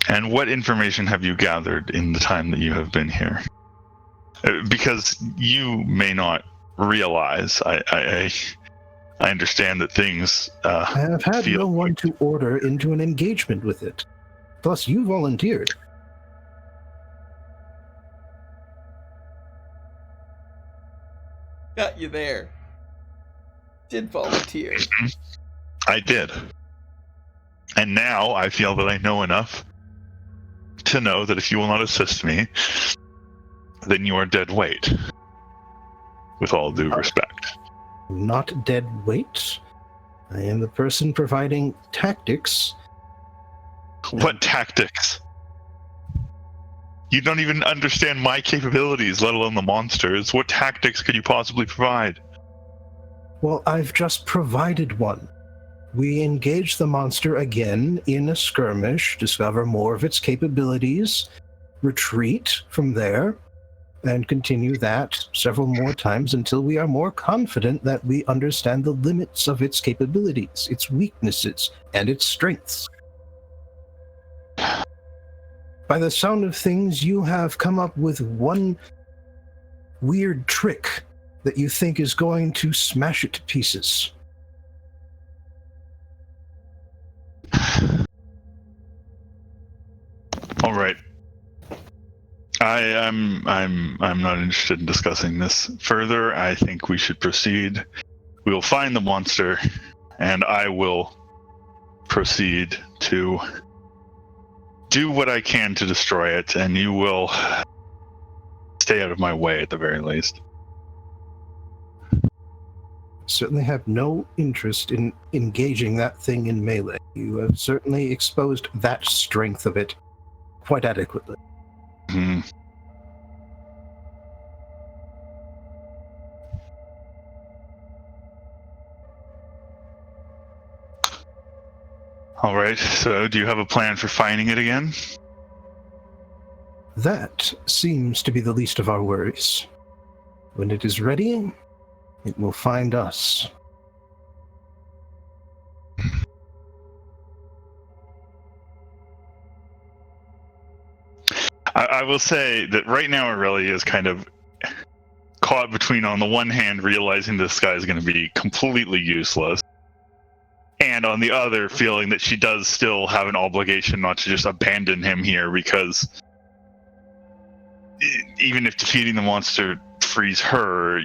And what information have you gathered in the time that you have been here? Because you may not realize, I understand that things. I have had feel no one to order into an engagement with it. Plus, you volunteered. Got you there. Did volunteer. I did. And now I feel that I know enough to know that if you will not assist me, then you are dead weight. With all due respect. Not dead weight. I am the person providing tactics. What tactics? You don't even understand my capabilities, let alone the monsters. What tactics could you possibly provide? Well, I've just provided one. We engage the monster again in a skirmish, discover more of its capabilities, retreat from there, and continue that several more times until we are more confident that we understand the limits of its capabilities, its weaknesses, and its strengths. By the sound of things, you have come up with one weird trick that you think is going to smash it to pieces. All right. I'm not interested in discussing this further. I think we should proceed. We will find the monster, and I will proceed to do what I can to destroy it, and you will stay out of my way at the very least. Certainly have no interest in engaging that thing in melee. You have certainly exposed that strength of it quite adequately. Hmm. All right, so do you have a plan for finding it again? That seems to be the least of our worries. When it is ready, it will find us. I will say that right now Aurelia is kind of caught between, on the one hand, realizing this guy is going to be completely useless, and on the other, feeling that she does still have an obligation not to just abandon him here, because even if defeating the monster frees her,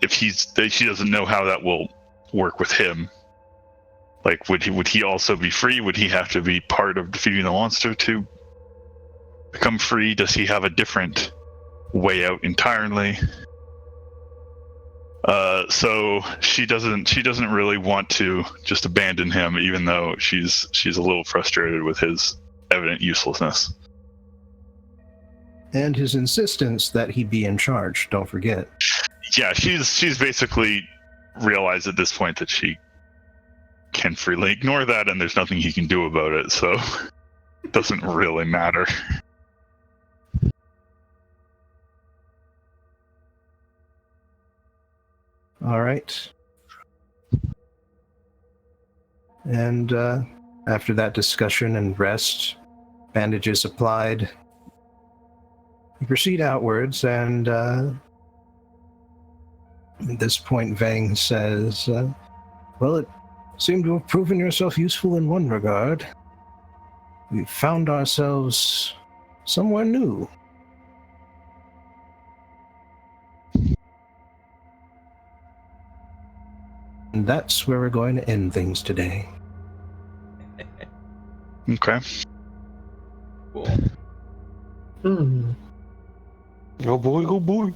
if she doesn't know how that will work with him. Like, would he also be free? Would he have to be part of defeating the monster to become free? Does he have a different way out entirely? So she doesn't really want to just abandon him, even though she's a little frustrated with his evident uselessness. And his insistence that he be in charge, don't forget. Yeah, she's basically realized at this point that she can freely ignore that, and there's nothing he can do about it, so it doesn't really matter. All right. And after that discussion and rest, bandages applied, you proceed outwards, and at this point Vang says, well, it seemed to have proven yourself useful in one regard. We found ourselves somewhere new. And that's where we're going to end things today. Okay. Cool. Hmm. Go boy, go boy.